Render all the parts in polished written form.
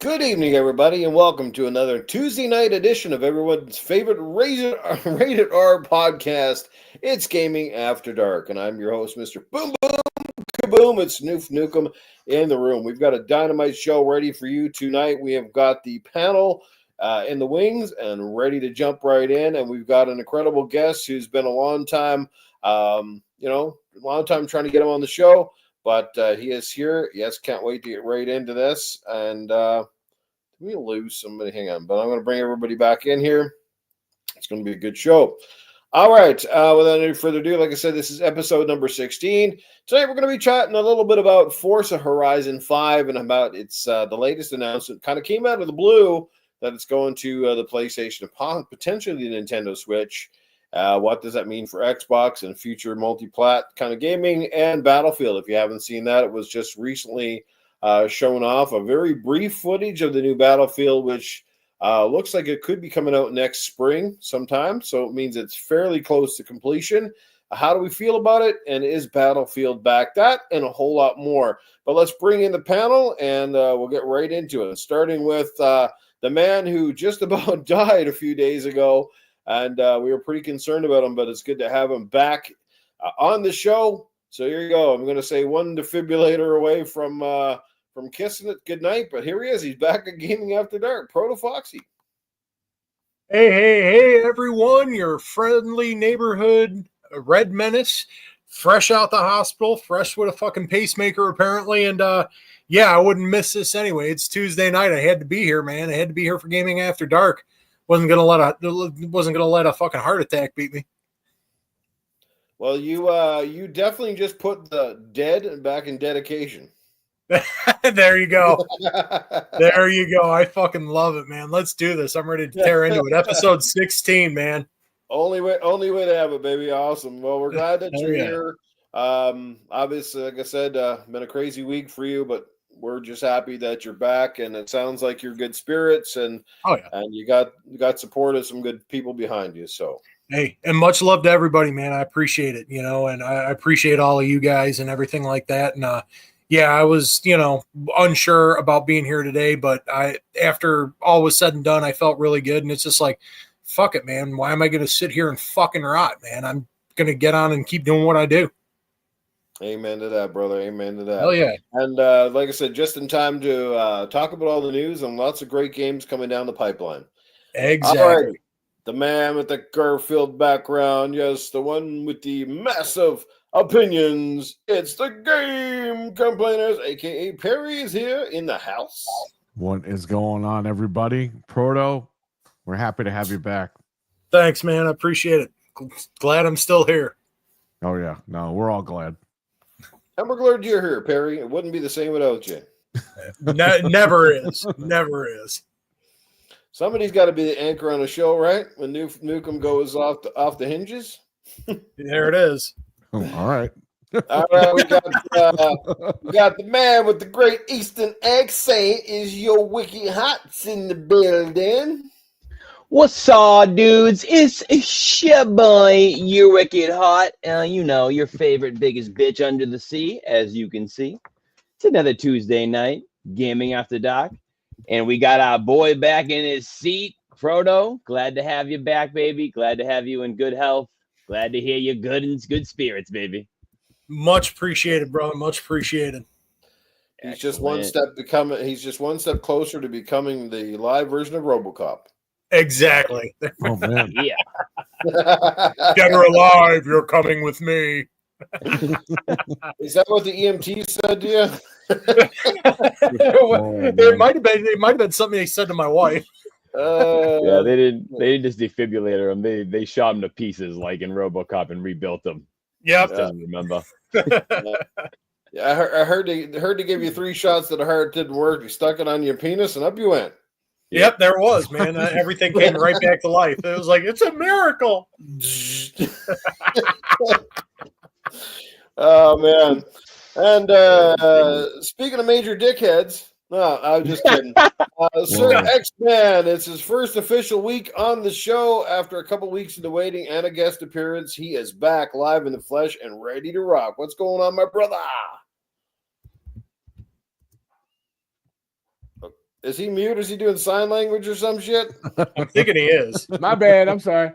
Good evening, everybody, and welcome to another Tuesday night edition of everyone's favorite rated R podcast. It's Gaming After Dark, and I'm your host, Mr. Boom Boom Kaboom. It's Noof Nukem in the room. We've got a dynamite show ready for you tonight. We have got the panel in the wings and ready to jump right in, and we've got an incredible guest who's been a long time, trying to get him on the show. But he is here. Yes, can't wait to get right into this. And we lose somebody. Hang on. But I'm going to bring everybody back in here. It's going to be a good show. All right. Without any further ado, like I said, this is episode number 16. Tonight we're going to be chatting a little bit about Forza Horizon 5 and about its the latest announcement. Kind of came out of the blue that it's going to the PlayStation, potentially the Nintendo Switch. What does that mean for Xbox and future multi-plat kind of gaming and Battlefield? If you haven't seen that, it was just recently shown off a very brief footage of the new Battlefield, which looks like it could be coming out next spring sometime. So it means it's fairly close to completion. How do we feel about it? And is Battlefield back? That and a whole lot more. But let's bring in the panel and we'll get right into it. Starting with the man who just about died a few days ago. And we were pretty concerned about him, but it's good to have him back on the show. So here you go. I'm going to say one defibrillator away from kissing it goodnight, but here he is. He's back at Gaming After Dark. Proto Foxy. Hey, everyone. Your friendly neighborhood Red Menace. Fresh out the hospital. Fresh with a fucking pacemaker, apparently. And, yeah, I wouldn't miss this anyway. It's Tuesday night. I had to be here, man. I had to be here for Gaming After Dark. Wasn't gonna let a fucking heart attack beat me. Well, you definitely just put the dead back in dedication. There you go. There you go. I fucking love it, man. Let's do this. I'm ready to tear into it. Episode 16, man. Only way to have it, baby. Awesome. Well, we're glad that you're here. Obviously, like I said, been a crazy week for you, but we're just happy that you're back, and it sounds like you're good spirits, and and you got support of some good people behind you. So hey, and much love to everybody, man. I appreciate it, and I appreciate all of you guys and everything like that. And I was unsure about being here today, but after all was said and done, I felt really good, and it's just like, fuck it, man. Why am I going to sit here and fucking rot, man? I'm going to get on and keep doing what I do. Amen to that, brother. Amen to that. Hell yeah. And like I said, just in time to talk about all the news and lots of great games coming down the pipeline. Exactly. All right. The man with the Garfield background. Yes, the one with the massive opinions. It's the Game Complainers, a.k.a. Perry is here in the house. What is going on, everybody? Proto, we're happy to have you back. Thanks, man. I appreciate it. Glad I'm still here. Oh, yeah. No, we're all glad. And we're glad you're here, Perry. It wouldn't be the same without you. Never is. Never is. Somebody's got to be the anchor on a show, right? When Nukem goes off the hinges. There it is. Oh, all right. All right, we got the man with the great Eastern accent. Is UrW1cked HaWt in the building? What's up, dudes? It's your boy, UrW1cked HaWt. Your favorite biggest bitch under the sea, as you can see. It's another Tuesday night, Gaming After Dark. And we got our boy back in his seat, Proto. Glad to have you back, baby. Glad to have you in good health. Glad to hear you're good in good spirits, baby. Much appreciated, brother. Much appreciated. He's just one step closer to becoming the live version of RoboCop. Exactly. Oh, man. Yeah. Get her alive. You're coming with me. Is that what the EMT said to you? It might have been something they said to my wife. Yeah, they didn't just defibrillator him. They shot him to pieces like in RoboCop and rebuilt him. Yep. Doesn't remember. Yeah, I heard they gave you 3 shots that the heart didn't work. You stuck it on your penis and up you went. Yep, there was, man. Everything came right back to life. It was like, it's a miracle. Oh, man. And speaking of major dickheads, no, I was just kidding. Sir X-Man, it's his first official week on the show after a couple weeks of the waiting and a guest appearance. He is back live in the flesh and ready to rock. What's going on, my brother? Is he mute? Is he doing sign language or some shit? I'm thinking he is. My bad. I'm sorry.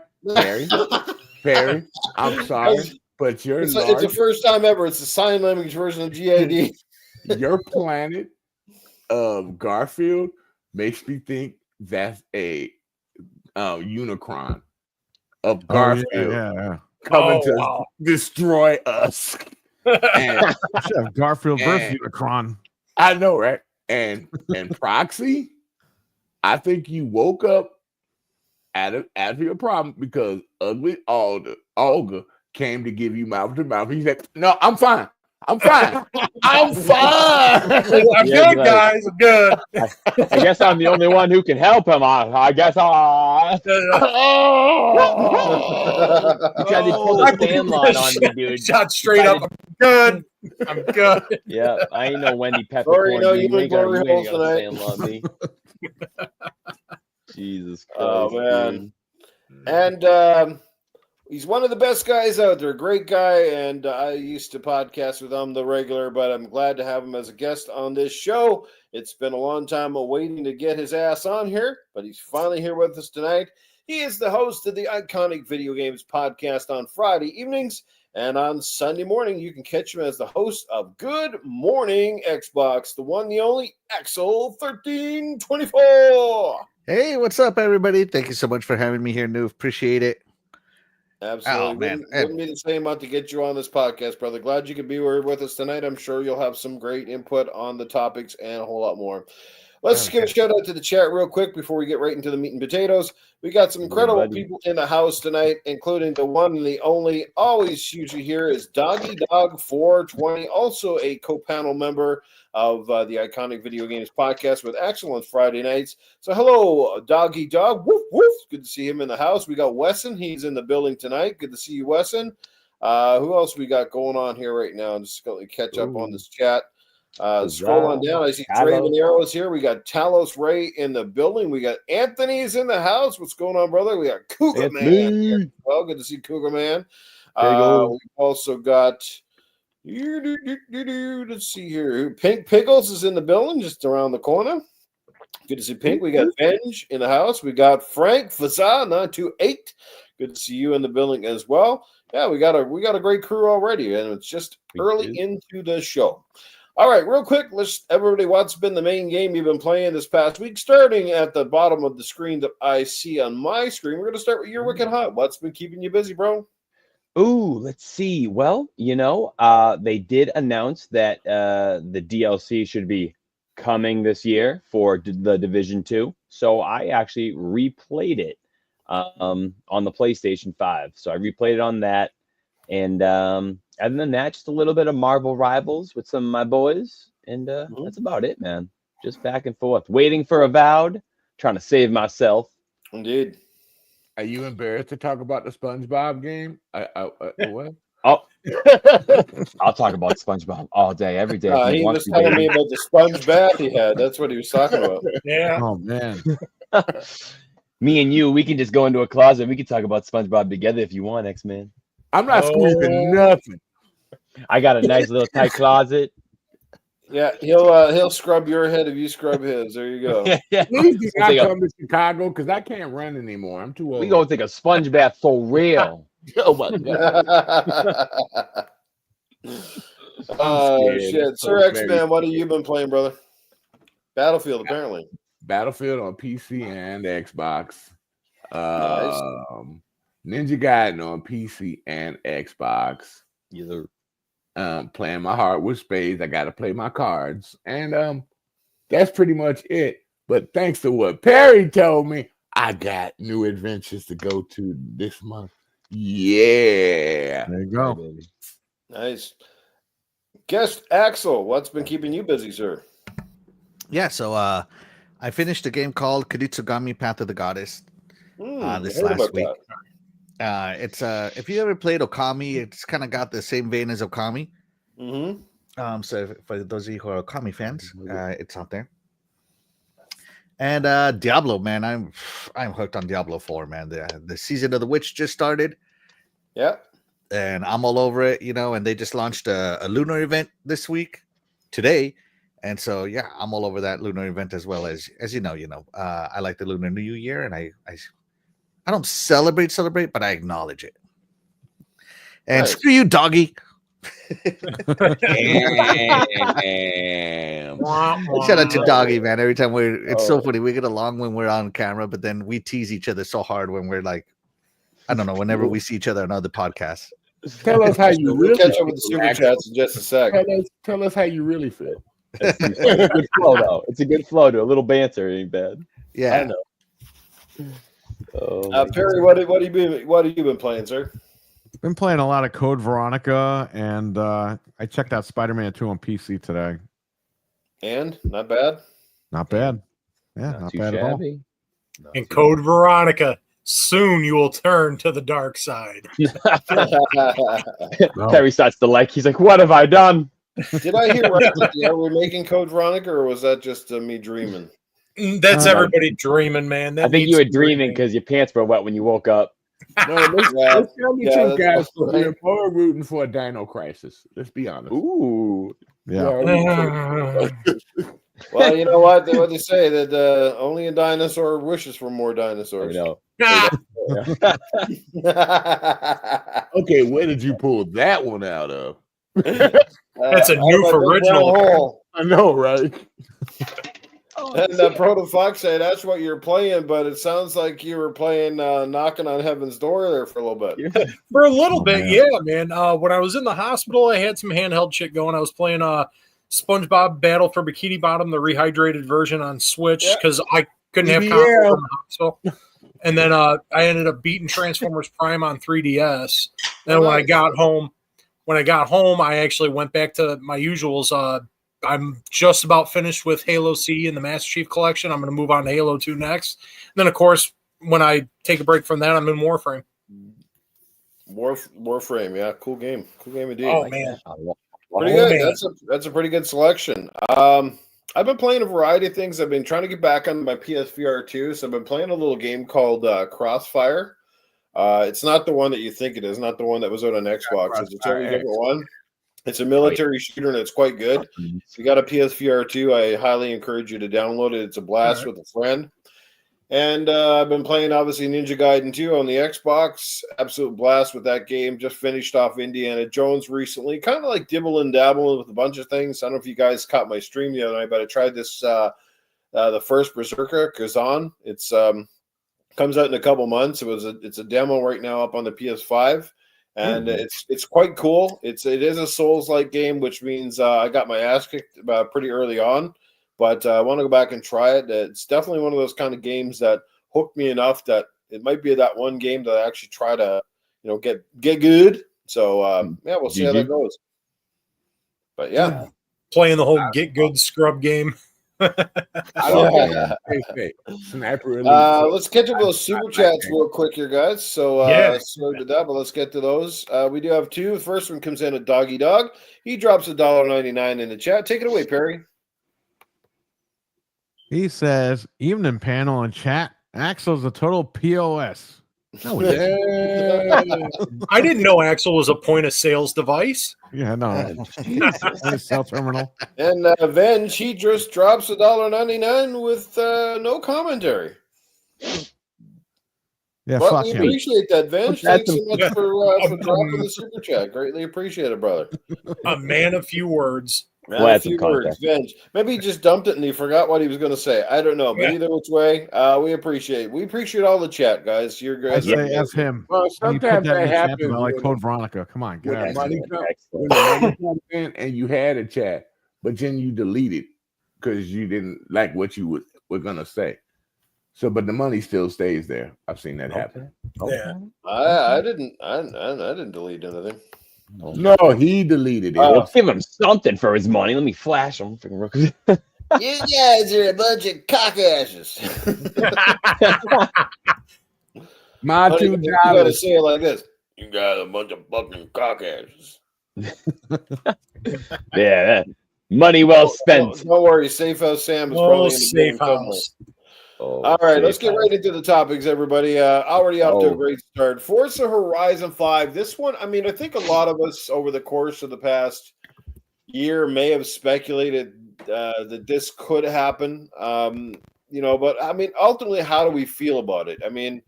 Perry, I'm sorry, but your It's the first time ever. It's the sign language version of GAD. your planet of Garfield makes me think that's a Unicron of Garfield coming to destroy us. And should have Garfield versus Unicron. I know, right? And Proxy, I think you woke up out of your problem because ugly Olga came to give you mouth to mouth. He said, "No, I'm fine. I'm fine. I'm fine. I'm good, guys. I'm good." I guess I'm the only one who can help him. I guess. Oh, He tried to pull the Sandlot on me, dude. Shot straight up. I'm good. I'm good. Yeah, I ain't no Wendy Pepper. Sorry, no, you ain't got to Sandlot me. Jesus Christ. Oh, man. Dude. And he's one of the best guys out there. Great guy. And I used to podcast with him, the regular, but I'm glad to have him as a guest on this show. It's been a long time waiting to get his ass on here, but he's finally here with us tonight. He is the host of the Iconic Video Games podcast on Friday evenings. And on Sunday morning, you can catch him as the host of Good Morning Xbox, the one, the only Axel 1324. Hey, what's up, everybody? Thank you so much for having me here, Noof. Appreciate it. Absolutely. Oh, man. Wouldn't be the same about to get you on this podcast, brother. Glad you could be here with us tonight. I'm sure you'll have some great input on the topics and a whole lot more. Let's give a shout out to the chat real quick before we get right into the meat and potatoes. We got some incredible people in the house tonight, including the one and the only, always usually here is Doggy Dog 420, also a co-panel member of the Iconic Video Games podcast with Axel on Friday nights. So hello, Doggy Dog. Woof, woof. Good to see him in the house. We got Wesson. He's in the building tonight. Good to see you, Wesson. Who else we got going on here right now? I'm just going to catch up on this chat. Scroll on down. I see Draven Arrows here. We got Talos Ray in the building. We got Anthony's in the house. What's going on, brother? We got Cougar Man. Well, good to see Cougar Man. We've also got let's see here. Pink Pickles is in the building, just around the corner. Good to see Pink. We got Venge in the house. We got Frank Faza 928. Good to see you in the building as well. Yeah, we got a great crew already, and it's just early into the show. All right, real quick, everybody, what's been the main game you've been playing this past week? Starting at the bottom of the screen that I see on my screen, we're going to start with UrW1cked HaWt. What's been keeping you busy, bro? Ooh, let's see. Well, they did announce that the DLC should be coming this year for the Division 2. So I actually replayed it on the PlayStation 5. So I replayed it on that. And other than that, just a little bit of Marvel Rivals with some of my boys. And that's about it, man. Just back and forth. Waiting for Avowed. Trying to save myself. Indeed. Are you embarrassed to talk about the SpongeBob game? What? Oh, I'll talk about SpongeBob all day, every day. He was telling me about the sponge bath he had. That's what he was talking about. Yeah. Oh, man. Me and you, we can just go into a closet. We can talk about SpongeBob together if you want, X-Man. I'm not squeezing nothing. I got a nice little tight closet. Yeah, he'll scrub your head if you scrub his. There you go. Please do not come to Chicago because I can't run anymore. I'm too old. We gonna take a sponge bath for real. Oh my god. Oh shit. Sir X-Man, what have you been playing, brother? Battlefield, apparently. Battlefield on PC and Xbox. Nice. Ninja Gaiden on PC and Xbox. Either playing my heart with spades. I gotta play my cards. And that's pretty much it. But thanks to what Perry told me, I got new adventures to go to this month. Yeah. There you go. Nice. Guest Axel, what's been keeping you busy, sir? Yeah, so I finished a game called Kuritsugami Path of the Goddess this last week. It's if you ever played Okami, it's kind of got the same vein as Okami. Mm-hmm. So for those of you who are Okami fans, it's out there. And Diablo, man, I'm hooked on Diablo 4, man. The season of the witch just started. Yeah. And I'm all over it, and they just launched a lunar event this week, today, And so, yeah, I'm all over that lunar event as well. As you know, I like the Lunar New Year, and I don't celebrate, but I acknowledge it. And Nice. screw you, doggy. Damn. Shout out to Doggy, man. Every time it's so funny. We get along when we're on camera, but then we tease each other so hard when we're like, I don't know, whenever we see each other on other podcasts. Tell us how you We'll really catch up with the super chats in just a second. Tell us how you really feel. It's a good flow, though. It's a good flow to a little banter. It ain't bad. Yeah. I know. Perry, what have you been playing, sir? Been playing a lot of Code Veronica, and I checked out Spider-Man 2 on PC today. And not bad. Not bad. Yeah, not bad at all. And Code Veronica. Soon you will turn to the dark side. No. Terry starts to like. He's like, "What have I done?" Did I hear right that they were making Code Veronica, or was that just me dreaming? That's everybody dreaming, man. That I think needs you were to be dreaming remade. because your pants were wet when you woke up. No, let's tell me two guys right. we're more rooting for a Dino Crisis. Let's be honest. Ooh. Yeah. Well, you know what? What they say that only a dinosaur wishes for more I dinosaurs. know. Okay, where did you pull that one out of? That's a new original. Hole. I know, right? And Proto Foxy, that's what you're playing, but it sounds like you were playing Knocking on Heaven's Door there for a little bit. For a little bit, yeah, man. When I was in the hospital, I had some handheld shit going. I was playing SpongeBob Battle for Bikini Bottom, the rehydrated version on Switch, because I couldn't have consoles in the hospital. And then I ended up beating Transformers Prime on 3DS. Then when I got home, I actually went back to my usuals. I'm just about finished with Halo C and the Master Chief Collection. I'm going to move on to Halo 2 next. And then, of course, when I take a break from that, I'm in Warframe. Warframe, yeah, cool game indeed. Oh, man. Pretty good. That's a pretty good selection. I've been playing a variety of things. I've been trying to get back on my PSVR 2, so I've been playing a little game called Crossfire. It's not the one that you think it is, not the one that was out on Xbox. It's a totally different one. It's a military shooter, and it's quite good. If you got a PSVR 2, I highly encourage you to download it. It's a blast with a friend. And I've been playing, obviously, Ninja Gaiden 2 on the Xbox. Absolute blast with that game. Just finished off Indiana Jones recently. Kind of like dibble and dabble with a bunch of things. I don't know if you guys caught my stream the other night, but I tried this, the first Berserker, Kazan. It's comes out in a couple months. It's a demo right now up on the PS5. And it's quite cool. It is a Souls-like game, which means I got my ass kicked pretty early on. But I want to go back and try it. It's definitely one of those kind of games that hooked me enough that it might be that one game that I actually try to, get good. So we'll see how that goes. But yeah, playing the whole get good scrub game. Sniper. Let's catch up with those super chats real quick here, guys. So sorry to that, but let's get to those. We do have two. The first one comes in at Doggy Dog. He drops $1.99 in the chat. Take it away, Perry. He says, evening panel and chat. Axel's a total POS. No, I didn't know Axel was a point of sales device. Yeah, no. Point of sale terminal. And Venge, he just drops $1.99 with no commentary. Yeah, But fuck we him. appreciate that, Venge. Thanks so much for dropping the super chat. Greatly appreciate it, brother. A man of few words. A few words, Venge. Maybe he just dumped it and he forgot what he was going to say. I don't know, but either which way, we appreciate all the chat, guys. You're I great. say F him. Well, sometimes that happens. I like Code Veronica. Come on, get out. When the money comes in and you had a chat, but then you delete it because you didn't like what you were going to say. So, but the money still stays there. I've seen that happen. Yeah, I didn't delete anything. No, he deleted it. Let's give him something for his money. Let me flash him. You guys are a bunch of cockasses. My two You gotta dollars. say it like this. You got a bunch of fucking cockasses. Yeah, money well spent. Don't worry, Safe House Sam is probably in the safe game somewhere. house. All right, let's get right into the topics, everybody. Already off to a great start. Forza Horizon 5. This one, I think a lot of us over the course of the past year may have speculated that this could happen. But I mean, ultimately, how do we feel about it? I mean,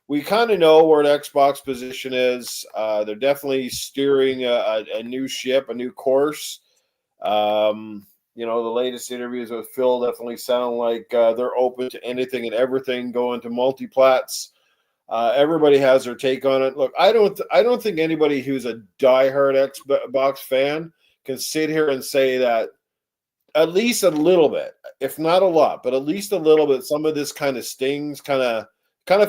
we kind of know where the Xbox position is. They're definitely steering a new ship, a new course. The latest interviews with Phil definitely sound like they're open to anything and everything, going to multiplats. Everybody has their take on it. Look, I don't think anybody who's a diehard Xbox fan can sit here and say that at least a little bit, if not a lot, but at least a little bit, some of this kind of stings, kind of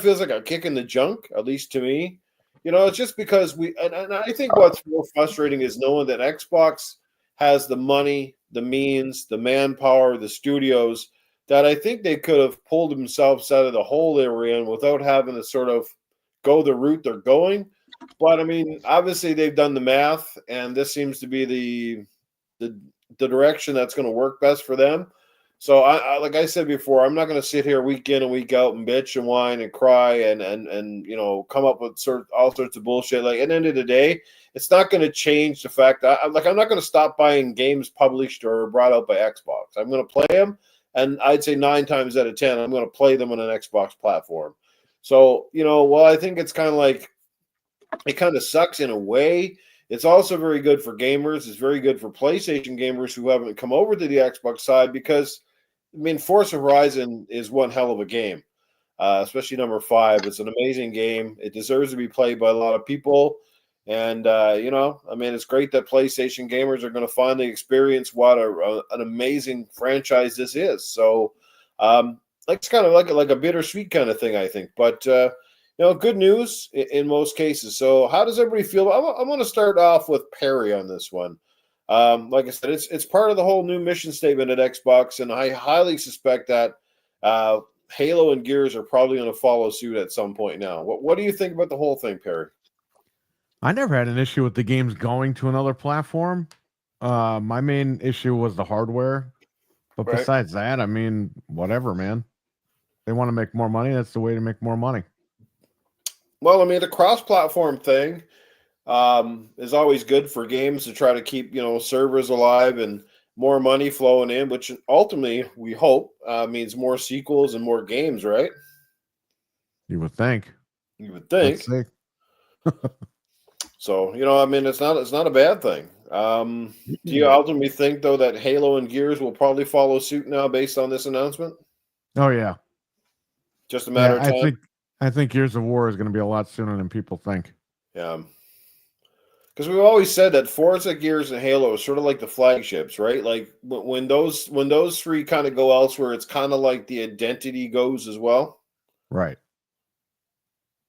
feels like a kick in the junk, at least to me. It's just because and I think what's more frustrating is knowing that Xbox has the money, the means, the manpower, the studios, that I think they could have pulled themselves out of the hole they were in without having to sort of go the route they're going. But I mean, obviously they've done the math, and this seems to be the direction that's going to work best for them. So I like I said before, I'm not going to sit here week in and week out and bitch and whine and cry and come up with all sorts of bullshit. Like at the end of the day, it's not going to change the fact that I'm not going to stop buying games published or brought out by Xbox. I'm going to play them, and I'd say 9 times out of 10, I'm going to play them on an Xbox platform. So well, I think it's kind of like it kind of sucks in a way. It's also very good for gamers. It's very good for PlayStation gamers who haven't come over to the Xbox side because, I mean, Forza Horizon is one hell of a game, especially number 5. It's an amazing game. It deserves to be played by a lot of people. And, I mean, it's great that PlayStation gamers are going to finally experience what an amazing franchise this is. So, it's kind of like a bittersweet kind of thing, I think. But, good news in most cases. So how does everybody feel? I want to start off with Perry on this one. Like I said, it's part of the whole new mission statement at Xbox, and I highly suspect that Halo and Gears are probably going to follow suit at some point now. What do you think about the whole thing, Perry? I never had an issue with the games going to another platform. My main issue was the hardware. But Right. Besides that, I mean, whatever, man. They want to make more money. That's the way to make more money. Well, I mean, the cross-platform thing is always good for games to try to keep, servers alive and more money flowing in, which ultimately we hope means more sequels and more games, right? You would think. You would think. Let's see. So, I mean, it's not a bad thing. Do you ultimately think, though, that Halo and Gears will probably follow suit now based on this announcement? Oh, yeah. Just a matter of time? I think Gears of War is going to be a lot sooner than people think. Yeah. Because we've always said that Forza, Gears, and Halo are sort of like the flagships, right? Like when those 3 kind of go elsewhere, it's kind of like the identity goes as well. Right.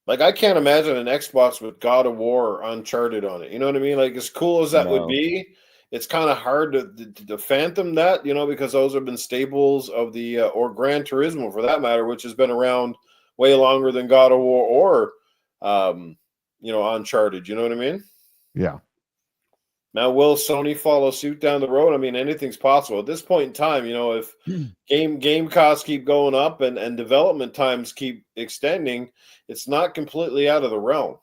Like I can't imagine an Xbox with God of War or Uncharted on it. You know what I mean? Like as cool as that would be, it's kind of hard to phantom that, because those have been staples of the or Gran Turismo for that matter, which has been around way longer than God of War or Uncharted. You know what I mean? Yeah. Now, will Sony follow suit down the road? I mean, anything's possible at this point in time. If game costs keep going up and development times keep extending, it's not completely out of the realm.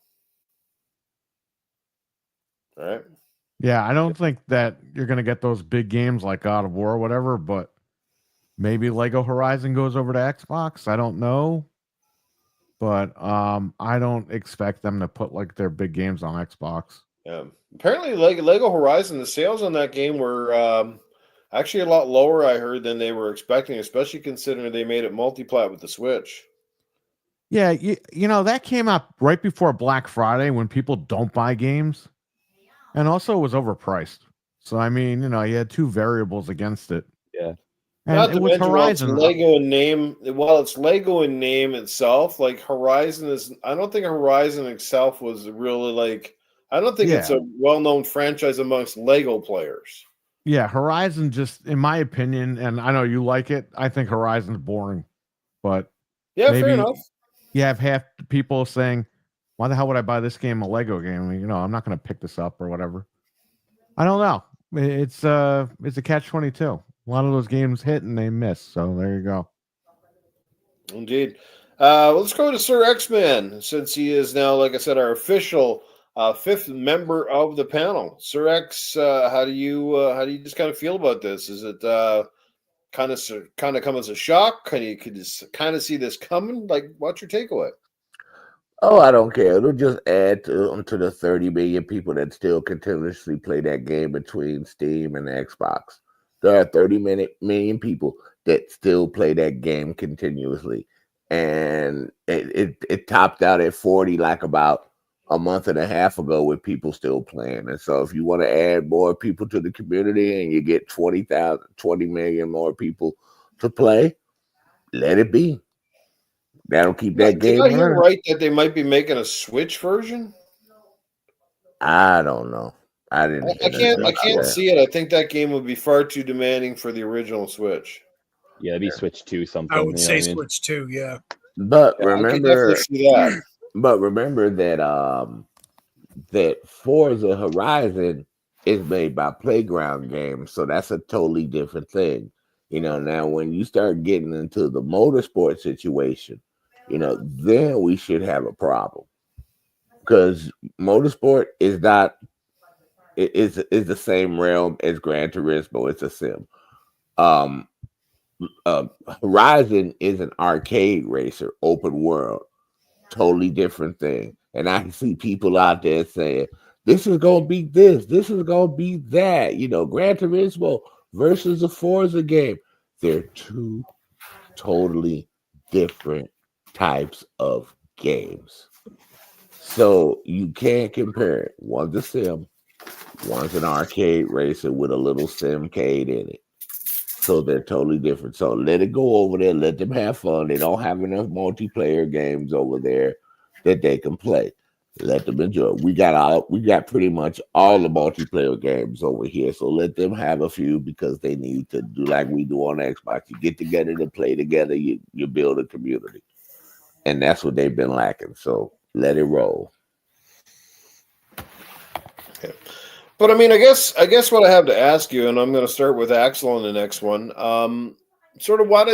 All right. Yeah, I don't think that you're going to get those big games like God of War or whatever, but maybe Lego Horizon goes over to Xbox. I don't know. But I don't expect them to put like their big games on Xbox. Yeah. Apparently, Lego Horizon, the sales on that game were actually a lot lower, I heard, than they were expecting, especially considering they made it multiplat with the Switch. Yeah, that came out right before Black Friday when people don't buy games. And also it was overpriced. So, I mean, you had 2 variables against it. Yeah. And Not it to was mention, Horizon. It's Lego in name. Well, it's Lego in name itself. Like Horizon is. I don't think Horizon itself was really like. I don't think it's a well-known franchise amongst Lego players. Yeah, Horizon just, in my opinion, and I know you like it. I think Horizon's boring, but yeah, maybe fair enough. You have half the people saying, "Why the hell would I buy this game? A Lego game? I'm not going to pick this up or whatever." I don't know. It's a catch-22. A lot of those games hit and they miss. So there you go. Indeed. Let's go to Sir X-Man, since he is now, like I said, our official fifth member of the panel. Sir X, how do you just kind of feel about this? Is it kind of come as a shock? Could you just kind of see this coming? Like, what's your takeaway? Oh, I don't care. It'll just add to the 30 million people that still continuously play that game between Steam and Xbox. There are 30 million people that still play that game continuously. And it topped out at 40 like about a month and a half ago with people still playing. And so if you want to add more people to the community and you get 20 million more people to play, let it be. That'll keep that game running. Did I hear running. right that they might be making a Switch version? I don't know. I didn't. I can't see it. I think that game would be far too demanding for the original Switch. Yeah, it'd be Switch 2 something. I would say Switch 2, yeah. But remember, I could definitely see that. But remember that that Forza Horizon is made by Playground Games, so that's a totally different thing. Now when you start getting into the motorsport situation, then we should have a problem. Because motorsport is not is the same realm as Gran Turismo. It's a sim. Horizon is an arcade racer, open world, totally different thing. And I see people out there saying, this is gonna be this is gonna be that. Gran Turismo versus a Forza game. They're two totally different types of games. So you can't compare it. One's a sim, one's an arcade racer with a little simcade in it. So they're totally different. So let it go over there. Let them have fun. They don't have enough multiplayer games over there that they can play. Let them enjoy. We got pretty much all the multiplayer games over here. So let them have a few because they need to do like we do on Xbox. You get together to play together. You build a community, and that's what they've been lacking. So let it roll. Okay. But I mean, I guess what I have to ask you, and I'm going to start with Axel on the next one. Sort of what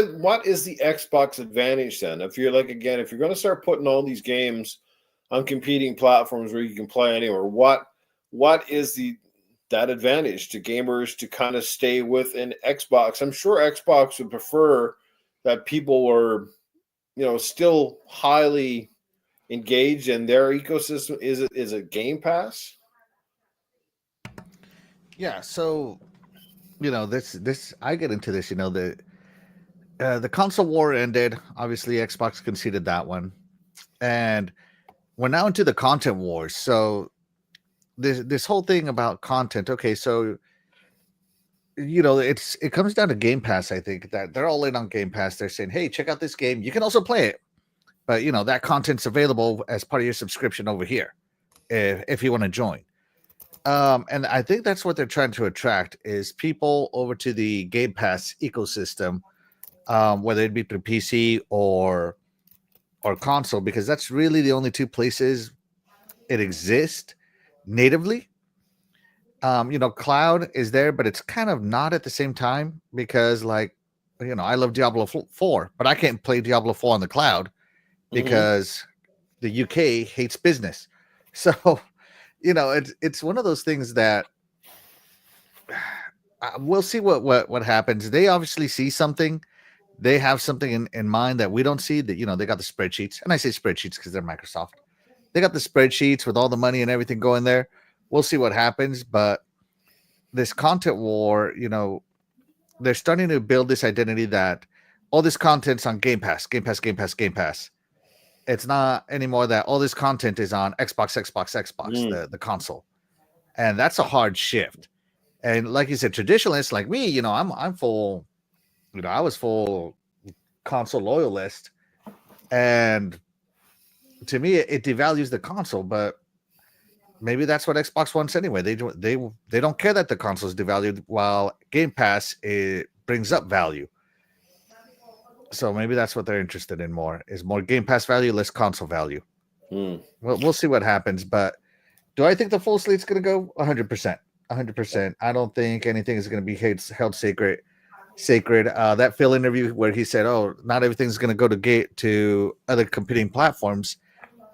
is the Xbox advantage then? If you're going to start putting all these games on competing platforms where you can play anywhere, what is that advantage to gamers to kind of stay with an Xbox? I'm sure Xbox would prefer that people are, still highly engaged in their ecosystem. Is it Game Pass? Yeah, so this I get into this. The console war ended. Obviously, Xbox conceded that one, and we're now into the content wars. So this whole thing about content. Okay, so it comes down to Game Pass. I think that they're all in on Game Pass. They're saying, hey, check out this game. You can also play it, but that content's available as part of your subscription over here, if you want to join. And I think that's what they're trying to attract is people over to the Game Pass ecosystem, whether it be through PC or console, because that's really the only two places it exists natively. Cloud is there, but it's kind of not at the same time because, I love Diablo 4, but I can't play Diablo 4 on the cloud because the UK hates business. So, it's one of those things that we'll see what happens. They obviously see something. They have something in mind that we don't see. That they got the spreadsheets, and I say spreadsheets because they're Microsoft. They got the spreadsheets with all the money and everything going there. We'll see what happens, but this content war, they're starting to build this identity that all this content's on Game Pass, Game Pass, Game Pass, Game Pass. It's not anymore that all this content is on Xbox, the console, and that's a hard shift. And like you said, traditionalists like me, I'm full. I was full console loyalist, and to me, it devalues the console. But maybe that's what Xbox wants anyway. They don't care that the console is devalued, while Game Pass it brings up value. So maybe that's what they're interested in more is more Game Pass value, less console value. We'll see what happens. But do I think the full slate's going to go 100%? 100%. I don't think anything is going to be held sacred. That Phil interview where he said, "Oh, not everything's going to go to other competing platforms."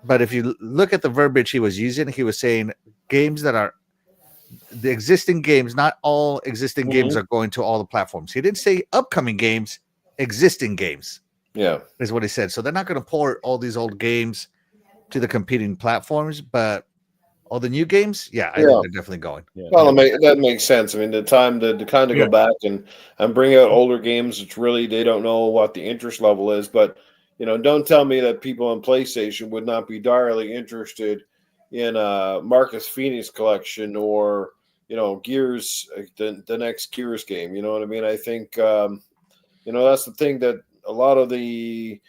But if you look at the verbiage he was using, he was saying games that are the existing games, not all existing games are going to all the platforms. He didn't say upcoming games, existing games. Yeah, is what he said. So they're not going to port all these old games to the competing platforms, but all the new games, I think they're definitely going. Yeah. Well, that makes sense. I mean, the time to kind of go back and bring out older games, it's really they don't know what the interest level is. But don't tell me that people on PlayStation would not be direly interested in Marcus Phoenix collection or Gears, the next Gears game. You know what I mean? I think that's the thing that a lot of the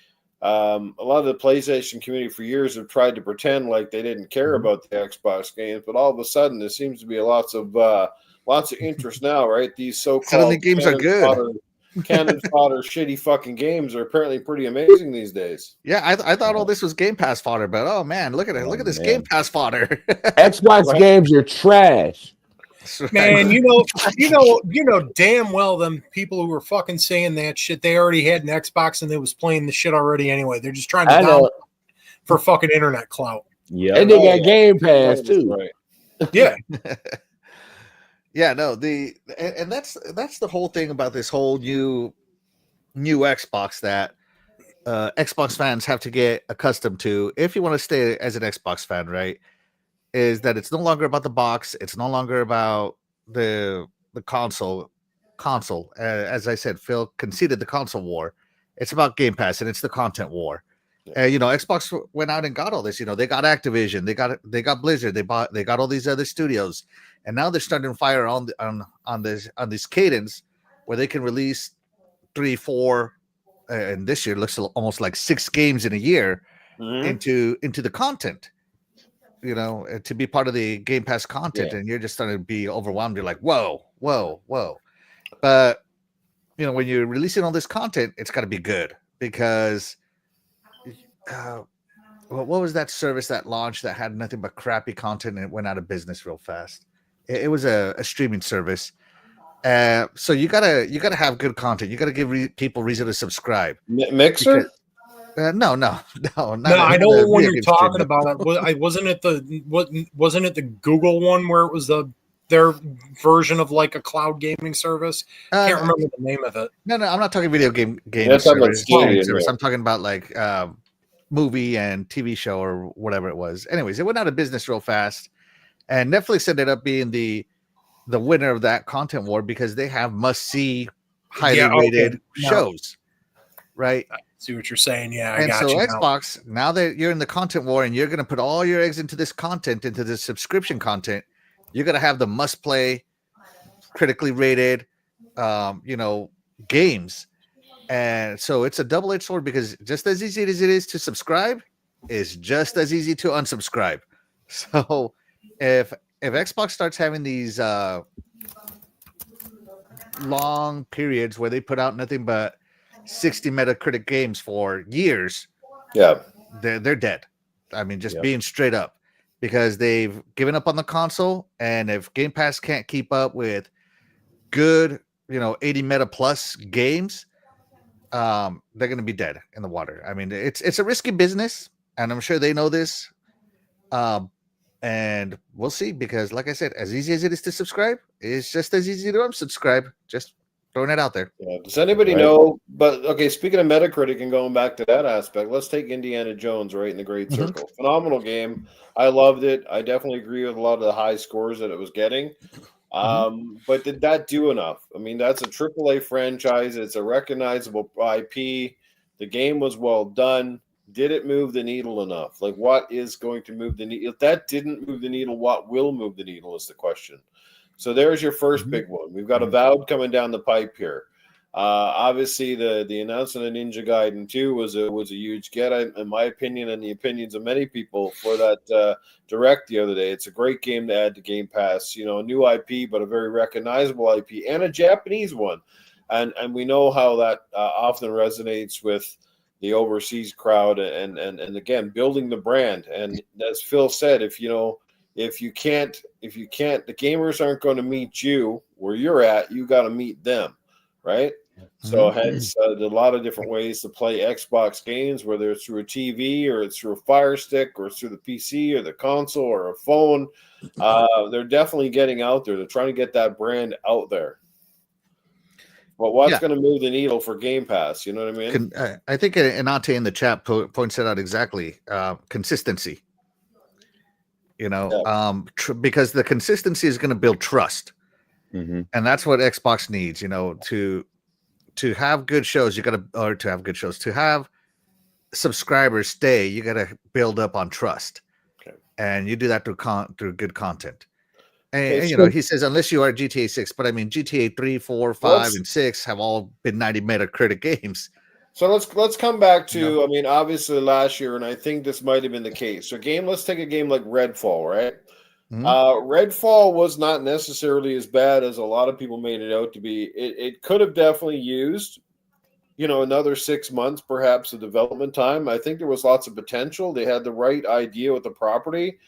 PlayStation community for years have tried to pretend like they didn't care about the Xbox games, but all of a sudden there seems to be lots of interest now, right? These so-called suddenly games are good. Cannon fodder, shitty fucking games are apparently pretty amazing these days. Yeah, I thought all this was Game Pass fodder, but oh man, look at it! Look at this Game Pass fodder. Xbox games are trash. Man, damn well them people who were fucking saying that shit, they already had an Xbox and they was playing the shit already anyway. They're just trying to download for fucking internet clout. Yeah, and they got Game Pass too. Right. Yeah. Yeah, no, and that's the whole thing about this whole new Xbox that Xbox fans have to get accustomed to if you want to stay as an Xbox fan, right? Is that it's no longer about the box, it's no longer about the console. As I said, Phil conceded the console war. It's about Game Pass and it's the content war. Xbox went out and got all this. They got Activision, they got Blizzard, they got all these other studios, and now they're starting to fire on this cadence where they can release 3, 4, and this year looks almost like 6 games in a year into the content. To be part of the Game Pass content, and you're just starting to be overwhelmed. You're like, whoa. But when you're releasing all this content, it's got to be good because what was that service that launched that had nothing but crappy content and it went out of business real fast? It was a streaming service. So you gotta have good content. You gotta give people reason to subscribe. Mixer. No. I know when you're talking about it. Wasn't it the Google one where it was their version of like a cloud gaming service? I can't remember the name of it. No, I'm not talking video game service. I'm talking about like movie and TV show or whatever it was. Anyways, it went out of business real fast, and Netflix ended up being the winner of that content war because they have must-see, highly rated shows, right? See what you're saying. Yeah. And so Xbox, now that you're in the content war and you're going to put all your eggs into this content, into this subscription content, you're going to have the must play, critically rated, games. And so it's a double-edged sword because just as easy as it is to subscribe, is just as easy to unsubscribe. So if Xbox starts having these long periods where they put out nothing but 60 Metacritic games for years, they're dead. I mean, just being straight up, because they've given up on the console, and if Game Pass can't keep up with good, 80 meta plus games, they're going to be dead in the water. I mean, it's a risky business, and I'm sure they know this. And we'll see, because like I said, as easy as it is to subscribe, it's just as easy to unsubscribe. Just throwing it out there. Yeah. Does anybody know? But okay, speaking of Metacritic and going back to that aspect, let's take Indiana Jones right in the Great Circle. Phenomenal game. I loved it. I definitely agree with a lot of the high scores that it was getting. But did that do enough? I mean, that's a AAA franchise. It's a recognizable IP. The game was well done. Did it move the needle enough? Like, what is going to move the needle? If that didn't move the needle, what will move the needle is the question. So there's your first big one. We've got Avowed coming down the pipe here. Obviously, the announcement of Ninja Gaiden 2 was a huge get, in my opinion, and the opinions of many people for that direct the other day. It's a great game to add to Game Pass. A new IP, but a very recognizable IP, and a Japanese one. And we know how that often resonates with the overseas crowd, and again, building the brand. And as Phil said, if you can't, the gamers aren't going to meet you where you're at, you got to meet them, right? So hence a lot of different ways to play Xbox games, whether it's through a TV or it's through a Fire Stick or it's through the PC or the console or a phone. They're definitely getting out there. They're trying to get that brand out there. But what's going to move the needle for Game Pass? You know what I mean? I think Anante in the chat points it out exactly. Consistency. You know, because the consistency is going to build trust. And that's what Xbox needs, you know, to have good shows, to have subscribers stay, you got to build up on trust. And you do that through good content. And you know, he says, unless you are GTA 6, but I mean, GTA 3, 4, 5, and 6 have all been 90 Metacritic games. So let's come back to, I mean, obviously last year, and I think this might have been the case. So let's take a game like Redfall, right? Redfall was not necessarily as bad as a lot of people made it out to be. It could have definitely used, you know, another 6 months, perhaps, of development time. I think there was lots of potential. They had the right idea with the property.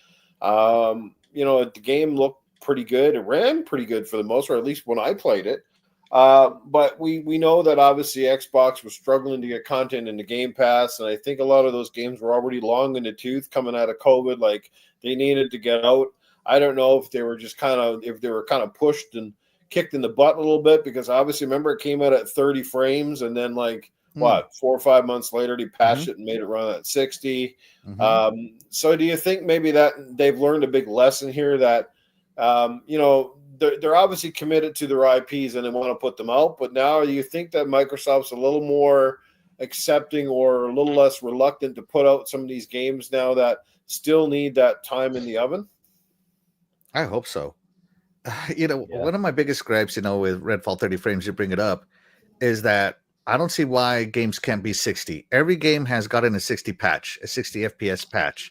You know, the game looked pretty good. It ran pretty good for the most part, at least when I played it. But we know that obviously Xbox was struggling to get content in the Game Pass, and I think a lot of those games were already long in the tooth coming out of COVID. Like, they needed to get out. I don't know if they were just kind of pushed and kicked in the butt a little bit, because obviously, remember, it came out at 30 frames, and then 4 or 5 months later they patched it and made it run at 60. So do you think maybe that they've learned a big lesson here that you know, they're obviously committed to their IPs and they want to put them out, but now you think that Microsoft's a little more accepting or a little less reluctant to put out some of these games now that still need that time in the oven? I hope so. You know, one of my biggest gripes, you know, with Redfall 30 frames, you bring it up, is that I don't see why games can't be 60. Every game has gotten a 60 patch, a 60 FPS patch.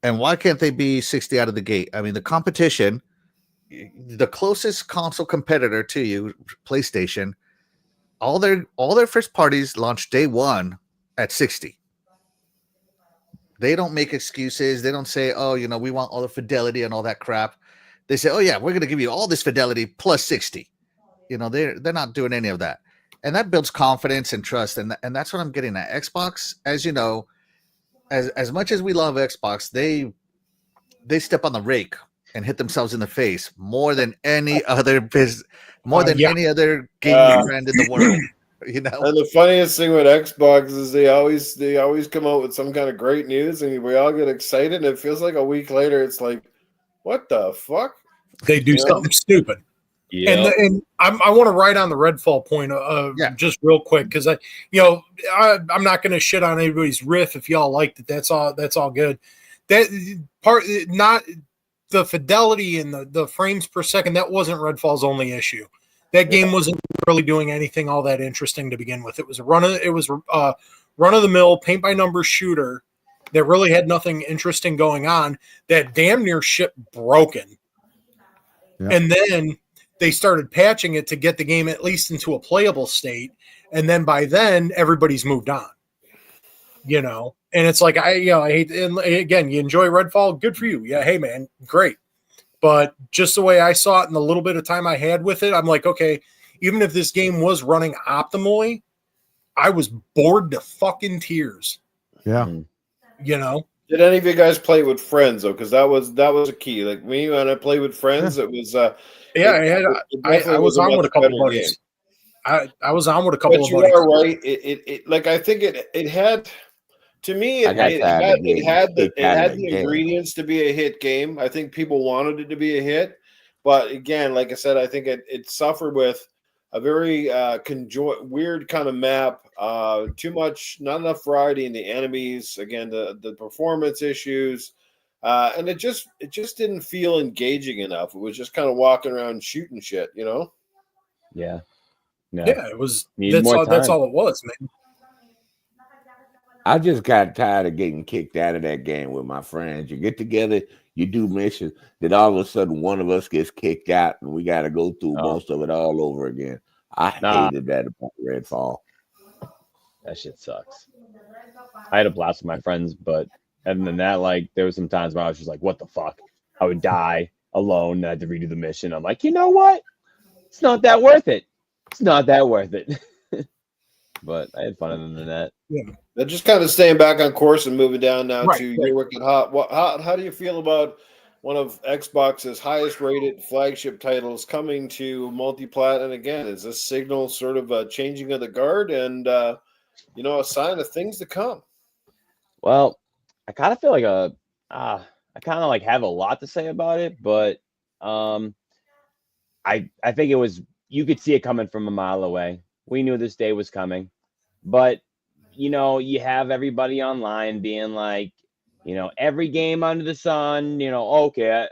And why can't they be 60 out of the gate? I mean, the competition, the closest console competitor to you, PlayStation, all their first parties launched day one at 60. They don't make excuses. They don't say, oh, you know, we want all the fidelity and all that crap. They say, oh yeah, we're going to give you all this fidelity plus 60. You know, they're not doing any of that. And that builds confidence and trust. And that's what I'm getting at. Xbox, as you know, as much as we love Xbox, they step on the rake and hit themselves in the face more than any other any other gaming brand in the world. You know, and the funniest thing with Xbox is they always come out with some kind of great news, and we all get excited. And it feels like a week later, it's like, what the fuck? They do something stupid. Yeah, and I want to write on the Redfall point just real quick, because I'm not going to shit on anybody's riff. If y'all liked it, that's all good. That part, not the fidelity and the frames per second, that wasn't Redfall's only issue. That game wasn't really doing anything all that interesting to begin with. It was run of the mill paint by numbers shooter that really had nothing interesting going on. That damn near shit broken, and then they started patching it to get the game at least into a playable state. And then by then everybody's moved on, you know, and it's like, I hate, and again, you enjoy Redfall. Good for you. Yeah. Hey man, great. But just the way I saw it in the little bit of time I had with it, I'm like, okay, even if this game was running optimally, I was bored to fucking tears. Yeah. You know, did any of you guys play with friends though? Cause that was a key. Like me, when I played with friends, it was, I was on with a couple of buddies. I was on with a couple of buddies. You are right. It like, I think it had, to me, it had the ingredients to be a hit game. I think people wanted it to be a hit, but again, like I said, I think it suffered with a very weird kind of map. Too much, not enough variety in the enemies. Again, the performance issues. And it just didn't feel engaging enough. It was just kind of walking around shooting shit, you know? Yeah. No. Yeah, it was. That's all it was, man. I just got tired of getting kicked out of that game with my friends. You get together, you do missions, then all of a sudden one of us gets kicked out and we got to go through most of it all over again. I hated that about Redfall. That shit sucks. I had a blast with my friends, but other than that, like, there was some times where I was just like, what the fuck? I would die alone and I had to redo the mission. I'm like, you know what? It's not that worth it. It's not that worth it. But I had fun other than that. Yeah. But just kind of staying back on course and moving down now Right, to right. UrW1cked HaWt. How do you feel about one of Xbox's highest rated flagship titles coming to multiplat? And again, is this signal sort of a changing of the guard and a sign of things to come? Well, I kind of feel like I kind of like have a lot to say about it, but I think it was, you could see it coming from a mile away. We knew this day was coming, but you have everybody online being like, every game under the sun, okay,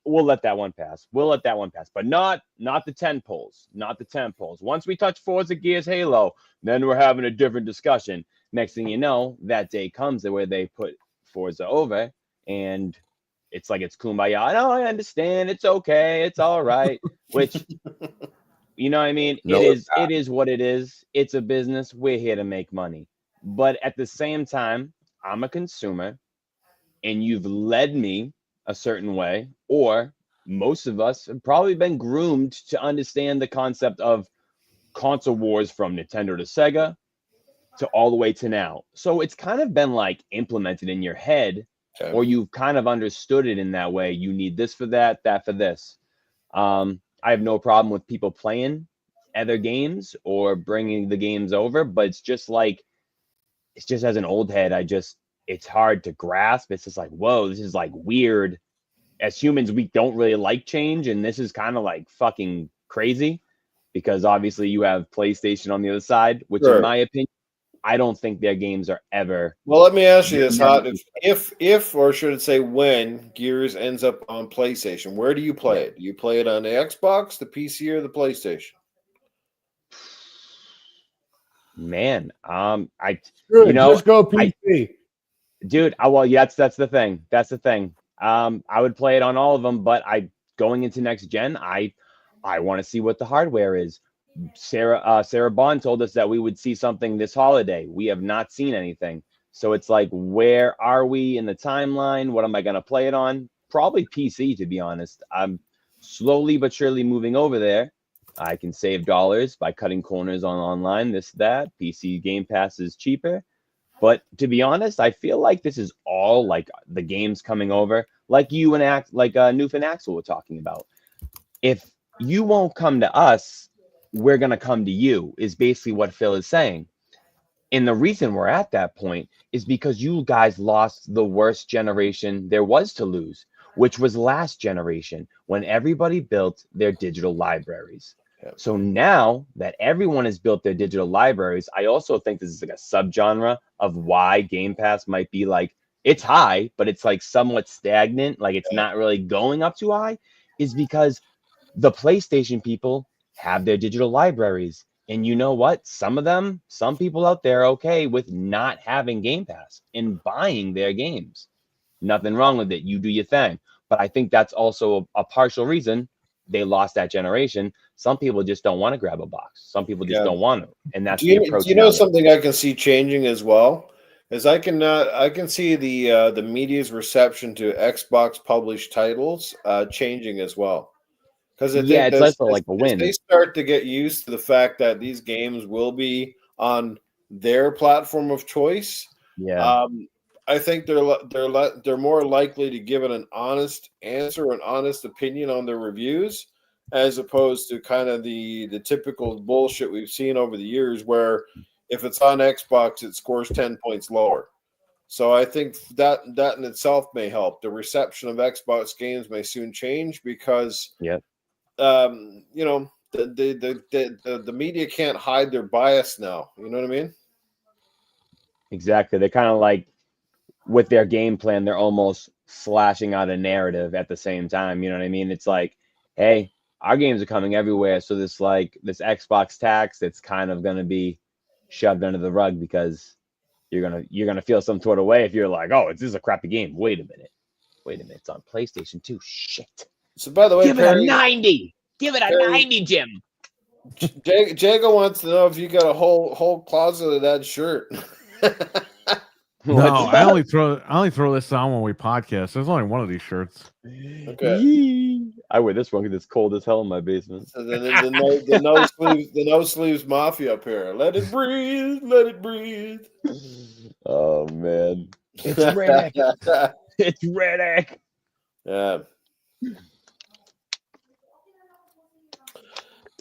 we'll let that one pass. We'll let that one pass, but not the 10 polls, not the 10 polls. Once we touch Forza Gears Halo, then we're having a different discussion. Next thing you know, that day comes where they put Forza over, and it's like it's kumbaya. No, I understand. It's okay. It's all right. Which, you know what I mean? No, it is what it is. It's a business. We're here to make money. But at the same time, I'm a consumer, and you've led me a certain way, or most of us have probably been groomed to understand the concept of console wars from Nintendo to Sega to all the way to now. So it's kind of been like implemented in your head, or you've kind of understood it in that way. You need this for that, that for this. I have no problem with people playing other games or bringing the games over, but it's just as an old head, it's hard to grasp. It's just like, whoa, this is like weird. As humans, we don't really like change, and this is kind of like fucking crazy, because obviously you have PlayStation on the other side, which in my opinion, I don't think their games are ever. Well, let me ask you this, HaWt. If or should it say when Gears ends up on PlayStation, where do you play it? Do you play it on the Xbox, the PC, or the PlayStation? Man, just go PC. That's the thing. That's the thing. I would play it on all of them, but going into next gen, I want to see what the hardware is. Sarah Bond told us that we would see something this holiday. We have not seen anything. So it's like, where are we in the timeline? What am I going to play it on? Probably PC, to be honest. I'm slowly but surely moving over there. I can save dollars by cutting corners on online, that. PC Game Pass is cheaper. But to be honest, I feel like this is all like the games coming over, like you and Noof and Axel were talking about. If you won't come to us, we're going to come to you, is basically what Phil is saying. And the reason we're at that point is because you guys lost the worst generation there was to lose, which was last generation, when everybody built their digital libraries. So now that everyone has built their digital libraries, I also think this is like a subgenre of why Game Pass might be like, it's high, but it's like somewhat stagnant, like it's not really going up too high, is because the PlayStation people have their digital libraries. And you know what? Some people out there are okay with not having Game Pass and buying their games. Nothing wrong with it. You do your thing. But I think that's also a partial reason they lost that generation. Some people just don't want to grab a box. Some people just don't want to. And that's the approach. Do you know something I can see changing as well? Is I can see the media's reception to Xbox published titles changing as well. Because it's also like a win. They start to get used to the fact that these games will be on their platform of choice. Yeah, I think they're more likely to give it an honest answer, an honest opinion on their reviews, as opposed to kind of the typical bullshit we've seen over the years, where if it's on Xbox, it scores 10 points lower. So I think that in itself may help. The reception of Xbox games may soon change because the media can't hide their bias now. You know what I mean? Exactly. They're kind of like, with their game plan, they're almost slashing out a narrative at the same time. You know what I mean? It's like, hey, our games are coming everywhere, so this Xbox tax, it's kind of going to be shoved under the rug, because you're gonna feel some sort of way if you're like, oh, this is a crappy game. Wait a minute, it's on PlayStation 2. Shit. So by the way, give it a 90. Give it a 90, Jim. Jago wants to know if you got a whole closet of that shirt. No, I only throw this on when we podcast. There's only one of these shirts. Okay. I wear this one because it's cold as hell in my basement. So the no sleeves mafia up here. Let it breathe. Let it breathe. Oh man, it's Riddick. It's Riddick. Yeah.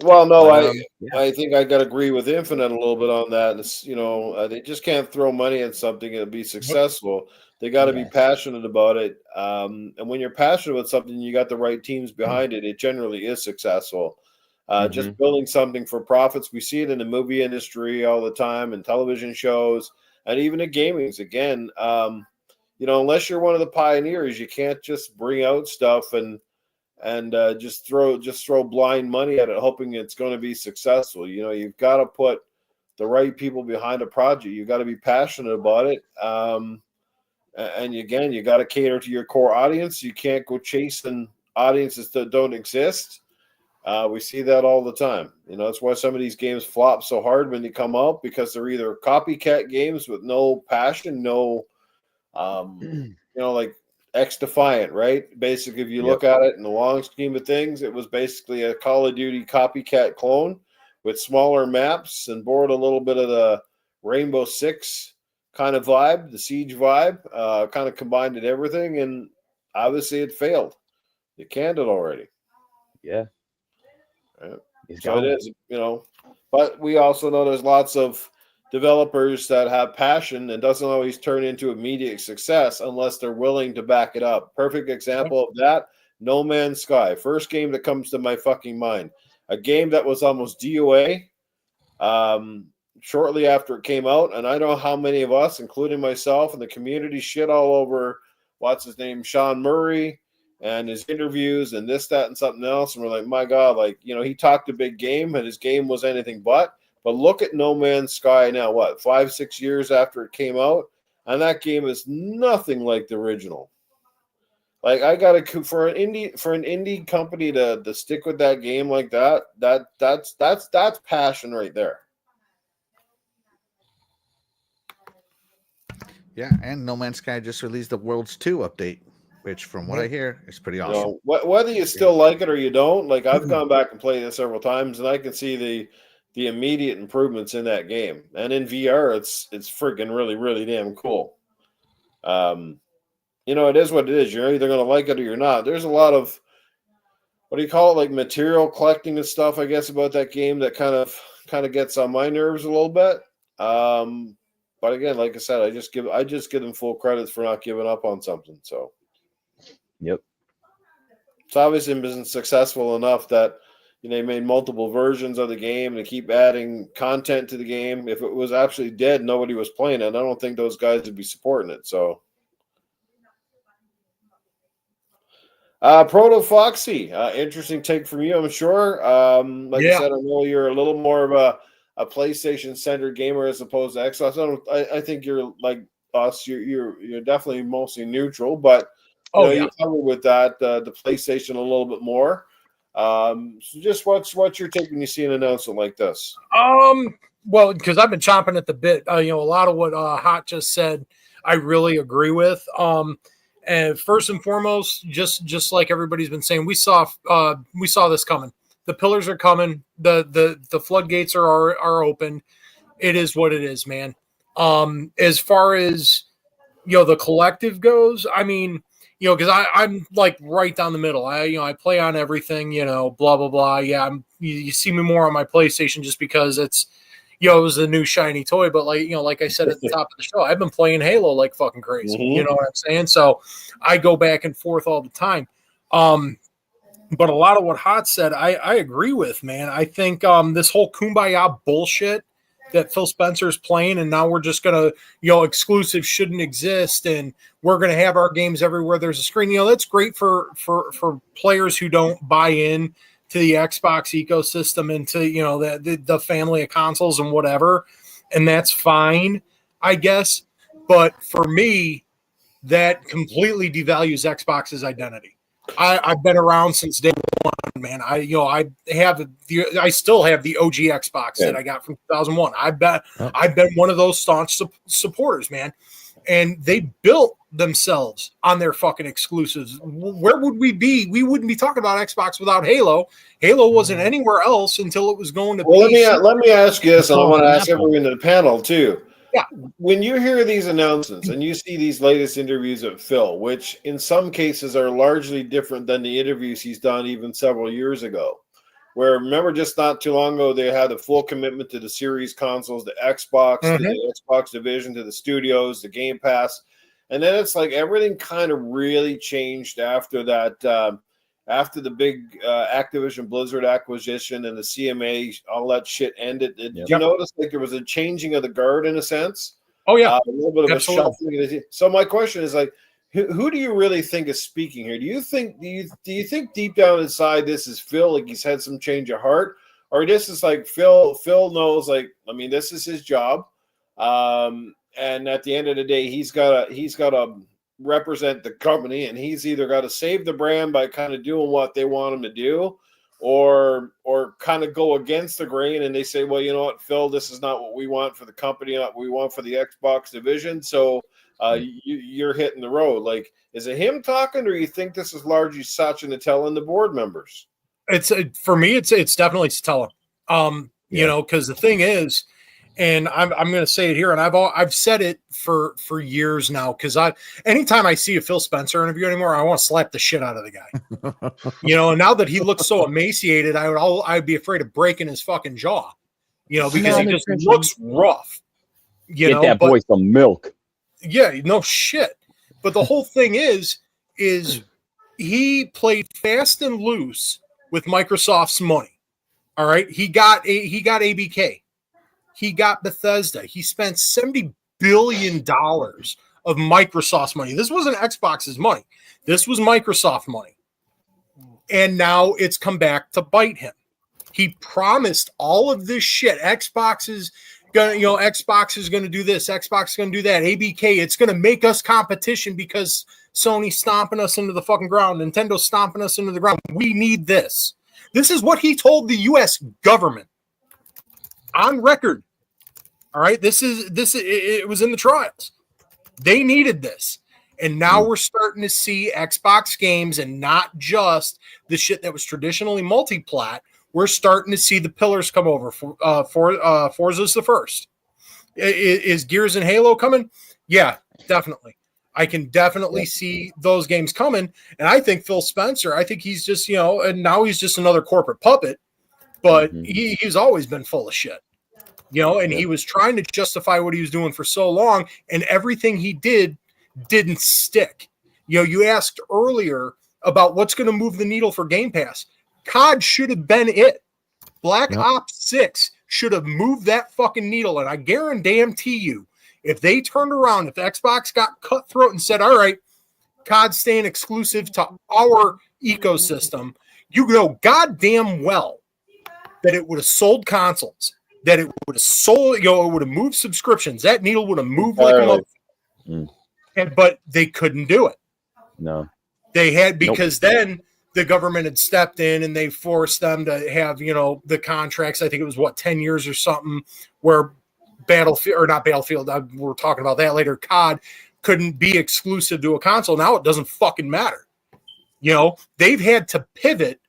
Well, no, I think I got to agree with Infinite a little bit on that. It's, they just can't throw money at something and be successful. They got to be passionate about it. And when you're passionate about something, you got the right teams behind it. It generally is successful. Just building something for profits. We see it in the movie industry all the time, and television shows, and even in gamings. Again, unless you're one of the pioneers, you can't just bring out stuff and just throw blind money at it, hoping it's going to be successful. You've got to put the right people behind a project. You've got to be passionate about it. And again, you got to cater to your core audience. You can't go chasing audiences that don't exist. We see that all the time. That's why some of these games flop so hard when they come out, because they're either copycat games with no passion, no, like X Defiant, right? Basically, if you look at it in the long scheme of things, it was basically a Call of Duty copycat clone with smaller maps and borrowed a little bit of the Rainbow Six kind of vibe, the Siege vibe, kind of combined it everything, and obviously it failed. You canned it already. Yeah. So it is, but we also know there's lots of developers that have passion and doesn't always turn into immediate success unless they're willing to back it up. Perfect example of that, No Man's Sky. First game that comes to my fucking mind. A game that was almost DOA shortly after it came out, and I know how many of us, including myself and the community, shit all over, what's his name, Sean Murray, and his interviews and this, that, and something else. And we're like, my God, he talked a big game and his game was anything but. But look at No Man's Sky now, 5-6 years after it came out, and that game is nothing like the original. Like, I got to, for an indie company to stick with that game like that's passion right there. Yeah, and No Man's Sky just released the Worlds 2 update, which, from what I hear, is pretty awesome. Whether you still like it or you don't, like, I've gone back and played it several times, and I can see the immediate improvements in that game. And in VR, it's freaking really, really damn cool. It is what it is. You're either going to like it or you're not. There's a lot of, what do you call it, like material collecting and stuff, I guess, about that game that kind of gets on my nerves a little bit. But again, like I said, I just give them full credits for not giving up on something. So, yep, it's obviously been successful enough that they made multiple versions of the game and keep adding content to the game. If it was actually dead, nobody was playing it, I don't think those guys would be supporting it. So, Proto Foxy, interesting take from you, I'm sure. I said, I know you're a little more of a PlayStation-centered gamer as opposed to Xbox. I think you're like us. You're definitely mostly neutral, but you cover with that the PlayStation a little bit more. So just what's your take when you see an announcement like this? Well, because I've been chomping at the bit. A lot of what HaWt just said, I really agree with. And first and foremost, just like everybody's been saying, we saw this coming. The pillars are coming. The floodgates are open. It is what it is, man. As far as the collective goes, I mean, because I'm like right down the middle. I play on everything. Blah blah blah. Yeah, you see me more on my PlayStation just because it's it was the new shiny toy. But like I said at the top of the show, I've been playing Halo like fucking crazy. Mm-hmm. You know what I'm saying? So I go back and forth all the time. But a lot of what HaWt said, I agree with, man. I think this whole Kumbaya bullshit that Phil Spencer's playing, and now we're just gonna, exclusive shouldn't exist, and we're gonna have our games everywhere there's a screen. That's great for players who don't buy in to the Xbox ecosystem and to the family of consoles and whatever, and that's fine, I guess. But for me, that completely devalues Xbox's identity. I've been around since day one, man. I still have the OG Xbox that I got from 2001. I've been one of those staunch supporters, man. and they built themselves on their fucking exclusives. Where would we be? We wouldn't be talking about Xbox without Halo. Halo wasn't anywhere else until it was going to PC. Let me ask you this, and I want to ask everyone in the panel too. Yeah. When you hear these announcements and you see these latest interviews of Phil, which in some cases are largely different than the interviews he's done even several years ago, where remember just not too long ago they had a full commitment to the series consoles, the Xbox, to the Xbox division, to the studios, the Game Pass, and then it's like everything kind of really changed after that. After the big Activision Blizzard acquisition and the CMA, all that shit ended. Did you notice like there was a changing of the guard in a sense? Oh yeah, a little bit of a shuffling. So my question is like, who do you really think is speaking here? Do you think deep down inside this is Phil, like he's had some change of heart, or this is like Phil knows, like, I mean, this is his job, and at the end of the day, he's got to represent the company, and he's either got to save the brand by kind of doing what they want him to do, or kind of go against the grain, and they say, well, you know what, Phil, this is not what we want for the company, not what we want for the Xbox division, so you're hitting the road. Like, is it him talking, or you think this is largely Satya Nadella and the board members? It's for me, it's definitely Satella. You know, because the thing is, and I'm going to say it here, and I've said it for years now, because anytime I see a Phil Spencer interview anymore, I want to slap the shit out of the guy. You know, and now that he looks so emaciated, I'd be afraid of breaking his fucking jaw. You know, because he just looks rough. Get that boy some milk. Yeah, no shit. But the whole thing is he played fast and loose with Microsoft's money. All right, he got ABK. He got Bethesda. He spent $70 billion of Microsoft's money. This wasn't Xbox's money. This was Microsoft money. And now it's come back to bite him. He promised all of this shit. Xbox is going to do this. Xbox is going to do that. ABK, it's going to make us competition because Sony's stomping us into the fucking ground. Nintendo's stomping us into the ground. We need this. This is what he told the U.S. government. On record. All right. It was in the trials. They needed this. And now we're starting to see Xbox games, and not just the shit that was traditionally multi-plat. We're starting to see the pillars come over. Forza's the first. Is Gears and Halo coming? Yeah, definitely. I can definitely see those games coming. And I think Phil Spencer, I think he's just, and now he's just another corporate puppet. But he's always been full of shit, and he was trying to justify what he was doing for so long, and everything he didn't stick. You asked earlier about what's going to move the needle for Game Pass. COD should have been it. Black Ops 6 should have moved that fucking needle, and I guarantee you, if they turned around, if Xbox got cutthroat and said, all right, COD's staying exclusive to our ecosystem, you know goddamn well that it would have sold consoles, that it would have sold, it would have moved subscriptions. That needle would have moved like a motherfucker. But they couldn't do it. No. They had, because then the government had stepped in and they forced them to have, the contracts. I think it was 10 years or something, where Battlefield, or not Battlefield, we're talking about that later, COD couldn't be exclusive to a console. Now it doesn't fucking matter. They've had to pivot,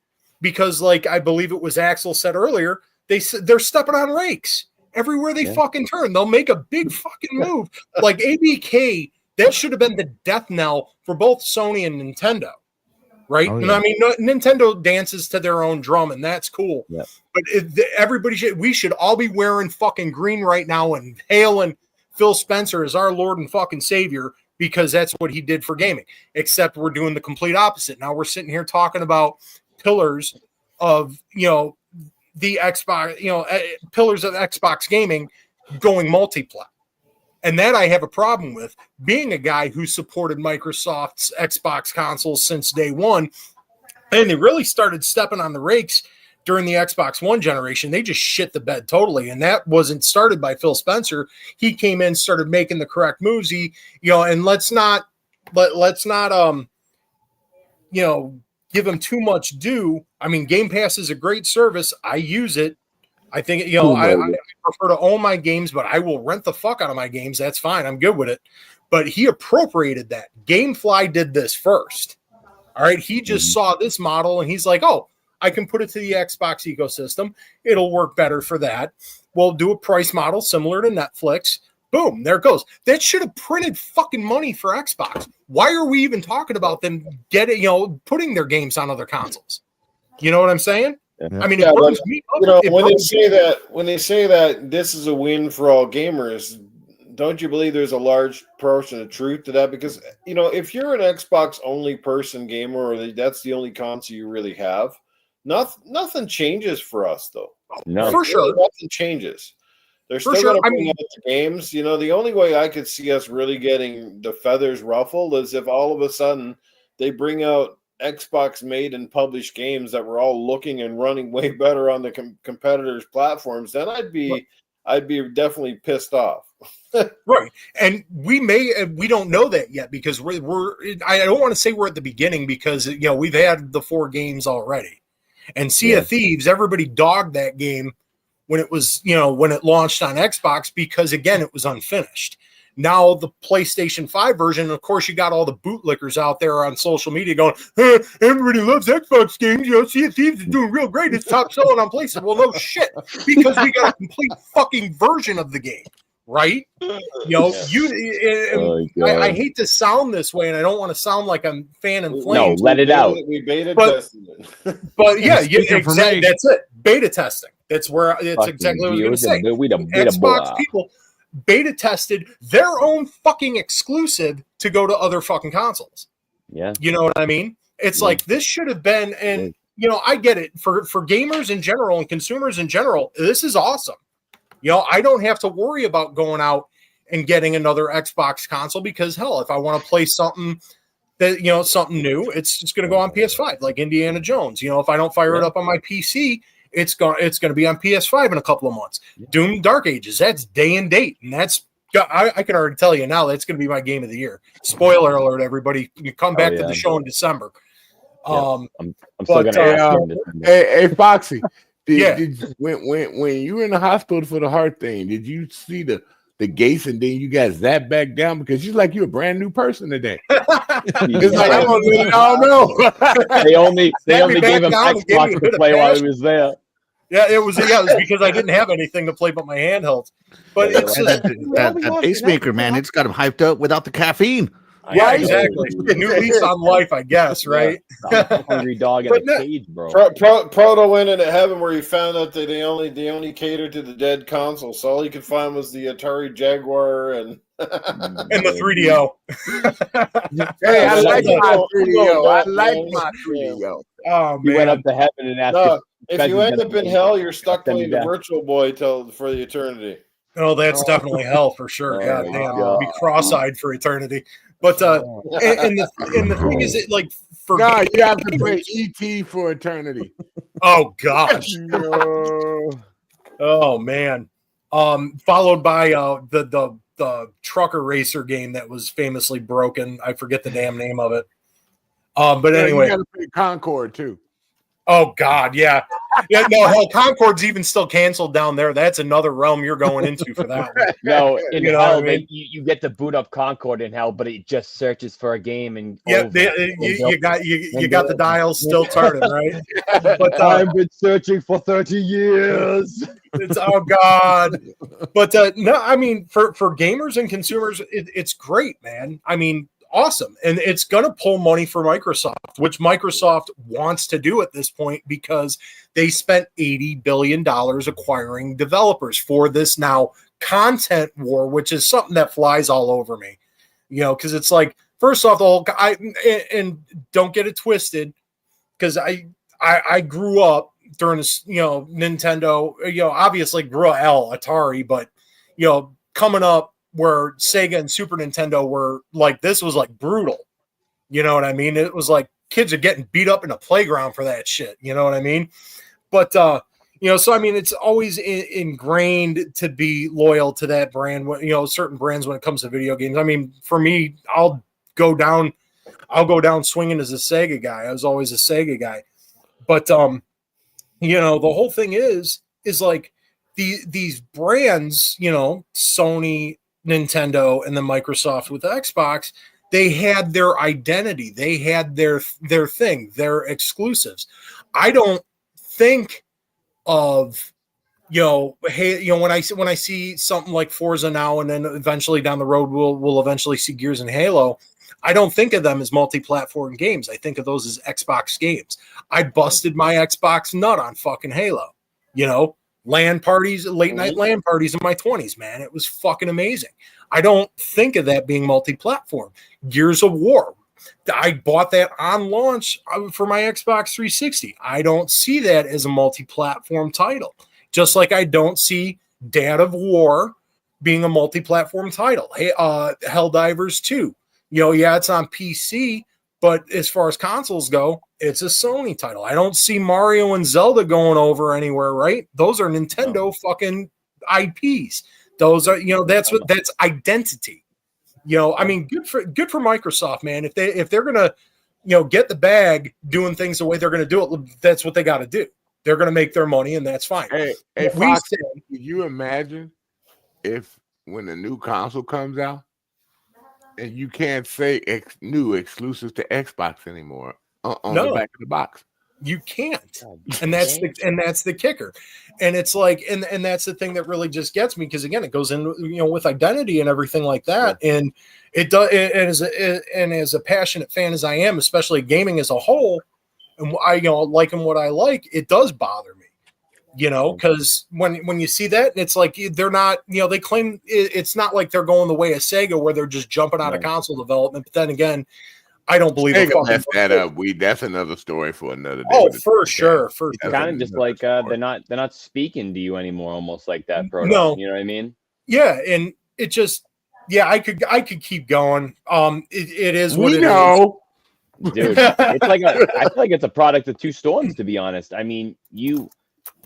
because, like I believe it was Axel said earlier, they're stepping on rakes everywhere they fucking turn. They'll make a big fucking move. Like ABK, that should have been the death knell for both Sony and Nintendo, right? Oh, yeah. And I mean, Nintendo dances to their own drum, and that's cool. Yeah. But we should all be wearing fucking green right now and hailing Phil Spencer as our Lord and fucking Savior, because that's what he did for gaming. Except we're doing the complete opposite. Now we're sitting here talking about pillars of the Xbox, pillars of Xbox gaming going multi-plat. And that I have a problem with, being a guy who supported Microsoft's Xbox consoles since day one. And they really started stepping on the rakes during the Xbox One generation. They just shit the bed totally. And that wasn't started by Phil Spencer. He came in, started making the correct moves. And let's not give him too much due. I mean, Game Pass is a great service. I use it. I think, I prefer to own my games, but I will rent the fuck out of my games. That's fine. I'm good with it. But he appropriated that. Gamefly did this first. All right. He just saw this model and he's like, oh, I can put it to the Xbox ecosystem. It'll work better for that. We'll do a price model similar to Netflix. Boom, there it goes. That should have printed fucking money for Xbox. Why are we even talking about them putting their games on other consoles? You know what I'm saying? Yeah. I mean, it burns me up. When they say that this is a win for all gamers, don't you believe there's a large portion of truth to that? Because if you're an Xbox only person gamer, or that's the only console you really have, nothing changes for us though. No, for sure, nothing changes. They're still going to bring out the games. The only way I could see us really getting the feathers ruffled is if all of a sudden they bring out Xbox made and published games that were all looking and running way better on the competitors' platforms. Then I'd be definitely pissed off. Right. And we don't know that yet because I don't want to say we're at the beginning because we've had the 4 games already. And Sea of Thieves, everybody dogged that game when it was, when it launched on Xbox because, again, it was unfinished. Now the PlayStation 5 version, of course, you got all the bootlickers out there on social media going, hey, everybody loves Xbox games. Sea of Thieves is doing real great. It's top selling on PlayStation. Well, no shit, because we got a complete fucking version of the game, right? I hate to sound this way, and I don't want to sound like I'm fanning flames. No, let it out. We beta tested it. But yeah, exactly. That's it. Beta testing. That's exactly what I was going to say. Xbox people beta tested their own fucking exclusive to go to other fucking consoles. Yeah. You know what I mean? It's like this should have been, and I get it for gamers in general and consumers in general. This is awesome. I don't have to worry about going out and getting another Xbox console because hell, if I want to play something that, something new, it's just going to go on PS5 like Indiana Jones. If I don't fire it up on my PC, it's going to be on PS5 in a couple of months. Doom Dark Ages, that's day and date. And I can already tell you now that's going to be my game of the year. Spoiler alert, everybody. You come back to the show in December. I'm still going to ask you. Hey, Foxy. When you were in the hospital for the heart thing, did you see the gates and then you got zapped back down because you're a brand new person today? It's like I don't know. They only gave him Xbox to play while he was there. Yeah, it was because I didn't have anything to play but my handheld. But it's just that pacemaker, man, it's got him hyped up without the caffeine. Yeah, exactly. New lease on life, I guess, right? Hungry dog in a cage, bro. Proto went into heaven where he found out that they only catered to the dead console, so all he could find was the Atari Jaguar and the 3DO. Hey, I like my 3DO. Oh man, he went up to heaven and asked. If you end up in hell, you're stuck playing the Virtual Boy for the eternity. Oh, that's definitely hell for sure. God damn, I'll be cross-eyed for eternity. But and the thing is, it like for you have to play ET for eternity. Oh gosh. Oh man. Followed by the trucker racer game that was famously broken. I forget the damn name of it. But anyway, you got to play Concord too. Oh God, yeah. No, hell, Concord's even still canceled down there. That's another realm you're going into for that one. No, in hell, you get to boot up Concord in hell, but it just searches for a game and you got the dials still turning, right? But I've been searching for 30 years. It's oh God. But no, I mean for gamers and consumers, it's great, man. I mean, awesome. And it's going to pull money for Microsoft, which Microsoft wants to do at this point because they spent $80 billion acquiring developers for this now content war, which is something that flies all over me, because it's like, first off, and don't get it twisted, because I grew up during this, Nintendo, obviously grew up Atari, but, coming up, where Sega and Super Nintendo were like, this was like brutal. You know what I mean? It was like kids are getting beat up in a playground for that shit. You know what I mean? But, so, I mean, it's always ingrained to be loyal to that brand, certain brands when it comes to video games. I mean, for me, I'll go down swinging as a Sega guy. I was always a Sega guy. But, the whole thing is like, these brands, you know, Sony, Nintendo, and then Microsoft with Xbox, they had their identity, they had their thing, their exclusives. I don't think of, you know, hey, you know, when I see something like Forza now, and then eventually down the road we'll eventually see Gears and Halo, I don't think of them as multi-platform games. I think of those as Xbox games. I busted my Xbox nut on fucking Halo. You know, LAN parties, late night LAN parties in my 20s, man. It was fucking amazing. I don't think of that being multi-platform. Gears of War, I bought that on launch for my Xbox 360. I don't see that as a multi-platform title. Just like I don't see Dad of War being a multi-platform title. Hey, Helldivers 2. You know, yeah, it's on PC, but as far as consoles go, it's a Sony title. I don't see Mario and Zelda going over anywhere, right? Those are Nintendo fucking IPs. Those are, you know, that's identity. You know, I mean, good for Microsoft, man. If they're gonna, you know, get the bag doing things the way they're gonna do it, that's what they got to do. They're gonna make their money, and that's fine. Hey, Fox, can you imagine if when the new console comes out and you can't say new exclusives to Xbox anymore on the back of the box? You can't, and that's the kicker. And it's like, and that's the thing that really just gets me, because again, it goes in, you know, with identity and everything like that. Yeah. And it does. And as a passionate fan as I am, especially gaming as a whole, and I, you know, liking what I like, it does bother me, you know, because when you see that, it's like they're not, you know, they claim it's not like they're going the way of Sega where they're just jumping out of console development. But then again, I don't believe it. That up. That's another story for another day. Oh, for sure. It's kind of just like they're not speaking to you anymore, almost like that, Proto. No, you know what I mean? Yeah, and it just, yeah, I could keep going. It is what we it know. is. Dude, it's like I feel like it's a product of two storms, to be honest. I mean,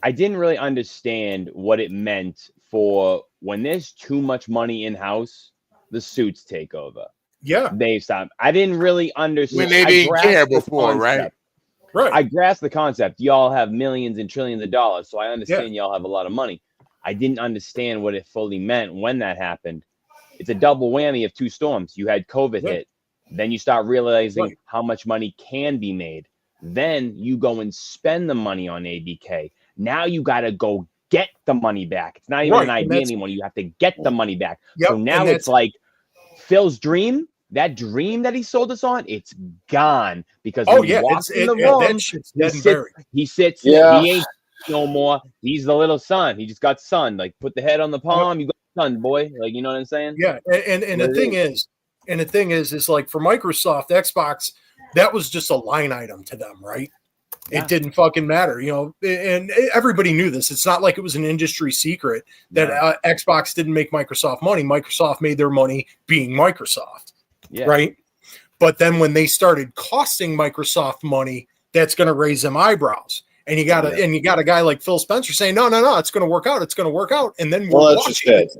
I didn't really understand what it meant for when there's too much money in house, the suits take over. Yeah, they stop. I didn't really understand when they didn't care before, right? Right. I grasped the concept. Y'all have millions and trillions of dollars, so I understand y'all have a lot of money. I didn't understand what it fully meant when that happened. It's a double whammy of two storms. You had COVID hit. Then you start realizing how much money can be made. Then you go and spend the money on ABK. Now you got to go get the money back. It's not even an idea anymore. You have to get the money back. So now it's like Phil's dream, that dream that he sold us on, it's gone. Because when he walks in the room, he sits, he ain't no more. He's the little son. He just got son. Like, put the head on the palm, you got son, boy. Like, you know what I'm saying? Yeah, and the thing is like for Microsoft, Xbox, that was just a line item to them, right? It didn't fucking matter, you know, and everybody knew this. It's not like it was an industry secret that Xbox didn't make Microsoft money. Microsoft made their money being Microsoft, right? But then when they started costing Microsoft money, that's going to raise them eyebrows. And you got a guy like Phil Spencer saying, no, it's going to work out. It's going to work out. And then we're watching it.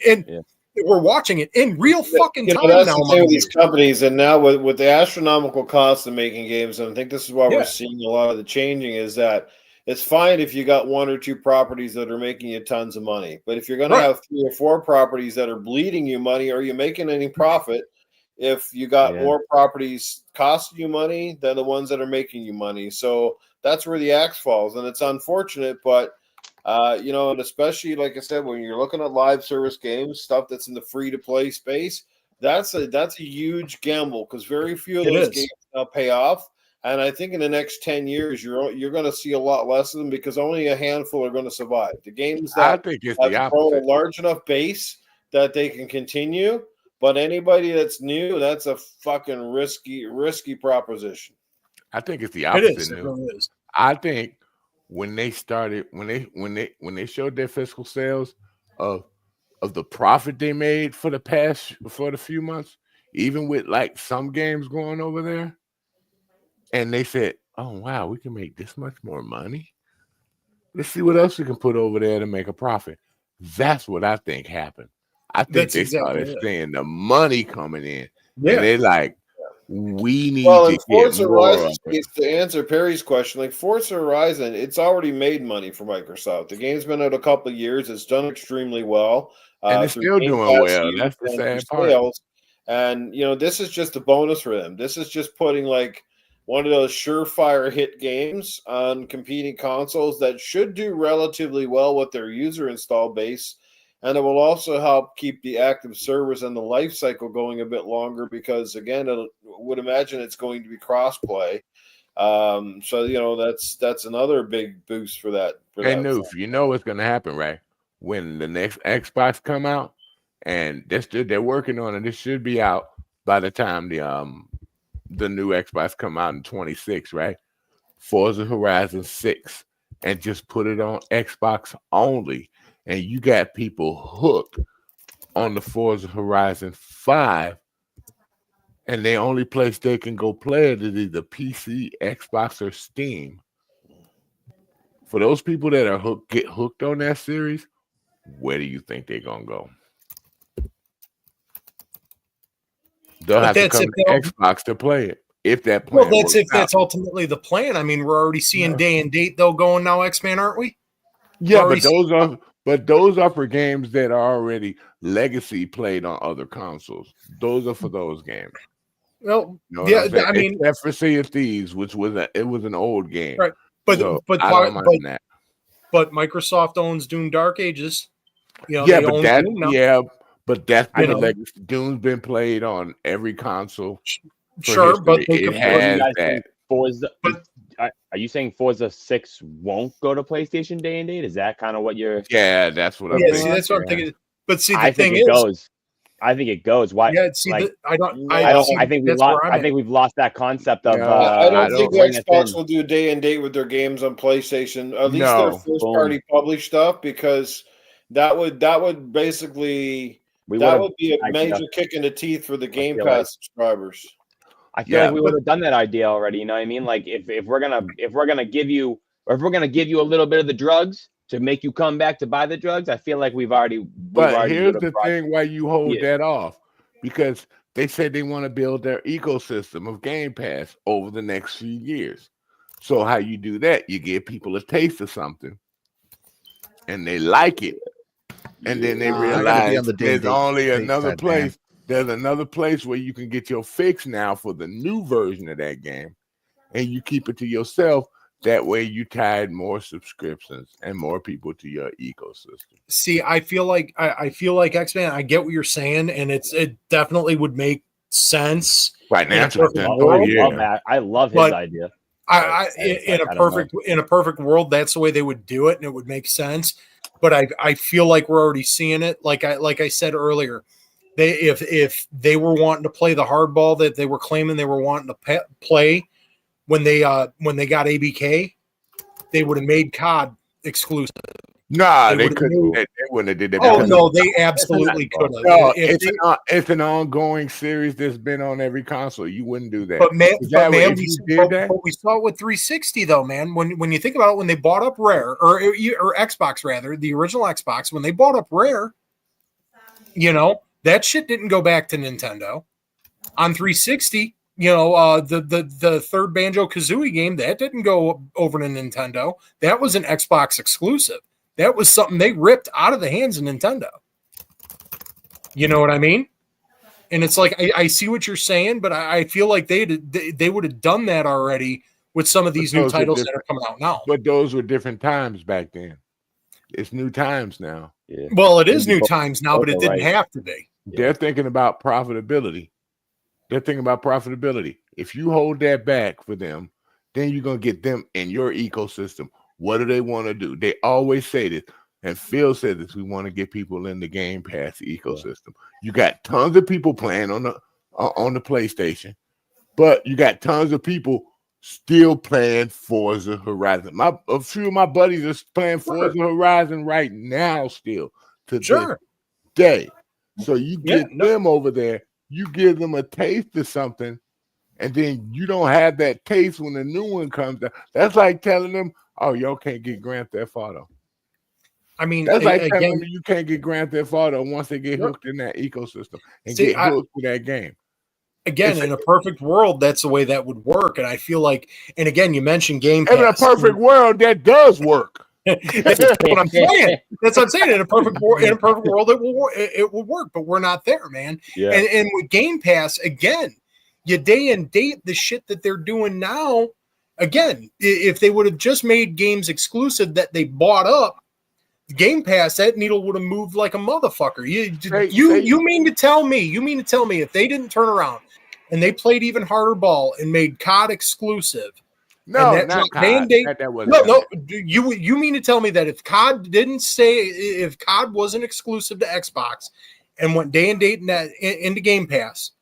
And we're watching it in real fucking time that's now. The thing with these companies, and now with the astronomical cost of making games, and I think this is why we're seeing a lot of the changing, is that it's fine if you got one or two properties that are making you tons of money. But if you're going to have 3 or 4 properties that are bleeding you money, are you making any profit? If you got more properties costing you money than the ones that are making you money. So that's where the axe falls. And it's unfortunate, but you know, and especially like I said, when you're looking at live service games, stuff that's in the free to play space, that's a huge gamble, because very few of those games pay off. And I think in the next 10 years, you're going to see a lot less of them, because only a handful are going to survive. The games that have grown a large enough base that they can continue, but anybody that's new, that's a fucking risky proposition. I think it's the opposite. It really is. I think when they started, when they showed their fiscal sales of the profit they made for the few months, even with like some games going over there, and they said, "Oh wow, we can make this much more money. Let's see what else we can put over there to make a profit." That's what I think happened. I think they started seeing the money coming in, and they like, We need Well, to in get Forza more Horizon, of it. to answer Perry's question, like Forza Horizon, it's already made money for Microsoft. The game's been out a couple of years. It's done extremely well And it's through still Game doing Pass well. use That's the and through sad part. sales. And this is just a bonus for them. This is just putting like one of those surefire hit games on competing consoles that should do relatively well with their user install base. And it will also help keep the active servers and the life cycle going a bit longer because, again, I would imagine it's going to be cross-play. So that's another big boost for that. And Noof, you know what's going to happen, right? When the next Xbox come out, and they're working on it. It should be out by the time the new Xbox come out in 26, right? Forza Horizon 6, and just put it on Xbox only. And you got people hooked on the Forza Horizon 5, and the only place they can go play it is either PC, Xbox, or Steam. For those people that are get hooked on that series, where do you think they're gonna go? They'll have to come to Xbox to play it. If that plan well, that's ultimately the plan. I mean, we're already seeing day and date though going now, X-Man, aren't we? Yeah, but those are for games that are already legacy played on other consoles. Those are for those games. Well, I mean, except for Sea of Thieves, which was an old game, right? But I don't mind that. But Microsoft owns Doom Dark Ages. Yeah, but that's been a legacy. Doom's been played on every console. Sure, but they it has that. Forza, are you saying Forza 6 won't go to PlayStation day and date? Is that kind of what you're? Yeah, that's what I'm thinking. See, that's what I'm thinking. But see, I think it goes. Why? Yeah, see, I think we've lost that concept of. I don't think Xbox will do day and date with their games on PlayStation. At least their first party published stuff, because that would basically would be a major kick in the teeth for the Game Pass subscribers. I feel like we would have done that idea already. You know what I mean? Like if we're gonna give you a little bit of the drugs to make you come back to buy the drugs, I feel like we've already. But here's the thing: why you hold that off? Because they said they want to build their ecosystem of Game Pass over the next few years. So how you do that? You give people a taste of something, and they like it, and then they realize there's only another place. There's another place where you can get your fix now for the new version of that game, and you keep it to yourself. That way you tied more subscriptions and more people to your ecosystem. See, I feel like X-Man, I get what you're saying, and it definitely would make sense. Right now, I love his idea. In a perfect world, that's the way they would do it, and it would make sense. But I feel like we're already seeing it. Like I said earlier, if they were wanting to play the hardball that they were claiming they were wanting to play when they got ABK, they would have made COD exclusive. Nah, they couldn't. They wouldn't have did that. Oh no, they absolutely could have. No, it's an ongoing series that's been on every console. You wouldn't do that. But we saw it with 360 though, man. When you think about it, when they bought up Rare or Xbox rather, the original Xbox, when they bought up Rare, that shit didn't go back to Nintendo. On 360, the third Banjo-Kazooie game, that didn't go over to Nintendo. That was an Xbox exclusive. That was something they ripped out of the hands of Nintendo. You know what I mean? And it's like, I see what you're saying, but I feel like they would have done that already with some of these new titles that are coming out now. But those were different times back then. It's new times now. Yeah. Well, it is new times now, but it didn't have to be. They're thinking about profitability. If you hold that back for them, then you're going to get them in your ecosystem. What do they want to do? They always say this, and Phil said this, we want to get people in the Game Pass ecosystem. You got tons of people playing on the PlayStation, but you got tons of people still playing Forza Horizon. A few of my buddies are playing Forza Horizon right now still to this day. So you get them over there, you give them a taste of something, and then you don't have that taste when the new one comes out. That's like telling them, oh, y'all can't get Grand Theft Auto. I mean, that's like telling them you can't get Grand Theft Auto once they get hooked in that ecosystem and get hooked to that game. again, in a perfect world, that's the way that would work. And I feel like, and again, you mentioned Game Pass. In a perfect world, that does work. That's what I'm saying. That's what I'm saying. In a perfect world, it will work, but we're not there, man. Yeah. And with Game Pass, again, you day and date the shit that they're doing now. Again, if they would have just made games exclusive that they bought up, Game Pass, that needle would have moved like a motherfucker. You mean to tell me if they didn't turn around and they played even harder ball and made COD exclusive? No, not COD. No. You mean to tell me that if COD if COD wasn't exclusive to Xbox and went day and date into Game Pass,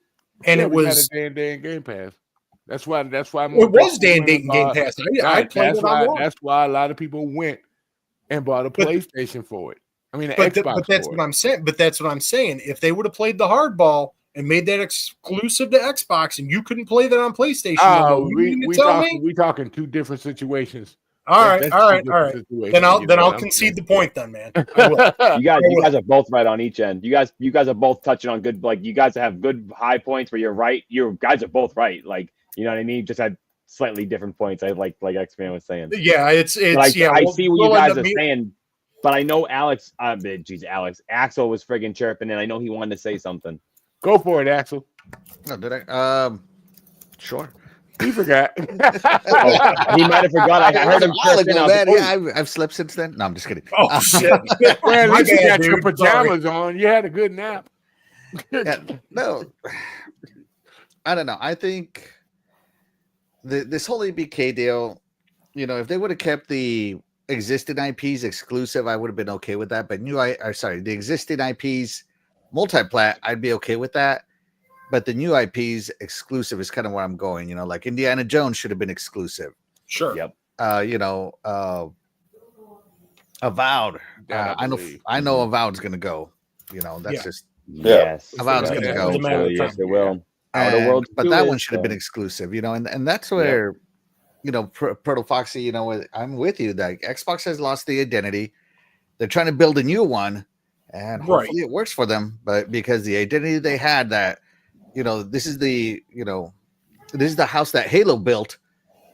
and it was day and day in Game Pass. That's why. It was day and date in Game Pass. I played it online. That's why a lot of people went and bought a PlayStation for it. I mean, Xbox. But that's what I'm saying. But that's what I'm saying. If they would have played the hardball and made that exclusive to Xbox, and you couldn't play that on Pleystation, we talking two different situations. All right. Then I'll concede the point, then, man. You guys are both right on each end. You guys are both touching on good. Like, you guys have good high points where you're right. You guys are both right. Like, you know what I mean? Just had slightly different points. I like X-Man was saying. Yeah, I see what you guys are saying, but I know Axel was friggin' chirping, and I know he wanted to say something. Go for it, Axel. No, did I? Sure. He forgot. He might have forgot. I heard him chirping. I've slept since then. No, I'm just kidding. Oh shit! Well, at least you got your pajamas on. You had a good nap. No, I don't know. I think this whole EBK deal, if they would have kept the existing IPs exclusive, I would have been okay with that. But the existing IPs multiplat, I'd be okay with that. But the new IPs exclusive is kind of where I'm going. Like Indiana Jones should have been exclusive. Sure. Yep. Avowed. I know Avowed's gonna go. That's just yes. Avowed's gonna go. Yes, it will. But that one should have been exclusive. And that's where Proto Foxy. I'm with you. Like Xbox has lost the identity. They're trying to build a new one, and hopefully it works for them. But because the identity they had that. This is the house that Halo built.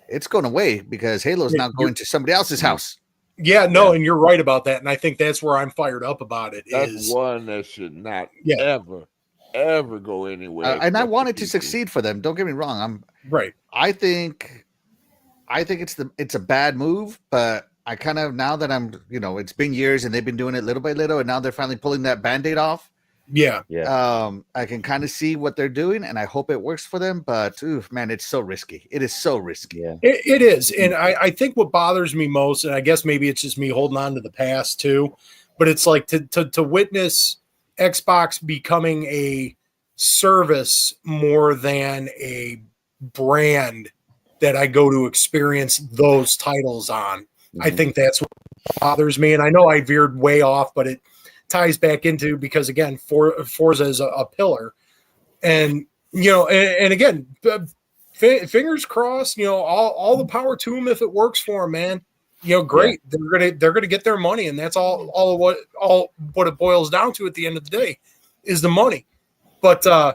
It's going away because Halo's now going to somebody else's house. Yeah, no, and you're right about that. And I think that's where I'm fired up about it. That's one that should not ever go anywhere. And I want it to succeed for them. Don't get me wrong. I'm right. I think it's a bad move, but I kind of, now that I'm, it's been years and they've been doing it little by little, and now they're finally pulling that Band-Aid off. Yeah. I can kind of see what they're doing, and I hope it works for them. But man, it's so risky. It is so risky. Yeah, it is. And I think what bothers me most, and I guess maybe it's just me holding on to the past too, but it's like to witness Xbox becoming a service more than a brand that I go to experience those titles on. Mm-hmm. I think that's what bothers me. And I know I veered way off, but it ties back into, because again, Forza is a pillar, and and again, fingers crossed, all the power to them if it works for them, man. Great. Yeah. They're gonna get their money, and that's all what it boils down to at the end of the day is the money. But I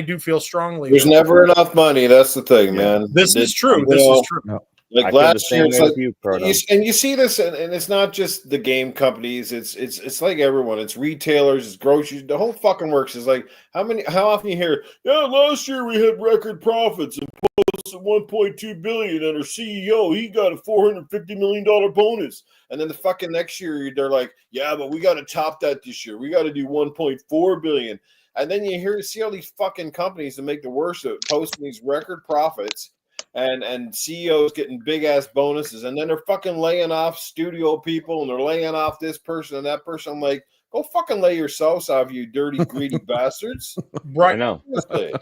do feel strongly there's never enough money. That's the thing, man. This is true. This is true. No. Like last year, you see this, and it's not just the game companies. It's like everyone. It's retailers, it's groceries. The whole fucking works. Is like how often you hear, last year we had record profits and posted $1.2 billion, and our CEO he got a $450 million bonus, and then the fucking next year they're like, but we got to top that this year. We got to do $1.4 billion, and then you see all these fucking companies that make the worst of it, posting these record profits. And CEOs getting big ass bonuses, and then they're fucking laying off studio people, and they're laying off this person and that person. I'm like, go fucking lay yourselves off, you dirty, greedy bastards. Right. I know. You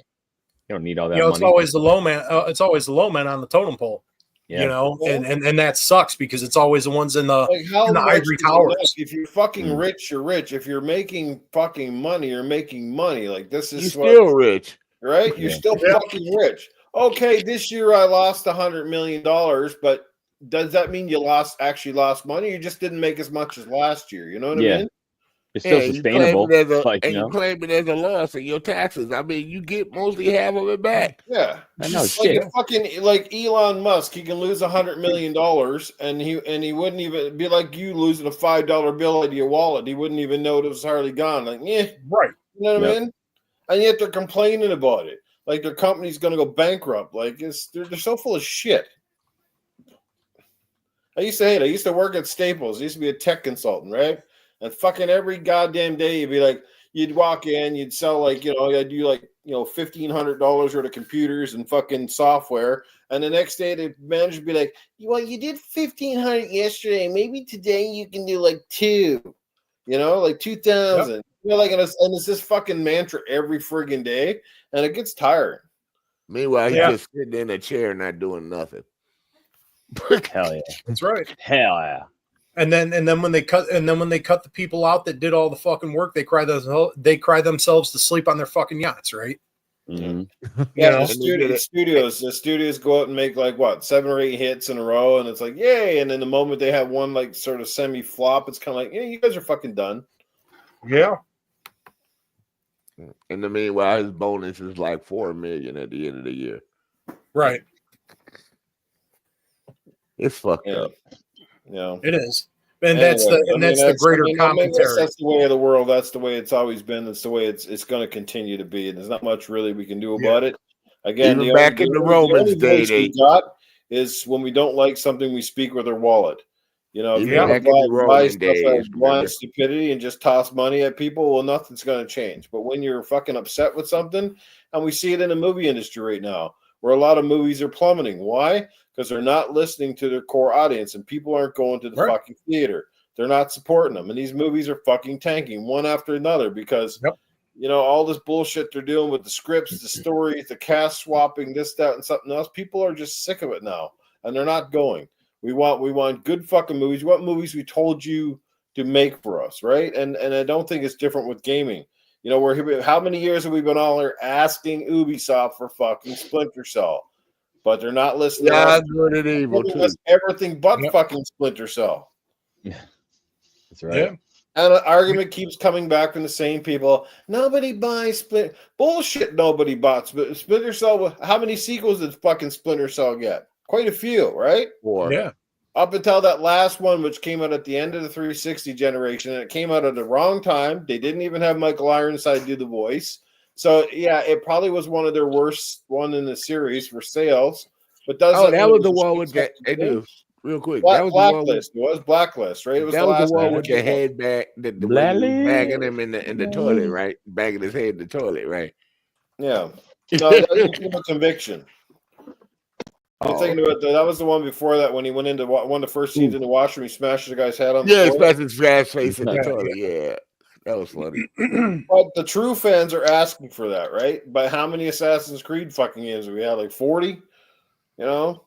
don't need all that money. It's always the low man. It's always the low man on the totem pole. Yeah. And that sucks because it's always the ones in the ivory towers. If you're fucking rich, you're rich. If you're making fucking money, you're making money. Like this is still rich, right? You're still fucking rich. Okay, this year I lost $100 million, but does that mean you actually lost money? You just didn't make as much as last year. You know what I mean? It's still sustainable. You claim it as a loss in your taxes. I mean, you get mostly half of it back. Yeah, I know. Like Elon Musk, he can lose $100 million, and he wouldn't even be like you losing a $5 bill out of your wallet. He wouldn't even know it was hardly gone. Like, right. You know what I mean? And yet they're complaining about it, like their company's going to go bankrupt. Like they're so full of shit. I used to hate it. I used to work at Staples. I used to be a tech consultant, right? And fucking every goddamn day, you'd be like, you'd walk in, you'd sell like, I'd do like, $1,500 worth of computers and fucking software. And the next day, the manager would be like, well, you did 1,500 yesterday. Maybe today you can do like 2, like 2,000. Yep. And it's this fucking mantra every friggin' day. And it gets tiring. Meanwhile, he's just sitting in a chair not doing nothing. Hell yeah. That's right. Hell yeah. And then when they cut the people out that did all the fucking work, they cry themselves to sleep on their fucking yachts, right? Mm-hmm. The studios go out and make like 7 or 8 hits in a row, and it's like yay. And then the moment they have one like sort of semi flop, it's kind of like you guys are fucking done. Yeah. In the meanwhile, his bonus is like $4 million at the end of the year. Right. It's fucked up. Yeah, it is, and that's the greater commentary. That's the way of the world. That's the way it's always been. That's the way it's going to continue to be. And there's not much really we can do about it. Again, even back in the Romans day, we got is when we don't like something, we speak with our wallet. If you buy stuff out of blind stupidity and just toss money at people, well, nothing's going to change. But when you're fucking upset with something, and we see it in the movie industry right now, where a lot of movies are plummeting. Why? Because they're not listening to their core audience, and people aren't going to the fucking theater. They're not supporting them, and these movies are fucking tanking one after another because all this bullshit they're doing with the scripts, the stories, the cast swapping, this, that, and something else. People are just sick of it now, and they're not going. We want good fucking movies. We want movies we told you to make for us, right? And I don't think it's different with gaming. How many years have we been all here asking Ubisoft for fucking Splinter Cell? But they're not listening. Yeah, good and evil too. Everything but fucking Splinter Cell. Yeah, that's right. Yeah. And an argument keeps coming back from the same people. Nobody buys Splinter. Bullshit. Nobody bought Splinter Cell. How many sequels did fucking Splinter Cell get? Quite a few, right? 4. Yeah. Up until that last one, which came out at the end of the 360 generation, and it came out at the wrong time. They didn't even have Michael Ironside do the voice. So, it probably was one of their worst one in the series for sales. But that was the one with that. Real quick. That was Blacklist. It was Blacklist, right? It was that was the one with the head back, bagging him in the toilet, right? Bagging his head in the toilet, right? Yeah. No, that was a conviction. I'm thinking about that was the one before that when he went into one of the first scenes in the washroom. He smashed the guy's head on the floor. Smashed his ass face in the toilet. Yeah, that was funny. But the true fans are asking for that, right? But how many Assassin's Creed fucking games do we have? Like 40? No,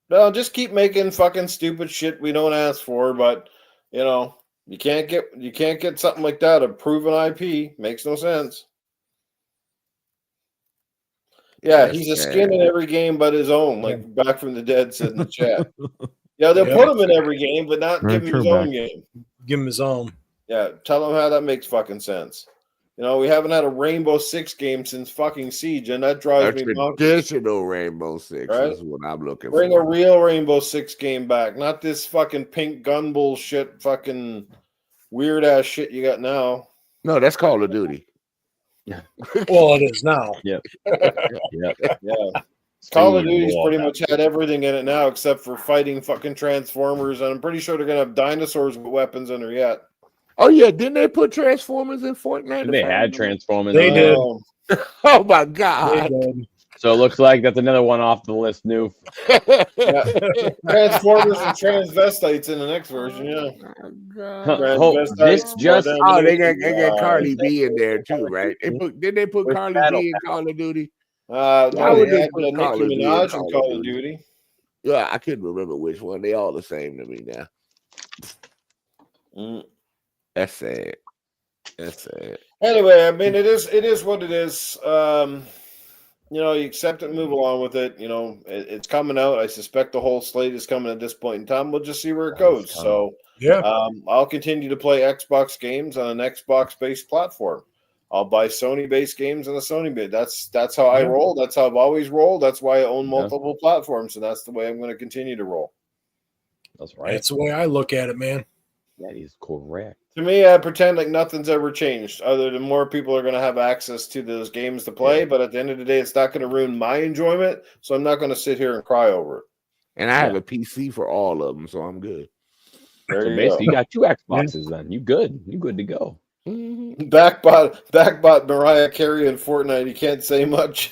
just keep making fucking stupid shit we don't ask for. But you can't get something like that. A proven IP makes no sense. Yeah, he's a skin in every game but his own, like Back from the Dead said in the chat. They'll put him in every game, but not give him his own game. Give him his own. Yeah, tell him how that makes fucking sense. We haven't had a Rainbow Six game since fucking Siege, and that drives me bonkers. Traditional Rainbow Six is what I'm looking for. Bring a real Rainbow Six game back, not this fucking pink gun bullshit, fucking weird ass shit you got now. No, that's Call of Duty. Yeah. Well, it is now. Yep. Yeah. Call of Duty's pretty much had everything in it now except for fighting fucking Transformers, and I'm pretty sure they're gonna have dinosaurs with weapons in there yet. Oh yeah, didn't they put Transformers in Fortnite? They had Transformers. They did. Oh my god. So it looks like that's another one off the list, new. Transformers and transvestites in the next version, they got Cardi B in there too, right? Did they put Cardi B in Call of Duty? Why would they put Nicki Minaj in Call of Duty? Yeah, I couldn't remember which one. They all the same to me now. That's sad. Anyway, I mean, it is what it is. You accept it and move along with it. It's coming out. I suspect the whole slate is coming at this point in time. We'll just see where it goes. So Yeah. I'll continue to play Xbox games on an Xbox-based platform. I'll buy Sony-based games on a Sony-based. That's how I roll. That's how I've always rolled. That's why I own multiple platforms, and that's the way I'm going to continue to roll. That's right. That's the way I look at it, man. That is correct. To me, I pretend like nothing's ever changed, other than more people are going to have access to those games to play. Yeah. But at the end of the day, it's not going to ruin my enjoyment, so I'm not going to sit here and cry over it. And I have a PC for all of them, so I'm good. There So you basically, go. you got 2 Xboxes then. You good. You good to go. Backbot Mariah Carey in Fortnite. You can't say much.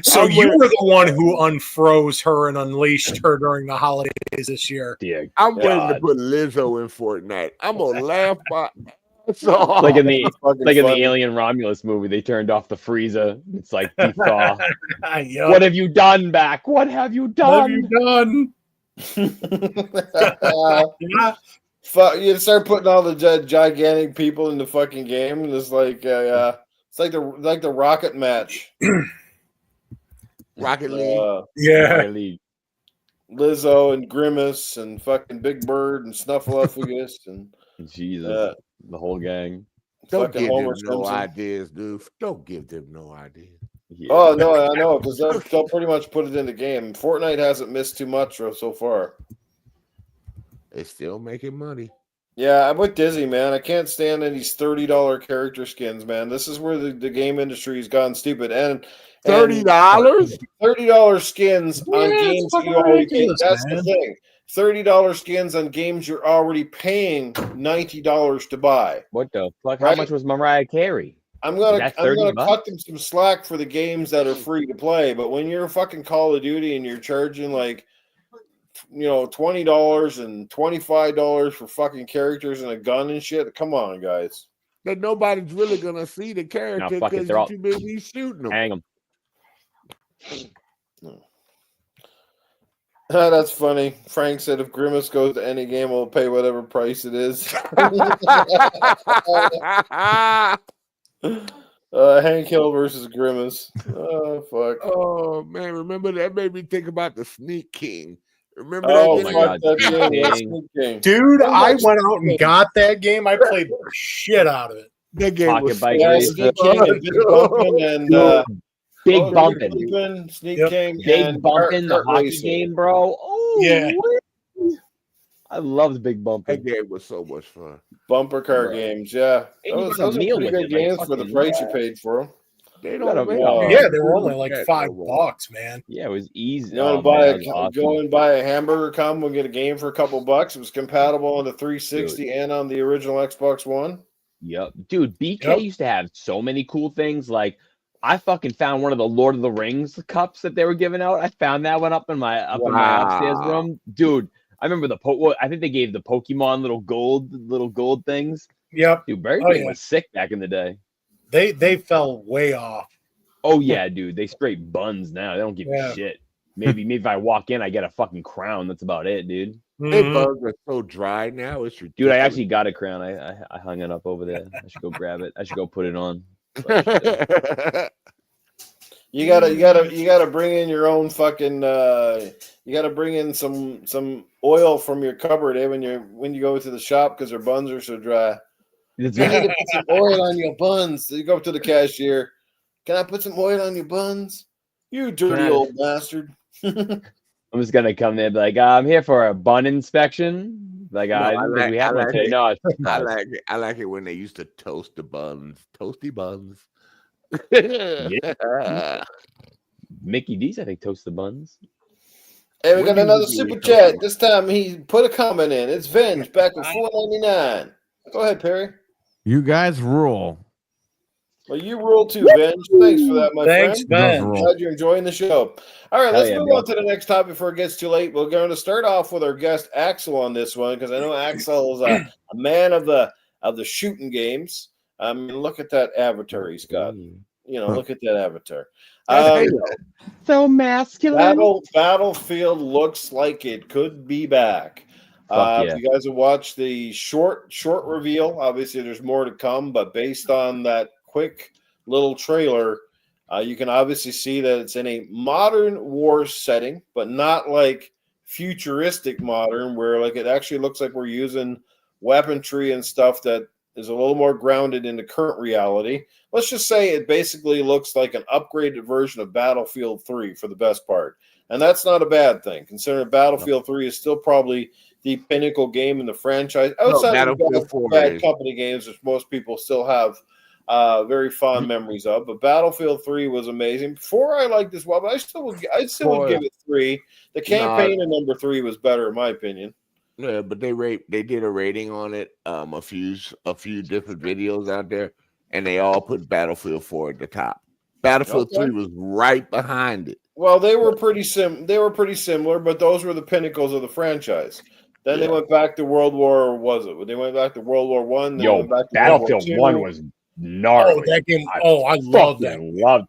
So you were the one who unfroze her and unleashed her during the holidays this year. Dear I'm waiting to God. put Lizzo in Fortnite. I'm gonna laugh my ass off. Like in the Fucking in the funny. Alien Romulus movie, they turned off the freezer. It's like thaw. Yup. What have you done back? What have you What have you done? done? Yeah. You start putting all the gigantic people in the fucking game, and it's like it's like the rocket match. Rocket League. Yeah. Really? Lizzo and Grimace and fucking Big Bird and Snuffleupagus and Jesus. The whole gang. Don't fucking give Homer them no Simpson. ideas, dude. Don't give them no ideas. Yeah. Oh no, I know, because they'll pretty much put it in the game. Fortnite hasn't missed too much so far. They still making money. Yeah, I'm with Dizzy, man. I can't stand these $30 character skins, man. This is where the game industry has gone stupid. And $30? $30 skins on Yeah, it's games fucking you already paid. ridiculous, That's man. the thing. $30 skins on games you're already paying $90 to buy. What the fuck? How Right? much was Mariah Carey? I'm gonna That's $30 cut them some slack for the games that are free to play. But when you're fucking Call of Duty and you're charging like $20 and $25 for fucking characters and a gun and shit, come on, guys. That nobody's really gonna see the character fuck it, because they're you're all- too busy shooting them. Hang them. That's funny. Frank said if Grimace goes to any game, we'll pay whatever price it is. Hank Hill versus Grimace. Oh fuck. Oh man, remember that made me think about the Sneak King. Remember Oh that my game? fuck God, that Sneak game. That's King. Sneak King. Dude, Oh, I that's went out and King. got that game. I played the shit out of it. That game Pocket was bike Yeah, race. Sneak King and Big Bumpin' and Big bumping. Sneak Yep. King, Big and bumping, the kart hockey racing. game, bro. Oh, Yeah. I loved Big That bumping. game was so much fun. Bumper car Bro. games, yeah. And you Those got a are meal pretty with good it, like games for the fucking- price you paid for them. They gotta don't make make them. Yeah, they were only like $5, man. Yeah, it was easy. You want to Oh, buy man, a that was awesome. go and buy a hamburger combo and get a game for a couple bucks. It was compatible on the 360 and on the original Xbox One. Yep. Dude, BK Yep. used to have so many cool things. Like, I fucking found one of the Lord of the Rings cups that they were giving out. I found that one up in my upstairs Wow. room. Dude, I remember I think they gave the Pokemon little gold things. Yep. Dude, Barry Oh, King yeah. was sick back in the day. They fell way off. Oh yeah, dude. They straight buns now. They don't give Yeah. a shit. Maybe if I walk in, I get a fucking crown. That's about it, dude. They Mhm. bugs are so dry now. It's ridiculous. Dude, I actually got a crown. I hung it up over there. I should go grab it. I should go put it on. You gotta bring in your own fucking. You gotta bring in some oil from your cupboard, when you go to the shop because their buns are so dry. It's You need to put some oil on your buns. You go up to the cashier. Can I put some oil on your buns? You dirty I- old bastard. I'm just gonna come there and be like, I'm here for a bun inspection. Like, I didn't think we had one today. No, I like it when they used to toast the buns. Toasty buns. Mickey D's, I think, toast the buns. Hey, we When got do another you super really chat. talk This time he put a comment in. It's Venge back with $4.99. Go ahead, Perry. You guys rule. Well, you rule too, Venge. Thanks for that, my Thanks, friend. Does Ben. rule. Glad you're enjoying the show. All right, Hell let's yeah, move bro. on to the next topic before it gets too late. We're going to start off with our guest Axel on this one because I know Axel is a man of the shooting games. I mean, look at that avatar he's got. Look at that avatar. So masculine. Battlefield looks like it could be back. Fuck yeah. If you guys have watched the short reveal, obviously there's more to come, but based on that quick little trailer, you can obviously see that it's in a modern war setting, but not like futuristic modern, where like it actually looks like we're using weaponry and stuff that is a little more grounded in the current reality. Let's just say it basically looks like an upgraded version of Battlefield 3 for the best part. And that's not a bad thing, considering Battlefield 3 is still probably the pinnacle game in the franchise. Outside of the Bad Company games, which most people still have very fond memories of. But Battlefield 3 was amazing. Before I liked this well, but I still would give it 3. The campaign in number 3 was better, in my opinion. Yeah, but they did a rating on it, a few different videos out there, and they all put Battlefield 4 at the top. Battlefield 3 was right behind it. Well, they were pretty similar, but those were the pinnacles of the franchise. Then they went back to World War, They went back to World War One. Yo, Battlefield 1 was gnarly. Oh, that game! I love that.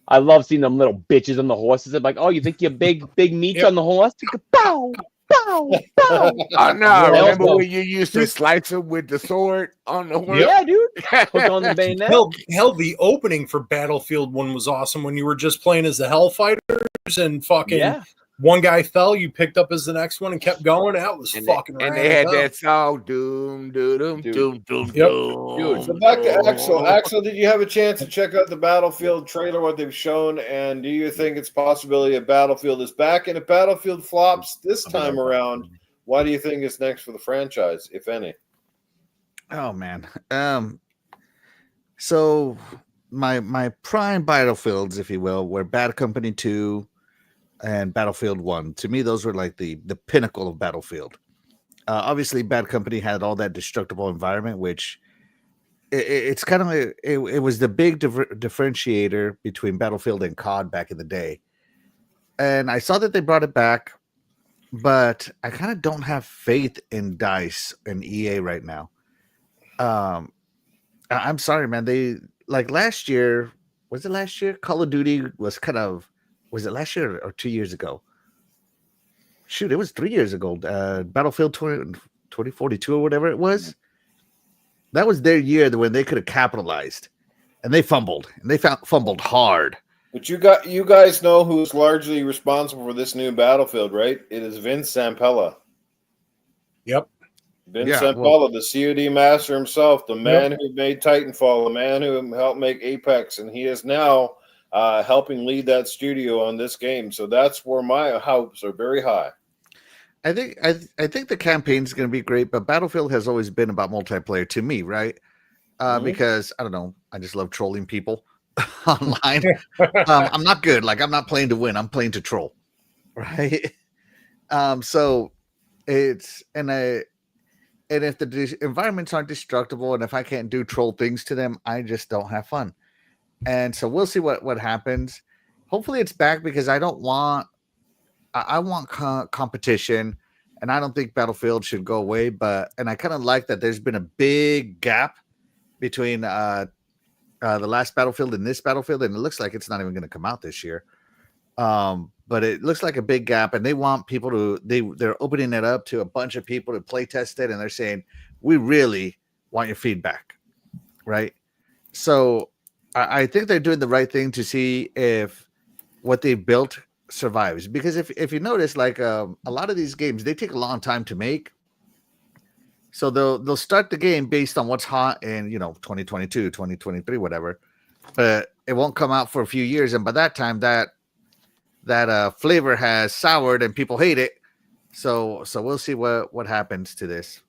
I love seeing them little bitches on the horses. I'm like, oh, you think you're big meats on the horse? Pow, pow, pow. No, remember when you used to slice them with the sword on the horse? Yeah, dude. Hook on the bayonet. Hell, the opening for Battlefield 1 was awesome when you were just playing as the Hellfighters and fucking one guy fell, you picked up as the next one and kept going. That was fucking rad. And they had that song, doom, doom, doom, doom, Dude, so back to Axel. Axel, did you have a chance to check out the Battlefield trailer, what they've shown, and do you think it's possibility that Battlefield is back? And if Battlefield flops this time around, why do you think it's next for the franchise, if any? Oh man. So my prime Battlefields, if you will, were Bad Company 2 and Battlefield 1. To me, those were like the pinnacle of Battlefield. Obviously, Bad Company had all that destructible environment, which it's kind of it was the big differentiator between Battlefield and COD back in the day. And I saw that they brought it back, but I kind of don't have faith in DICE and EA right now. I'm sorry, man. They like last year. Was it last year? Call of Duty was kind of. Was it last year or 2 years ago? Shoot, it was 3 years ago. Battlefield 2042 or whatever it was. That was their year when they could have capitalized, and they fumbled, and they fumbled hard. But you guys know who's largely responsible for this new Battlefield, right? It is Vince Zampella. Yep. Vince Zampella, the COD master himself, the man who made Titanfall, the man who helped make Apex, and he is now helping lead that studio on this game. So that's where my hopes are very high. I think the campaign is going to be great, but Battlefield has always been about multiplayer to me, right? Because I don't know, I just love trolling people online. I'm not good. Like I'm not playing to win. I'm playing to troll, right? So it's and if the environments aren't destructible and if I can't do troll things to them, I just don't have fun. And so we'll see what happens. Hopefully it's back because I want competition, and I don't think Battlefield should go away. And I kind of like that there's been a big gap between the last Battlefield and this Battlefield, and it looks like it's not even going to come out this year. But it looks like a big gap, and they want people to they're opening it up to a bunch of people to play test it, and they're saying we really want your feedback, right? So I think they're doing the right thing to see if what they built survives. Because if you notice, like a lot of these games, they take a long time to make. So they'll start the game based on what's hot in 2022, 2023, whatever. But it won't come out for a few years, and by that time that flavor has soured and people hate it. So we'll see what happens to this.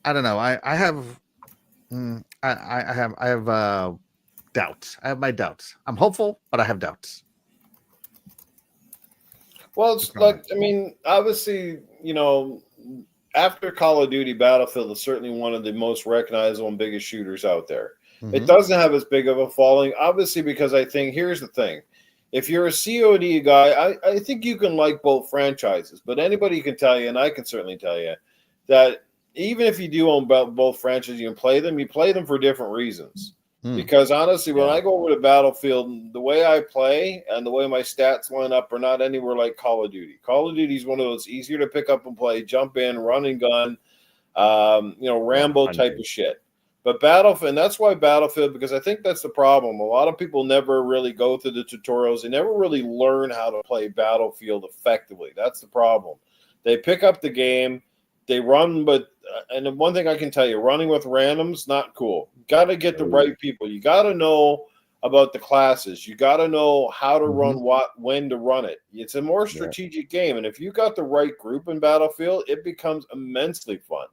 I don't know. I have doubts. I have my doubts. I'm hopeful, but I have doubts. Well, it's like, I mean, obviously, after Call of Duty, Battlefield is certainly one of the most recognizable and biggest shooters out there. Mm-hmm. It doesn't have as big of a following, obviously, because I think here's the thing. If you're a COD guy, I think you can like both franchises, but anybody can tell you, and I can certainly tell you, that even if you do own both franchises, you play them for different reasons. Because honestly, when I go over to Battlefield, the way I play and the way my stats line up are not anywhere like Call of Duty. Call of Duty is one of those easier to pick up and play, jump in, run and gun, Rambo type of shit. But Battlefield, and that's why Battlefield, because I think that's the problem. A lot of people never really go through the tutorials. They never really learn how to play Battlefield effectively. That's the problem. They pick up the game, they run, but and the one thing I can tell you, running with randoms, not cool. Got to get the right people. You got to know about the classes. You got to know how to run what, when to run it. It's a more strategic game, and if you got the right group in Battlefield, it becomes immensely fun.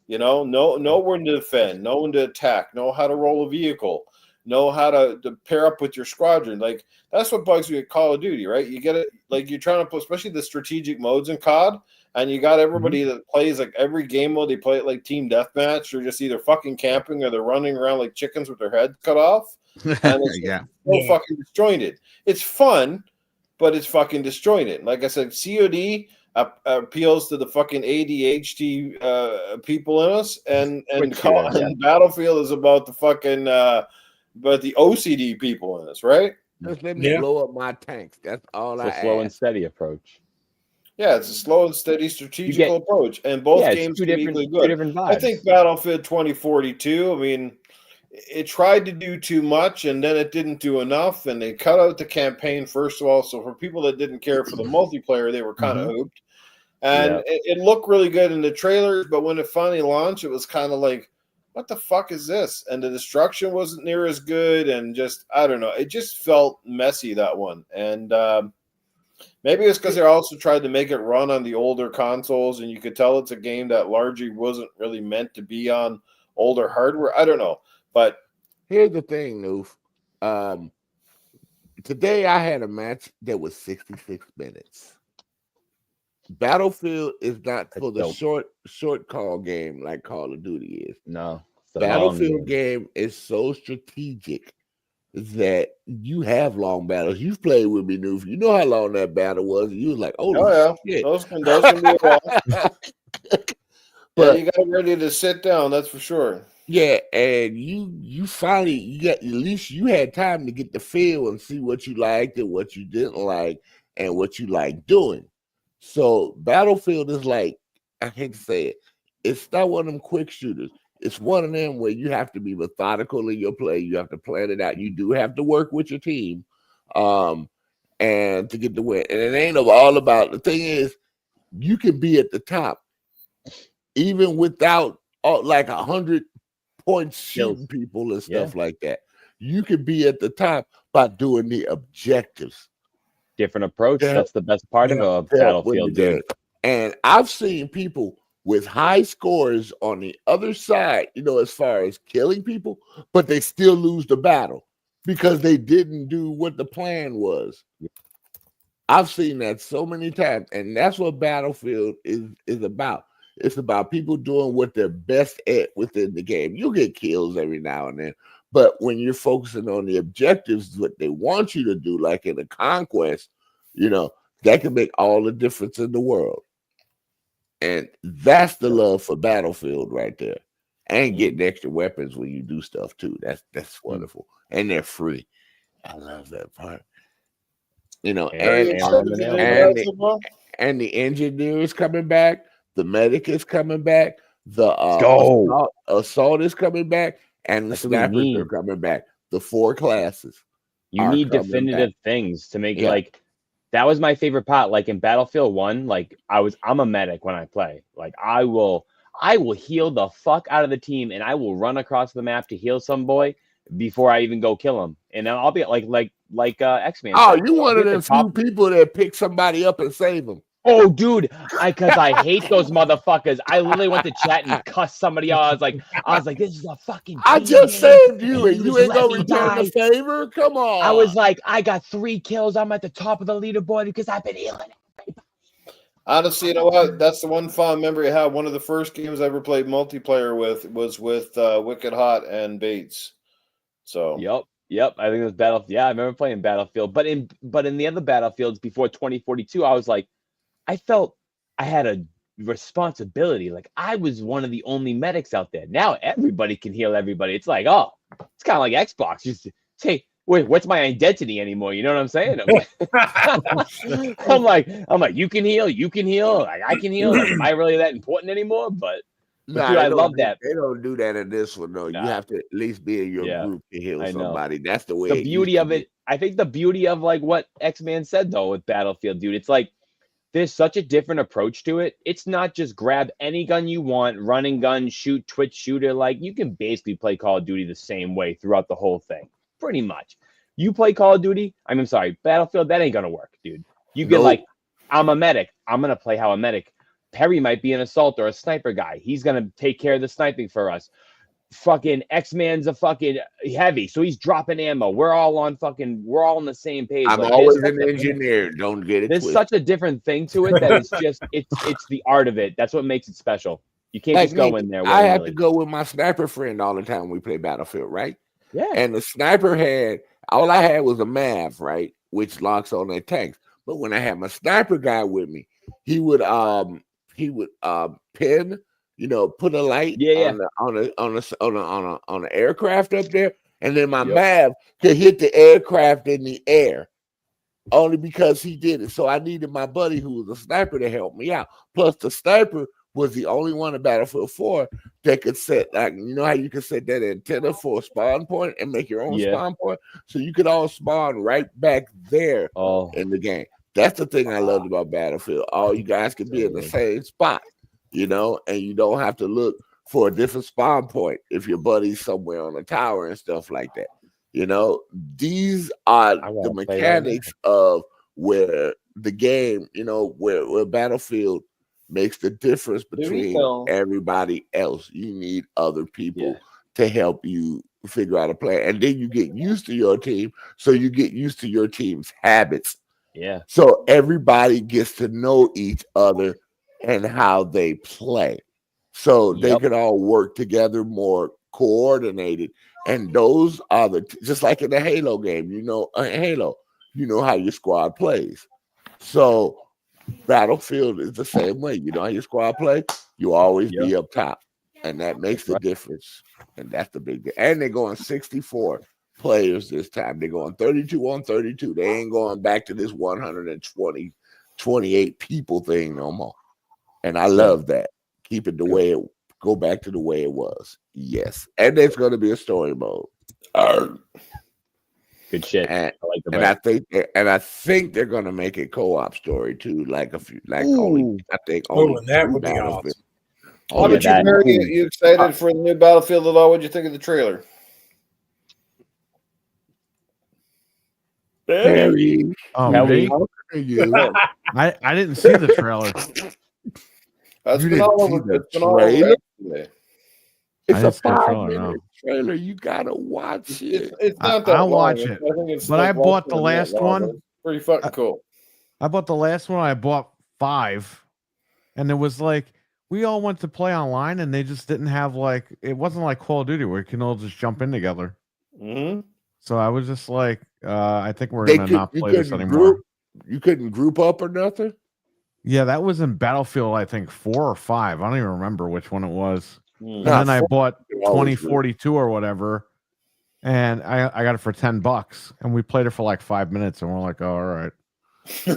You know when to defend, know when to attack, know how to roll a vehicle, know how to pair up with your squadron. Like, that's what bugs me at Call of Duty, right? You get it, like, you're trying to put, especially the strategic modes in COD, and you got everybody that plays like every game mode. They play it like team deathmatch, or just either fucking camping or they're running around like chickens with their heads cut off. And it's so fucking disjointed. It's fun, but it's fucking disjointed. Like I said, COD appeals to the fucking ADHD people in us, and Battlefield is about the fucking but the OCD people in us, right? Just let me blow up my tanks. That's all it's a slow and steady approach. Yeah, it's a slow and steady strategical approach, and both games can be equally good. I think Battlefield 2042, I mean, it tried to do too much, and then it didn't do enough, and they cut out the campaign, first of all. So for people that didn't care for the multiplayer, they were kind of hooped. And it looked really good in the trailers, but when it finally launched, it was kind of like, what the fuck is this? And the destruction wasn't near as good, and just, I don't know. It just felt messy, that one. And maybe it's because they also tried to make it run on the older consoles, and you could tell it's a game that largely wasn't really meant to be on older hardware. I don't know. But here's the thing, Noof. Today I had a match that was 66 minutes. Battlefield is not for the short call game like Call of Duty is. No. Battlefield game is so strategic that you have long battles. You've played with me, Noof. You know how long that battle was. You was like, shit. Those can be a while. But you got ready to sit down, that's for sure. Yeah, and you finally at least you had time to get the feel and see what you liked and what you didn't like and what you like doing. So Battlefield is like, I hate to say it, it's not one of them quick shooters. It's one of them where you have to be methodical in your play. You have to plan it out. You do have to work with your team, and to get the win. And it ain't all about, the thing is, you can be at the top even without like 100 points shooting people and stuff like that. You can be at the top by doing the objectives. Different approach. That's the best part of a Battlefield game. And I've seen people with high scores on the other side, as far as killing people, but they still lose the battle because they didn't do what the plan was. I've seen that so many times, and that's what Battlefield is about. It's about people doing what they're best at within the game. You get kills every now and then, but when you're focusing on the objectives, what they want you to do, like in a conquest, that can make all the difference in the world. And that's the love for Battlefield right there. And getting extra weapons when you do stuff too. That's wonderful. And they're free. I love that part. And the engineer is coming back. The medic is coming back. The assault is coming back. And the snappers are coming back. The 4 classes. You need definitive things to make like, that was my favorite part. Like in Battlefield 1, like I'm a medic when I play. Like I will heal the fuck out of the team, and I will run across the map to heal some boy before I even go kill him. And I'll be like X-Man. Oh, you one of them few people that pick somebody up and save them. Oh, dude, because I hate those motherfuckers. I literally went to chat and cussed somebody out. I was like, this is a fucking. I just saved you, and you ain't gonna return the favor. Come on. I was like, I got 3 kills. I'm at the top of the leaderboard because I've been healing. Honestly, you know what? That's the one fond memory I have. One of the first games I ever played multiplayer with was with UrW1cked HaWt and Bates. So. Yep. I think it was Battlefield. Yeah, I remember playing Battlefield. But in the other Battlefields before 2042, I was like, I felt I had a responsibility. Like I was one of the only medics out there. Now everybody can heal everybody. It's like, it's kind of like Xbox. Just say, wait, what's my identity anymore? You know what I'm saying? I'm like, you can heal. Like, I can heal. Like, am I really that important anymore? But dude, I love that. They don't do that in this one, though. You have to at least be in your group to heal somebody. That's the way. The beauty of it. I think the beauty of like what X-Man said though with Battlefield, dude. It's like, there's such a different approach to it. It's not just grab any gun you want, run and gun, shoot, twitch shooter. Like, you can basically play Call of Duty the same way throughout the whole thing, pretty much. You play Call of Duty, I'm sorry, Battlefield, that ain't gonna work, dude. You get like, I'm a medic. I'm gonna play how a medic. Perry might be an assault or a sniper guy. He's gonna take care of the sniping for us. Fucking X-Man's a fucking heavy, so he's dropping ammo. We're all on the same page. I'm like, always an engineer. Don't get it There's twisted. such a different thing to it that it's just it's the art of it. That's what makes it special. You can't just go in there. I have to go with my sniper friend all the time when we play Battlefield, right? Yeah. And the sniper all I had was a MAV, right, which locks on their tanks. But when I had my sniper guy with me, he would pin, put a light on the aircraft up there, and then my MAV could hit the aircraft in the air. Only because he did it. So I needed my buddy who was a sniper to help me out. Plus, the sniper was the only one in Battlefield 4 that could set, like, you know how you can set that antenna for a spawn point and make your own spawn point? So you could all spawn right back there in the game. That's the thing I loved about Battlefield. All you guys can be in the same spot, and you don't have to look for a different spawn point if your buddy's somewhere on a tower and stuff like that. These are the mechanics of where the game, where Battlefield makes the difference between everybody else. You need other people to help you figure out a plan. And then you get used to your team. So you get used to your team's habits. Yeah. So everybody gets to know each other and how they play. So they can all work together more coordinated. And those are just like in the Halo game, Halo, how your squad plays. So Battlefield is the same way. You know how your squad play? You always be up top. And that makes the difference. And that's the big deal. And they're going 64 players this time. They're going 32 on 32. They ain't going back to this 28 people thing no more. And I love that. Keep it go back to the way it was. Yes. And there's going to be a story mode. Good shit. And I think they're going to make a co-op story too. Like that would be awesome. How about you, Barry? You excited for the new Battlefield at all? What'd you think of the trailer? Barry. I didn't see the trailer. That's been all over. It's been all over today. It's a 5-minute trailer. You gotta watch it. It's not that I'll long. watch it. But I bought the last one. Pretty fucking cool. I bought the last one. I bought 5, and it was like we all went to play online, and they just didn't have it wasn't like Call of Duty where you can all just jump in together. Mm-hmm. So I was just like, I think we're gonna not play this anymore. You couldn't group up or nothing. Yeah, that was in Battlefield, I think 4 or 5. I don't even remember which one it was. And then I bought 2042 or whatever, and I got it for $10, and we played it for like 5 minutes, and we're like, oh, all right. I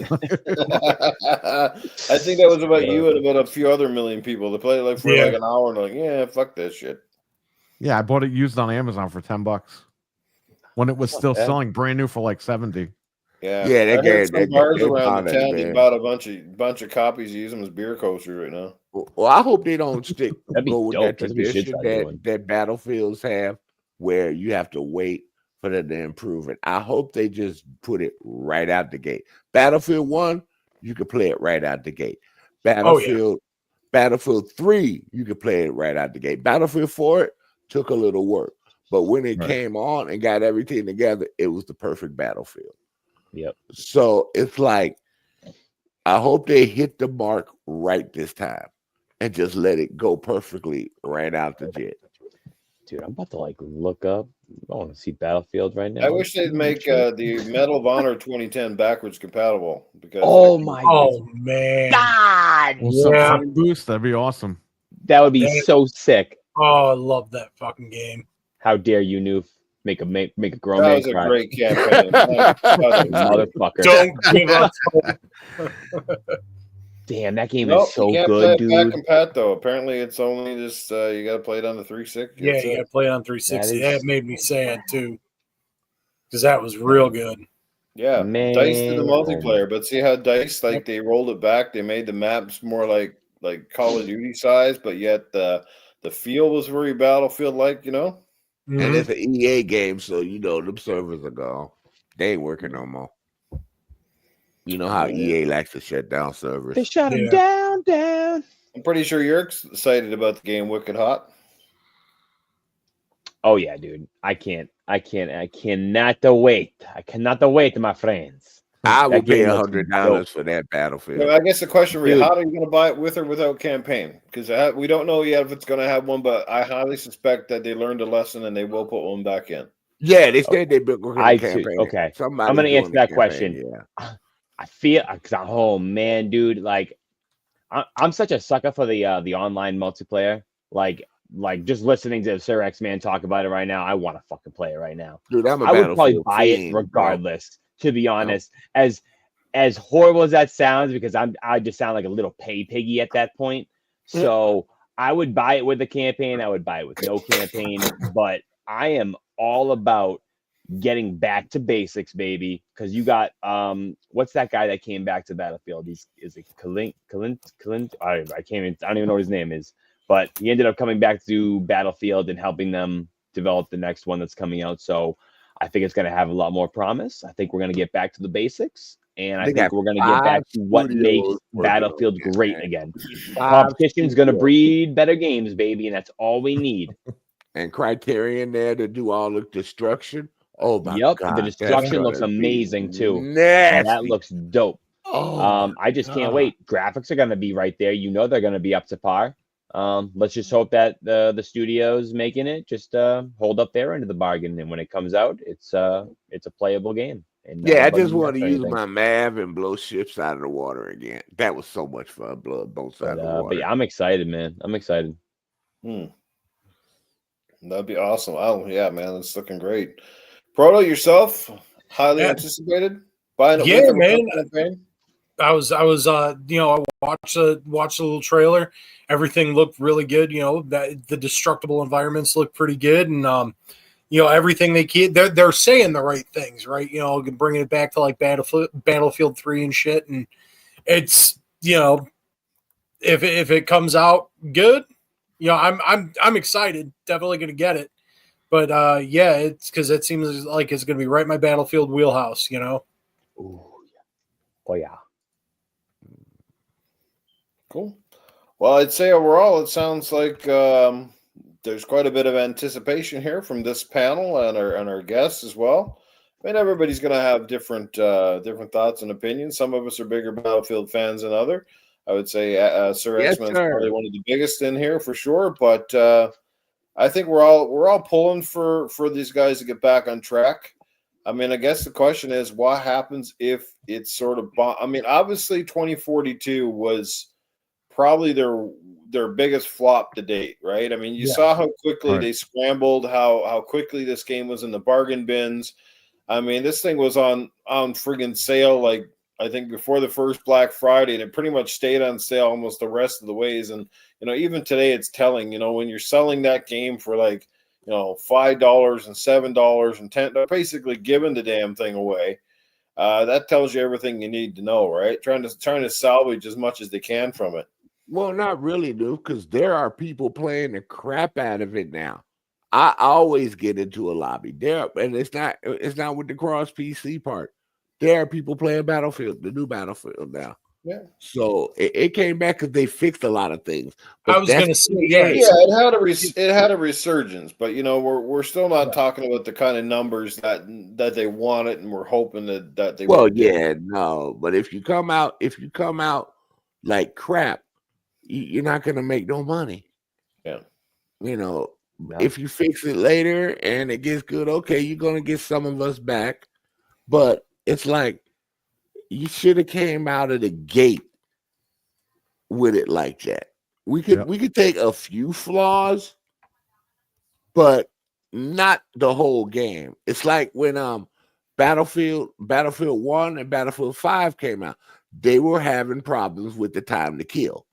think that was about you and about a few other million people. They played it for like an hour, and like, yeah, fuck that shit. Yeah, I bought it used on Amazon for $10 when it was still selling brand new for like 70. Yeah, they bars around the town. They bought a bunch of copies. Use them as beer coasters right now. Well, I hope they don't go with that That'd tradition that Battlefields have, where you have to wait for them to improve it. I hope they just put it right out the gate. Battlefield 1, you can play it right out the gate. Battlefield 3, you can play it right out the gate. Battlefield 4 took a little work, but when it came on and got everything together, it was the perfect Battlefield. Yep. So it's like, I hope they hit the mark right this time and just let it go perfectly right out the jet. Dude, I'm about to look up. I want to see Battlefield right now. I wish they'd make the Medal of Honor 2010 backwards compatible because man, God, Some boost, that'd be awesome. That would be so sick. Oh, I love that fucking game. How dare you, Noof? Make a grown man cry. That was a great campaign. Motherfucker. Don't give up. Damn, that game is so good, dude. Back and pat though. Apparently, it's only just you got to play it on the 360. Yeah, you got to play it on 360. That made me sad too, because that was real good. Yeah, Man, Dice did the oh multiplayer, but see how Dice like they rolled it back. They made the maps more like Call of Duty size, but yet the feel was very Battlefield like. And Mhm. it's an EA game, so you know them servers are gone. They ain't working no more. You know how EA likes to shut down servers. they shut him Yeah. down. I'm pretty sure you're excited about the game Wicked Hot. Oh yeah, dude. I cannot wait. I cannot wait, my friends. I That would pay game looks dope. $100 for that Well, Battlefield. I guess the question would be, Dude. how are you going to buy it with or without campaign? Because we don't know yet if it's going to have one, but I highly suspect that they learned a lesson and they will put one back in. Yeah, they said they've been working on I the too. campaign. Okay. Somebody's I'm gonna doing answer the that campaign, question. Yeah. I feel oh man, dude, like I'm such a sucker for the online multiplayer. Like just listening to Sir X Man talk about it right now, I want to fucking play it right now. Dude, I'm a I would probably Battlefield buy it fiend, bro. regardless, to be honest. As horrible as that sounds, because I just sound like a little pay piggy at that point. So I would buy it with a campaign. I would buy it with no campaign. But I am all about getting back to basics, baby. Because you got what's that guy that came back to Battlefield? Is it Clint? I can't even. I don't even know what his name is. But he ended up coming back to Battlefield and helping them develop the next one that's coming out. So I think it's going to have a lot more promise. I think we're going to get back to the basics. And I think we're going to get back to what makes Battlefield great again. Competition's going to breed better games, baby, and that's all we need. And Criterion there to do all the destruction. Oh my God! The destruction looks amazing too. Nasty. That looks dope. Oh, I just can't wait. Graphics are going to be right there. You know they're going to be up to par. Let's just hope that the studios making it just hold up their end of the bargain, and when it comes out, it's a playable game. And yeah, I just want to use my MAV and blow ships out of the water again. That was so much fun. Blow boats out of the water. But yeah, I'm excited, man. I'm excited. That'd be awesome. Oh yeah, man, it's looking great. Proto, yourself, highly anticipated. Buying it with man. campaign? I was I watched a little trailer. Everything looked really good. That the destructible environments look pretty good, and everything they're saying the right things, right? Bringing it back to like Battlefield 3 and shit, and it's if it comes out good, I'm excited. Definitely going to get it, but yeah, it's because it seems like it's going to be right in my Battlefield wheelhouse. Ooh, yeah. Oh yeah. Cool. Well, I'd say overall, it sounds like there's quite a bit of anticipation here from this panel and our guests as well. I mean, everybody's going to have different thoughts and opinions. Some of us are bigger Battlefield fans than other. I would say Sir X-Man's probably one of the biggest in here for sure. But I think we're all pulling for these guys to get back on track. I mean, I guess the question is, what happens if it's sort of? I mean, obviously, 2042 was probably their biggest flop to date, right? I mean, you saw how quickly they scrambled, how quickly this game was in the bargain bins. I mean, this thing was on friggin' sale, like I think before the first Black Friday, and it pretty much stayed on sale almost the rest of the ways. And even today, it's telling. When you're selling that game for like $5 and $7 and $10, basically giving the damn thing away. That tells you everything you need to know, right? Trying to salvage as much as they can from it. Well, not really, dude, because there are people playing the crap out of it now. I always get into a lobby there, and it's not with the cross PC part. There are people playing Battlefield, the new Battlefield now. Yeah. So it came back because they fixed a lot of things. I was going to say, it had a resurgence, but we're still not talking about the kind of numbers that they wanted, and we're hoping that they. Well, yeah, no, but if you come out like crap, you're not going to make no money. Yeah. If you fix it later and it gets good, okay, you're going to get some of us back. But it's like you should have came out of the gate with it like that. We could take a few flaws, but not the whole game. It's like when Battlefield 1 and Battlefield 5 came out. They were having problems with the time to kill.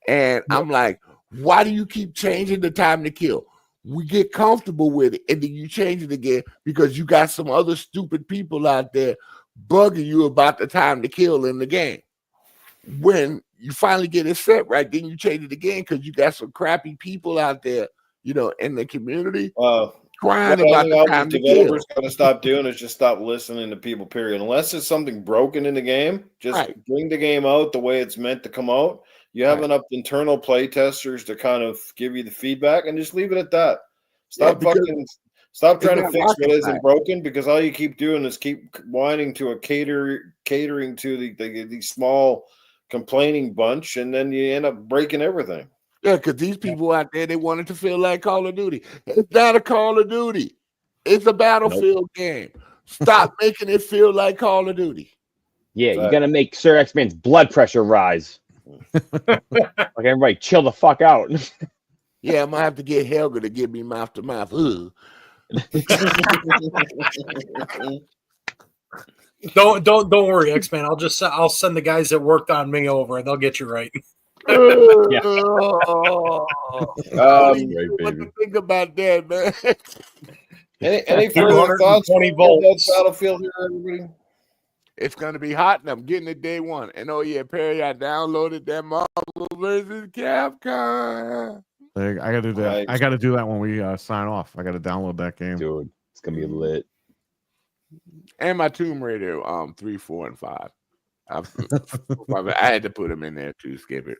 And I'm like, why do you keep changing the time to kill? we get comfortable with it, and then you change it again because you got some other stupid people out there bugging you about the time to kill in the game. When you finally get it set right, then you change it again because you got some crappy people out there, in the community crying about the time to kill. Developers got to stop doing is just stop listening to people, period. Unless it's something broken in the game, just bring the game out the way it's meant to come out. You have enough internal play testers to kind of give you the feedback and just leave it at that. Stop trying to fix what isn't broken, because all you keep doing is keep whining to catering to the small complaining bunch, and then you end up breaking everything. Yeah, because these people out there, they want it to feel like Call of Duty. It's not a Call of Duty. It's a Battlefield game. Stop making it feel like Call of Duty. Yeah, you got to make Sir X-Man's blood pressure rise. Like, everybody chill the fuck out. Yeah, I'm going to have to get Helga to give me mouth to mouth. Don't worry, X-Man. I'll send the guys that worked on me over, and they'll get you right. What to think about that, man? Any further thoughts on Battlefield here, everybody? It's gonna be hot, and I'm getting it day one. And Perry, I downloaded that Marvel vs. Capcom. I gotta do that. Right. I gotta do that when we sign off. I gotta download that game, dude. It's gonna be lit. And my Tomb Raider 3, 4, and 5. I had to put them in there to skip it.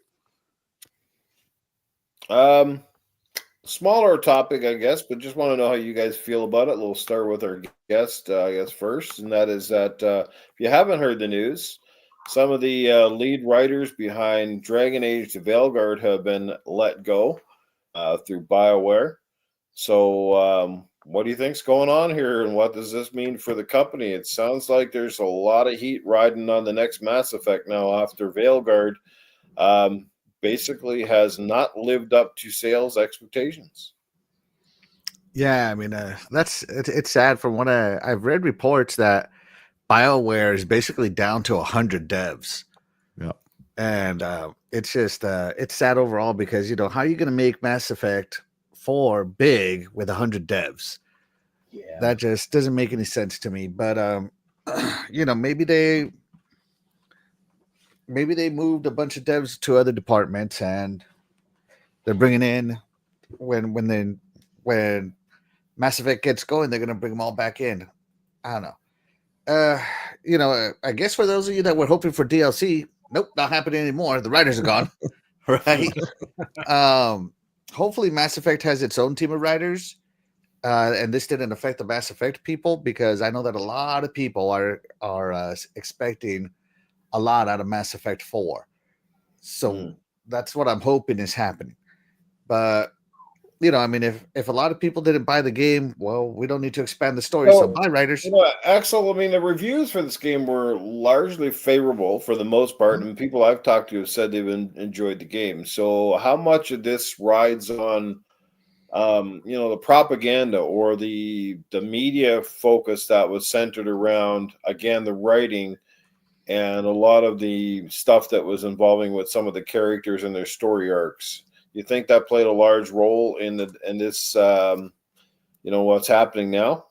Smaller topic, I guess, but just want to know how you guys feel about it. We'll start with our guest, I guess, first, and that is that if you haven't heard the news, some of the lead writers behind Dragon Age the Veilguard have been let go through BioWare. So what do you think's going on here, and what does this mean for the company? It sounds like there's a lot of heat riding on the next Mass Effect now after Veilguard basically has not lived up to sales expectations. Yeah, I mean, it's sad. From what I've read reports that BioWare is basically down to 100 devs. Yeah, and it's just it's sad overall because how are you going to make Mass Effect 4 big with 100 devs? Yeah, that just doesn't make any sense to me. But maybe they moved a bunch of devs to other departments, and they're bringing in when Mass Effect gets going, they're going to bring them all back in. I don't know. I guess for those of you that were hoping for DLC, nope, not happening anymore. The writers are gone, right? Hopefully Mass Effect has its own team of writers, and this didn't affect the Mass Effect people, because I know that a lot of people are expecting a lot out of Mass Effect 4. So that's what I'm hoping is happening. But I mean, if a lot of people didn't buy the game, well, we don't need to expand the story. So buy writers. Axel, I mean, the reviews for this game were largely favorable for the most part, and people I've talked to have said they've enjoyed the game. So how much of this rides on the propaganda or the media focus that was centered around, again, the writing and a lot of the stuff that was involving with some of the characters and their story arcs? You think that played a large role in this what's happening now?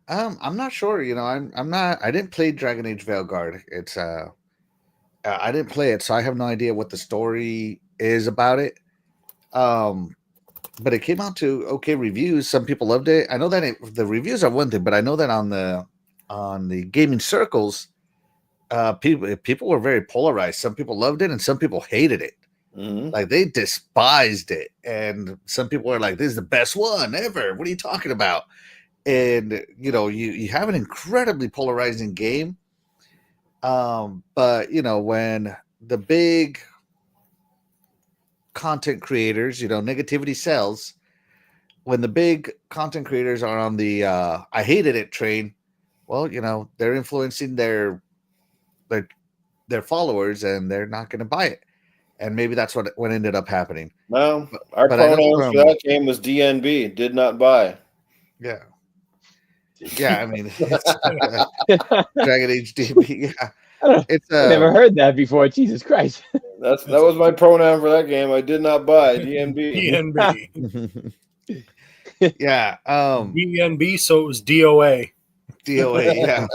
I'm not sure. I didn't play Dragon Age Veilguard. It's I didn't play it, so I have no idea what the story is about it. But it came out to okay reviews. Some people loved it. I know that the reviews are one thing, but I know that on the gaming circles, people were very polarized. Some people loved it and some people hated it. Mm-hmm. Like, they despised it, and some people are like, this is the best one ever. What are you talking about? And you have an incredibly polarizing game. But when the big content creators, negativity sells, when the big content creators are on the I hated it train, well, they're influencing their followers, and they're not going to buy it. And maybe that's what ended up happening. Well, our pronouns for that game was DNB, did not buy. Yeah. Yeah, I mean, Dragon Age DNB. Yeah. I've never heard that before. Jesus Christ. That was my pronoun for that game. I did not buy DNB. DNB. Yeah. DNB, so it was DOA. DOA. Yeah.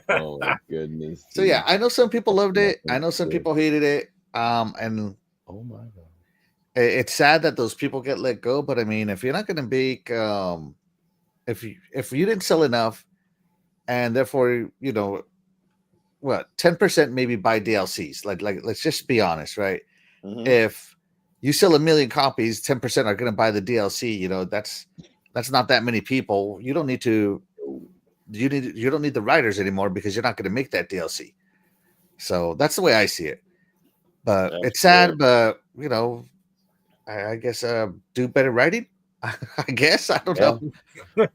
Oh my goodness. So yeah, I know some people loved it. I know some Good. people hated it. And Oh my god. it's sad that those people get let go. But I mean, if you're not going to make, if you didn't sell enough, and therefore, you know, what 10% maybe buy DLCs. Like let's just be honest, right? Mhm. If you sell 1 million copies, 10% are going to buy the DLC. You know, that's not that many people. You don't need to. You don't need the writers anymore because you're not going to make that DLC. So that's the way I see it. But That's it's sad, fair. but you know, I guess do better writing. I guess I don't know.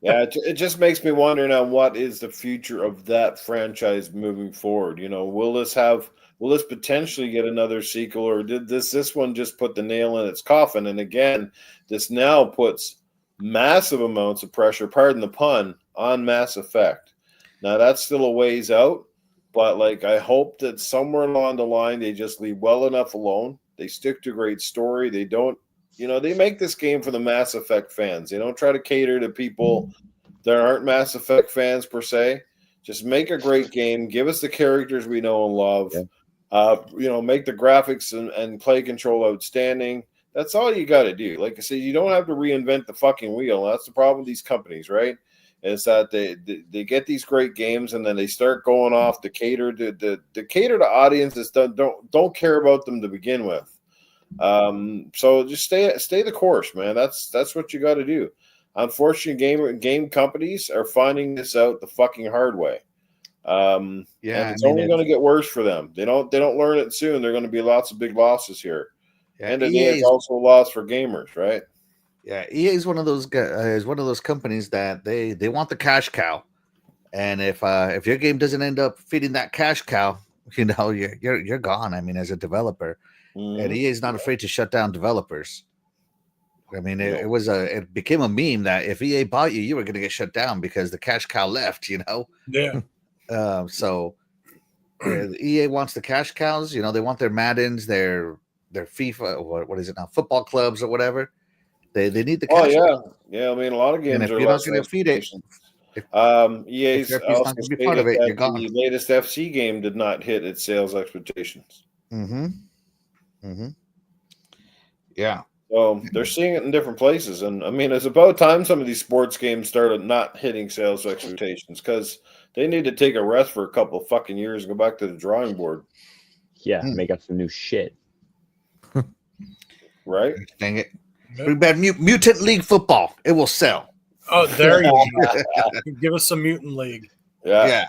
Yeah, it just makes me wonder now what is the future of that franchise moving forward. You know, will this potentially get another sequel, or did this one just put the nail in its coffin? And again, this now puts massive amounts of pressure, pardon the pun, on Mass Effect. Now that's still a ways out, but like I hope that somewhere along the line they just leave well enough alone. They stick to a great story. They don't, you know, they make this game for the Mass Effect fans. They don't try to cater to people that aren't Mass Effect fans per se. Just make a great game. Give us the characters we know and love. Yeah. You know, make the graphics and play control outstanding. That's all you got to do. Like I said, you don't have to reinvent the fucking wheel. That's the problem with these companies, right? Is that they get these great games and then they start going off to cater to audiences that don't care about them to begin with. So just stay the course, man. That's what you got to do. Unfortunately, game companies are finding this out the fucking hard way. And it's only going to get worse for them. They don't learn it soon. There are going to be lots of big losses here. Yeah, And it's also a loss for gamers, right? Yeah, EA is one of those companies that they want the cash cow, and if your game doesn't end up feeding that cash cow, you know you're gone. I mean, as a developer, and EA is not afraid to shut down developers. I mean, it became a meme that if EA bought you, you were going to get shut down because the cash cow left. You know. Yeah. So EA wants the cash cows. You know, they want their Maddens, their FIFA, what is it now, football clubs or whatever. They need the cash. Yeah. I mean, a lot of games and if are you're not less going to feed it, EA's if also not going to be stated part of it, that you're gone. the latest FC game did not hit its sales expectations. Yeah. So they're seeing it in different places, and I mean, it's about time some of these sports games started not hitting sales expectations because they need to take a rest for a couple of fucking years and go back to the drawing board. Yeah, make up some new shit. Right? Dang it. Bring back Mutant League football. It will sell. Oh, there you go. Give us some Mutant League. Yeah.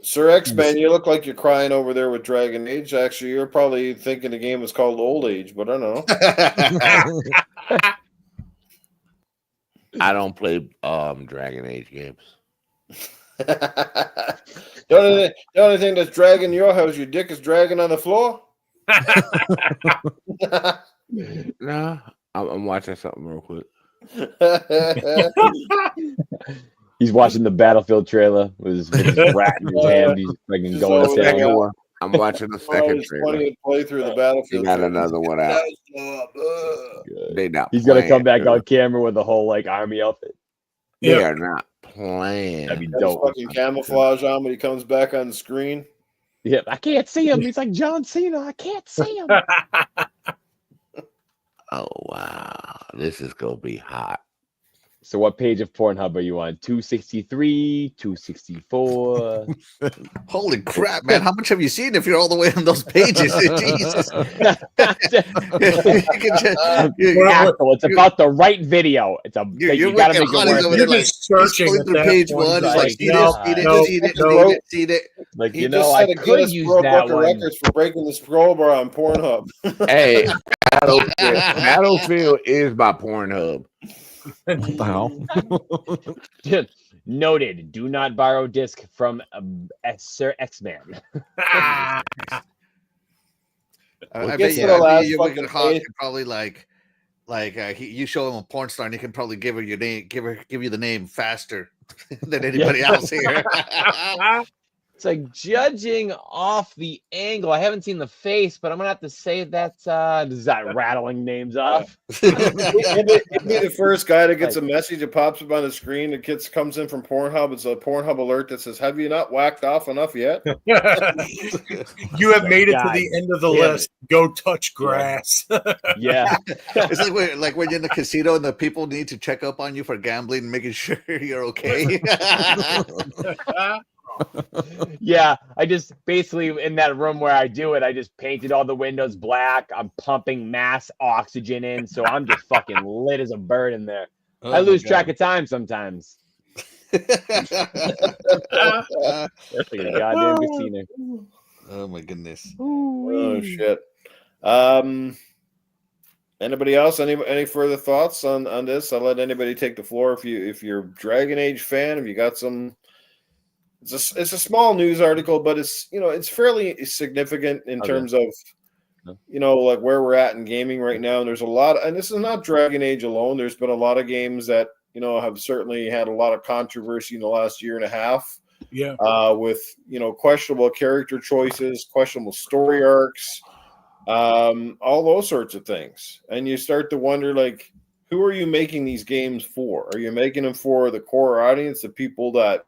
Sir X-Man, you look like you're crying over there with Dragon Age. Actually, you're probably thinking the game is called Old Age, but I don't know. I don't play Dragon Age games. The only thing that's dragging your house, your dick is dragging on the floor? Nah, I'm watching something real quick. He's watching the Battlefield trailer with his rat in his hand. He's fucking going The down. second one. I'm watching the second trailer. Play through the Battlefield. They got another one out. They not. He's gonna come back on camera with a whole like army outfit. They are not playing. That'd be Got his dope. fucking camouflage on when he comes back on the screen. Yeah, I can't see him. He's like John Cena. I can't see him. Oh wow, this is gonna be hot. So what page of Pornhub are you on? 263, 264. Holy crap, man. How much have you seen if you're all the way on those pages? Jesus. Axel, it's about the right video. It's a you gotta make it work. You're just searching at that page point. one. It's Like, see this. Like, He you just know, set I a could Guinness use World that Book of one. Records for breaking the scroll bar on Pornhub. Hey, Battlefield is my Pornhub. What the hell? Noted. Do not borrow disc from Sir X-Man. I bet gets you, to the last you fucking Wicked Hawk page. can probably you show him a porn star and he can probably give her your name, give you the name faster than anybody else here. It's like judging off the angle. I haven't seen the face, but I'm gonna have to say that's is that rattling names off? He'll be the first guy that gets a message that pops up on the screen. The kid comes in from Pornhub. It's a Pornhub alert that says, "Have you not whacked off enough yet?" You have made it to the end of the list. Go touch grass. Yeah. It's like when you're in the casino and the people need to check up on you for gambling, making sure you're okay. Yeah, I just basically in that room where I do it, I just painted all the windows black. I'm pumping mass oxygen in, so I'm just fucking lit as a bird in there. I lose track of time sometimes. Like a goddamn casino. Oh my goodness. Oh shit. Anybody else? Any further thoughts on this? I'll let anybody take the floor. If you're a Dragon Age fan, if you got some. It's a small news article, but it's fairly significant in terms of like where we're at in gaming right now. And there's a lot, and this is not Dragon Age alone. There's been a lot of games that have certainly had a lot of controversy in the last year and a half. Yeah. With questionable character choices, questionable story arcs, all those sorts of things. And you start to wonder, like, who are you making these games for? Are you making them for the core audience, the people that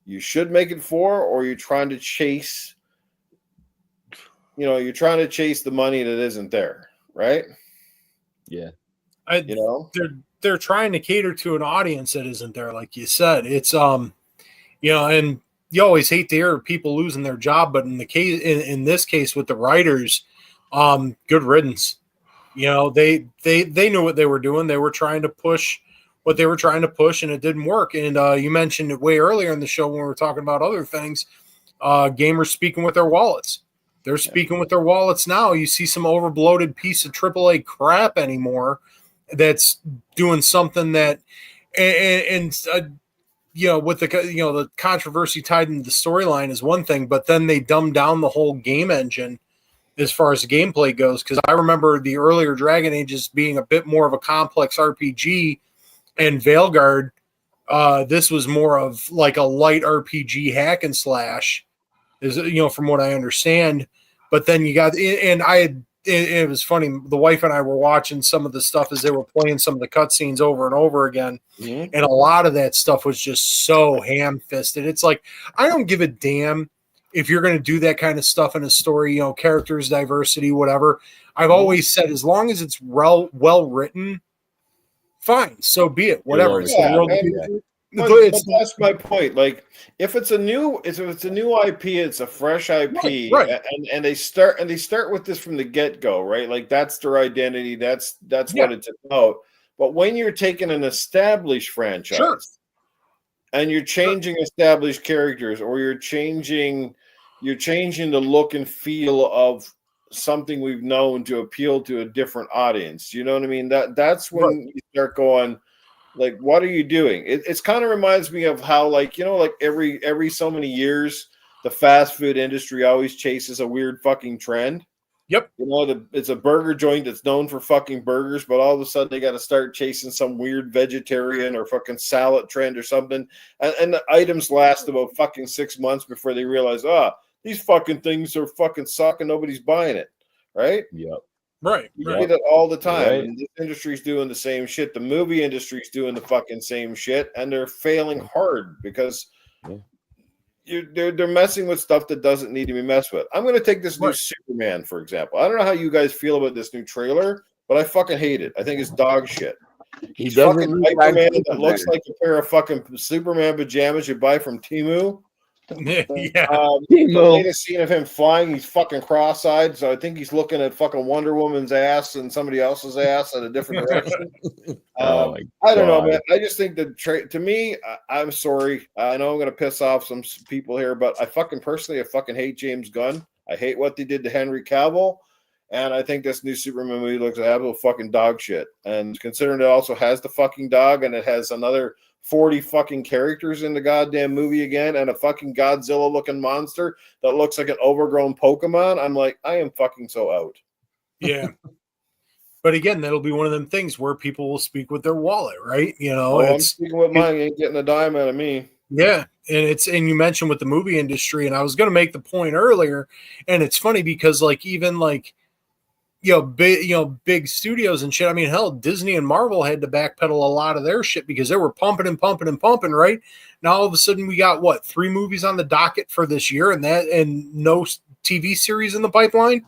you should make it for, or you're trying to chase, the money that isn't there, right? Yeah. They're trying to cater to an audience that isn't there, like you said. It's and you always hate to hear people losing their job, but in this case with the writers, good riddance. They knew what they were doing. They were trying to push what they were trying to push, and it didn't work. And you mentioned it way earlier in the show when we were talking about other things. Gamers speaking with their wallets. They're speaking with their wallets now. You see some overbloated piece of AAA crap anymore that's doing something that, with the controversy tied into the storyline is one thing, but then they dumb down the whole game engine as far as the gameplay goes. Because I remember the earlier Dragon Ages being a bit more of a complex RPG. And Veilguard, this was more of like a light RPG hack and slash, from what I understand. But then you got, and it was funny. The wife and I were watching some of the stuff as they were playing some of the cutscenes over and over again, and a lot of that stuff was just so ham-fisted. It's like, I don't give a damn if you're going to do that kind of stuff in a story. Characters, diversity, whatever. I've always said, as long as it's well written. Fine, so be it. Whatever. But that's my point. Like, if it's a new IP, it's a fresh IP, right. And they start with this from the get-go, right? Like, that's their identity. That's what it's about. But when you're taking an established franchise, and you're changing established characters, or you're changing the look and feel of something we've known to appeal to a different audience. You know what I mean? That's when you start going, like, what are you doing? It's kind of reminds me of how, like, every so many years, the fast food industry always chases a weird fucking trend. Yep. It's a burger joint that's known for fucking burgers, but all of a sudden they got to start chasing some weird vegetarian or fucking salad trend or something. And the items last about fucking 6 months before they realize, these fucking things are fucking sucking. Nobody's buying it, right? Yep. Right. You get it all the time. Right. And this industry's doing the same shit. The movie industry's doing the fucking same shit, and they're failing hard because they're messing with stuff that doesn't need to be messed with. I'm going to take this new Superman, for example. I don't know how you guys feel about this new trailer, but I fucking hate it. I think it's dog shit. He's fucking Superman that looks like a pair of fucking Superman pajamas you buy from Temu. The latest scene of him flying, he's fucking cross-eyed, so I think he's looking at fucking Wonder Woman's ass and somebody else's ass in a different direction. I don't know, man. I just think to me, I'm sorry. I know I'm going to piss off some people here, but I fucking hate James Gunn. I hate what they did to Henry Cavill, and I think this new Superman movie looks like absolute fucking dog shit. And considering it also has the fucking dog and it has another 40 fucking characters in the goddamn movie again, and a fucking Godzilla looking monster that looks like an overgrown Pokemon, I'm like, I am fucking so out. Yeah. But again, that'll be one of them things where people will speak with their wallet, right? I'm speaking with mine. Ain't getting a dime out of me. Yeah, and you mentioned with the movie industry, and I was going to make the point earlier, and it's funny because like even like big studios and shit. I mean, hell, Disney and Marvel had to backpedal a lot of their shit because they were pumping and pumping and pumping. Right now, all of a sudden, we got what 3 movies on the docket for this year, and no TV series in the pipeline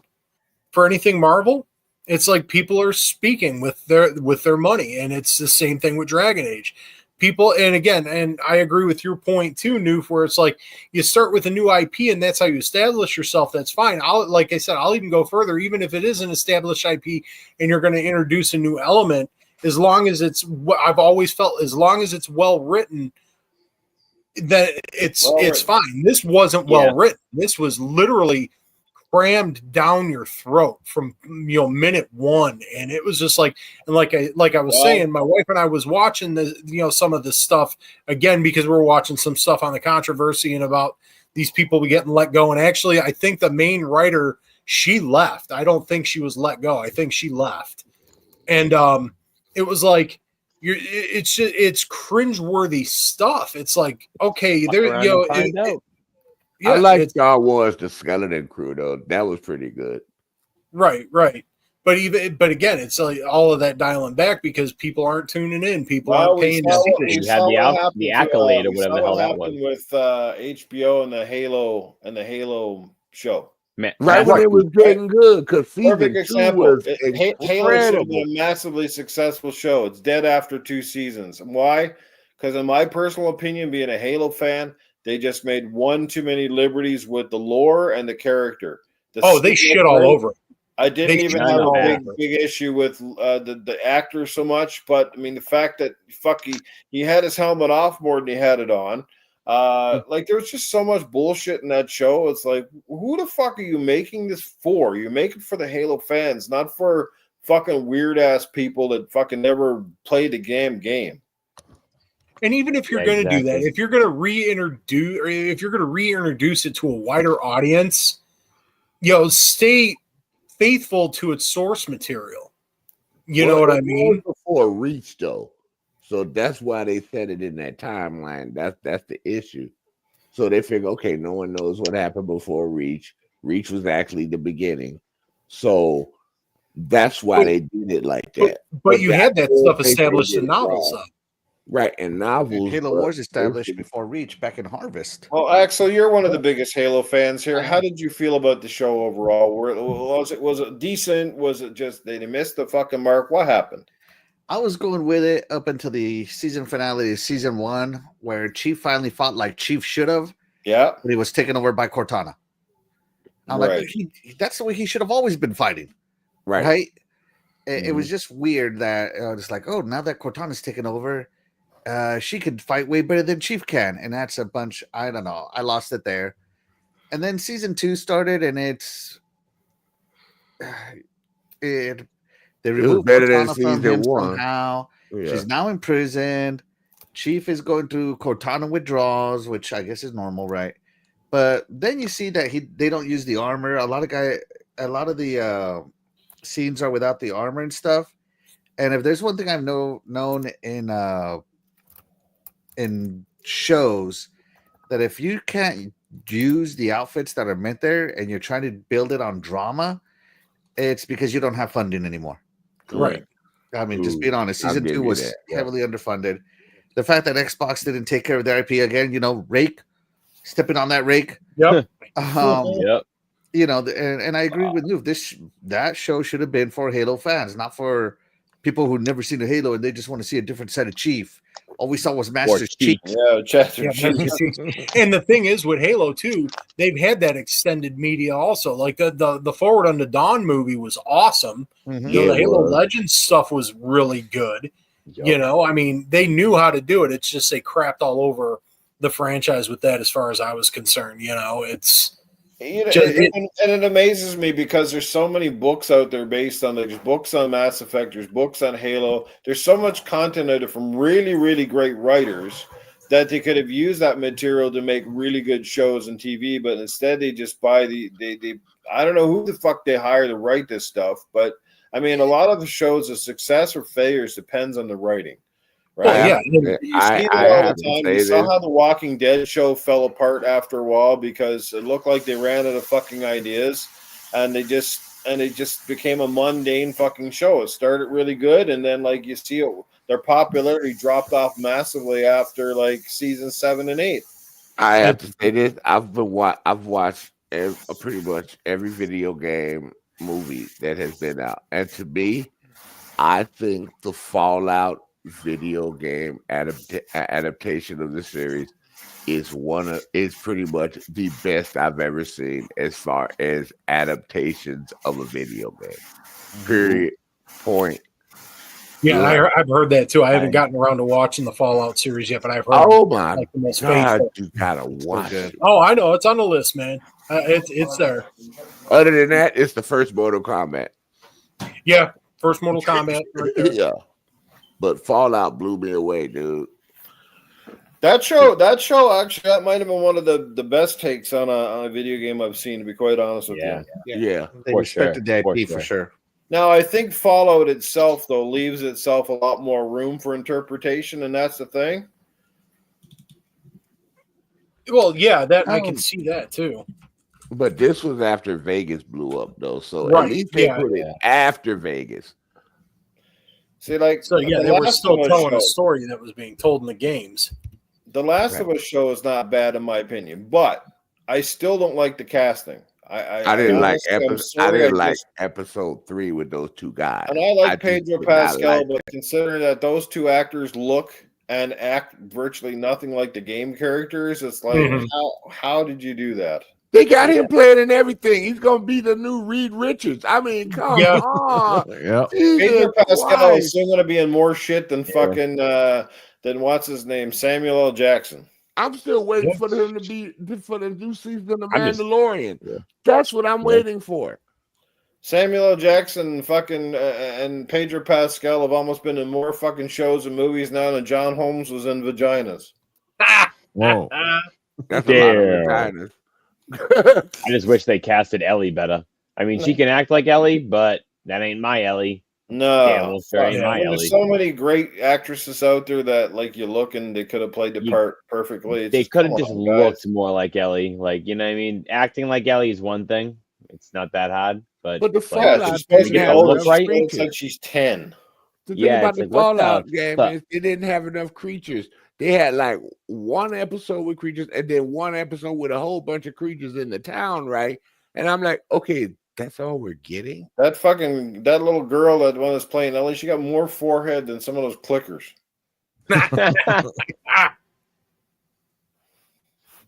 for anything Marvel. It's like people are speaking with their money, and it's the same thing with Dragon Age. People, and again, and I agree with your point too, Noof, where it's like you start with a new IP and that's how you establish yourself. That's fine. Like I said, I'll even go further, even if it is an established IP and you're going to introduce a new element, as long as it's what I've always felt, as long as it's well written, that it's fine. This wasn't well written. This was literally crammed down your throat from minute one, and it was just like, and like I was saying, my wife and I was watching the some of this stuff again because we were watching some stuff on the controversy and about these people getting let go. And actually, I think the main writer, she left. I don't think she was let go. I think she left, and it was like it's cringeworthy stuff. It's like, okay, there I like Star Wars: The Skeleton Crew though. That was pretty good. Right. But again, it's like all of that dialing back because people aren't tuning in. People aren't paying attention. You had the accolade or whatever the hell that was with HBO and the Halo show. Right when it was getting good, because perfect example. Halo should have been a massively successful show. It's dead after 2 seasons. Why? Because in my personal opinion, being a Halo fan, they just made one too many liberties with the lore and the character. They shit all over it. I didn't even have a big issue with the actor so much, but I mean the fact that he had his helmet off more than he had it on. Like there was just so much bullshit in that show. It's like, who the fuck are you making this for? You make it for the Halo fans, not for fucking weird ass people that fucking never played the game. And even if you're going to do that, if you're going to reintroduce it to a wider audience, stay faithful to its source material. You know what I mean? Before Reach, though, so that's why they set it in that timeline. That's the issue. So they figure, okay, no one knows what happened before Reach. Reach was actually the beginning, so that's why they did it like that. But you had that stuff established in novels, though. Right, and novels. Halo was established before Reach back in Harvest. Well, Axel, you're one of the biggest Halo fans here. How did you feel about the show overall? Was it decent? Was it just they missed the fucking mark? What happened? I was going with it up until the season finale of season 1, where Chief finally fought like Chief should have. Yeah, but he was taken over by Cortana. I'm like, that's the way he should have always been fighting. Right? It was just weird that it's like, oh, now that Cortana's taken over, she could fight way better than Chief can, and that's a bunch. I don't know. I lost it there, and then season 2 started, and they removed Cortana from him somehow. Yeah. She's now imprisoned. Chief is going through Cortana withdrawals, which I guess is normal, right? But then you see that they don't use the armor. A lot of the scenes are without the armor and stuff. And if there's one thing I've known in shows, that if you can't use the outfits that are meant there and you're trying to build it on drama, it's because you don't have funding anymore. Right. I mean, just being honest, season 2 was heavily underfunded. The fact that Xbox didn't take care of their IP again, rake, stepping on that rake. Yep. Yep. And I agree with you. That show should have been for Halo fans, not for people who've never seen a Halo and they just want to see a different side of Chief. All we saw was Master Chief. Chief. And the thing is, with Halo 2, they've had that extended media also. Like the Forward Unto Dawn movie was awesome. Mm-hmm. The Halo Legends stuff was really good. Yep. I mean, they knew how to do it. It's just they crapped all over the franchise with that, as far as I was concerned. It's. And it amazes me because there's so many books out there based on there's books on Mass Effect, there's books on Halo, there's so much content out there from really, really great writers that they could have used that material to make really good shows and TV, but instead they just buy they I don't know who the fuck they hire to write this stuff, but I mean a lot of the shows, the success or failures depends on the writing. Well, yeah. You see it all the time. You saw how the Walking Dead show fell apart after a while because it looked like they ran out of fucking ideas, and it just became a mundane fucking show. It started really good, and then like you see it, their popularity dropped off massively after like season 7 and 8. I have to say this: I've watched pretty much every video game movie that has been out, and to me, I think the Fallout video game adaptation of the series is pretty much the best I've ever seen as far as adaptations of a video game. Period. Point. Yeah, I've heard that too. I haven't gotten around to watching the Fallout series yet, but I've heard. Oh my like the most God, faithful. you gotta watch it. Oh, I know it's on the list, man. It's there. Other than that, it's the first Mortal Kombat. Yeah, first Mortal Kombat. Right there. Yeah, but Fallout blew me away, dude. That show actually that might have been one of the best takes on a video game I've seen, to be quite honest with you. Yeah. They respected the IP for sure. Now, I think Fallout itself, though, leaves itself a lot more room for interpretation, and that's the thing. Well, yeah, that I can see that too. But this was after Vegas blew up, though, so Right, at least they put it after Vegas. See, like, so yeah, they were still telling a story that was being told in the games. The Last of Us show is not bad in my opinion, but I still don't like the casting. I didn't like episode 3 with those two guys. And I like Pedro Pascal, but considering that those two actors look and act virtually nothing like the game characters, it's like, how did you do that? They got him playing in everything. He's gonna be the new Reed Richards. I mean, come on. Pedro Pascal is still gonna be in more shit than fucking than what's his name, Samuel L. Jackson. I'm still waiting for him to be for the new season of Mandalorian. That's what I'm waiting for. Samuel L. Jackson and Pedro Pascal have almost been in more fucking shows and movies now than John Holmes was in Vaginas. Whoa. That's a lot of vaginas. I just wish they casted Ellie better. I mean, she can act like Ellie, but that ain't my Ellie. No, there's so many great actresses out there that like you look and they could have played the part perfectly. They could have just looked more like Ellie. Like, you know what I mean? Acting like Ellie is one thing. It's not that hard. But the Fallout she's supposed to get older, right? Looks like she's 10. The thing about the Fallout game is they didn't have enough creatures. They had like one episode with creatures and then one episode with a whole bunch of creatures in the town, right? And I'm like, okay, that's all we're getting. That little girl, that one that's playing Ellie, she got more forehead than some of those clickers.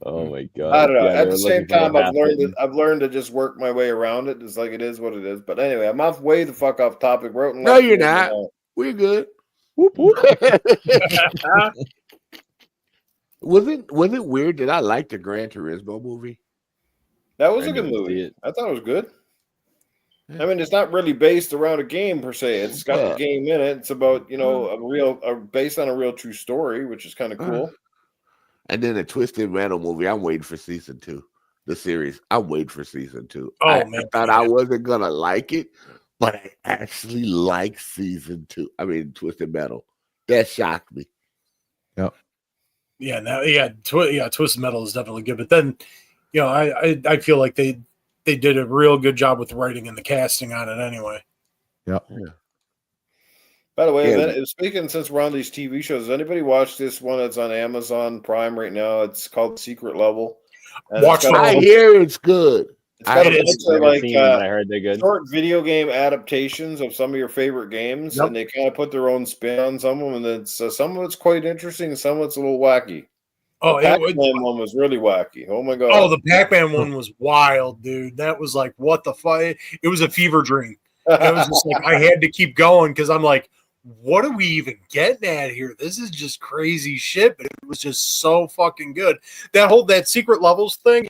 Oh my God! I don't know. At the same time, I've learned to just work my way around it. It's like it is what it is. But anyway, I'm off way the fuck off topic. No, you're not. We're good. Whoop, whoop. Was it weird that I liked the Gran Turismo movie? That was a good movie. I thought it was good. I mean, it's not really based around a game per se. It's got the game in it. It's about, based on a real true story, which is kind of cool. And then the Twisted Metal movie, I'm waiting for season 2. The series, I'm waiting for season 2. I thought I wasn't gonna like it, but I actually like season 2. I mean, Twisted Metal. That shocked me. Yep. Yeah, Twisted Metal is definitely good. But then, I feel like they did a real good job with the writing and the casting on it anyway. Yep. Yeah. By the way, speaking since we're on these TV shows, has anybody watched this one that's on Amazon Prime right now? It's called Secret Level. I hear it's good. It's got a bunch of I heard they're good. Short video game adaptations of some of your favorite games, and they kind of put their own spin on some of them. And some of it's quite interesting, some of it's a little wacky. The Pac-Man one was really wacky. Oh my God! Oh, the Pac-Man one was wild, dude. That was like, what the fuck? It was a fever dream. It was just like I had to keep going because I'm like, what are we even getting at here? This is just crazy shit, but it was just so fucking good. That Secret Levels thing,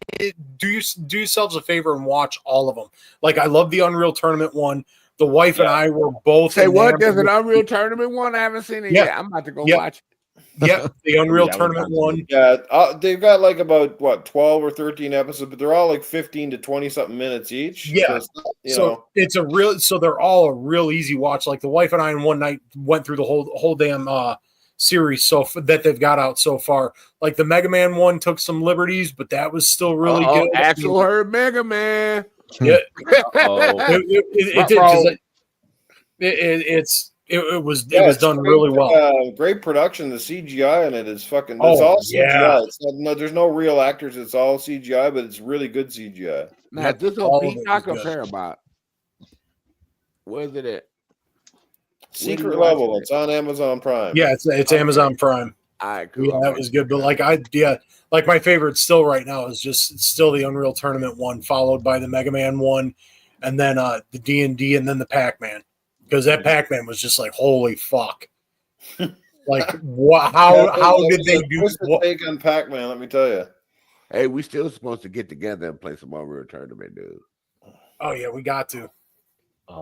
do yourselves a favor and watch all of them. Like, I love the Unreal Tournament one. The wife and I were both. Say what? There's an Unreal Tournament one? I haven't seen it yet. I'm about to go watch it. Yeah, the Unreal Tournament one. Yeah, they've got like about 12 or 13 episodes, but they're all like 15 to 20 something minutes each. Yeah, so they're all a real easy watch. Like the wife and I in one night went through the whole damn series that they've got out so far. Like the Mega Man one took some liberties, but that was still really good. Axel heard Mega Man. Yeah, Oh, it did because it was done really well. Great production. The CGI in it is fucking. It's Oh, all yeah. CGI. It's not, there's no real actors. It's all CGI, but it's really good CGI. Now, this all on of it Peacock was or good. Paramount? Where's it at? Secret Level. It's on Amazon Prime. Yeah, it's Amazon Prime. All right, cool. Yeah, that was good. But like my favorite still right now is still the Unreal Tournament one, followed by the Mega Man one, and then the D&D, and then the Pac-Man. Because that Pac-Man was just like, holy fuck. Like, how did they do the take on Pac-Man, let me tell you. Hey, we still supposed to get together and play some Unreal Tournament, dude. Oh yeah, we got to.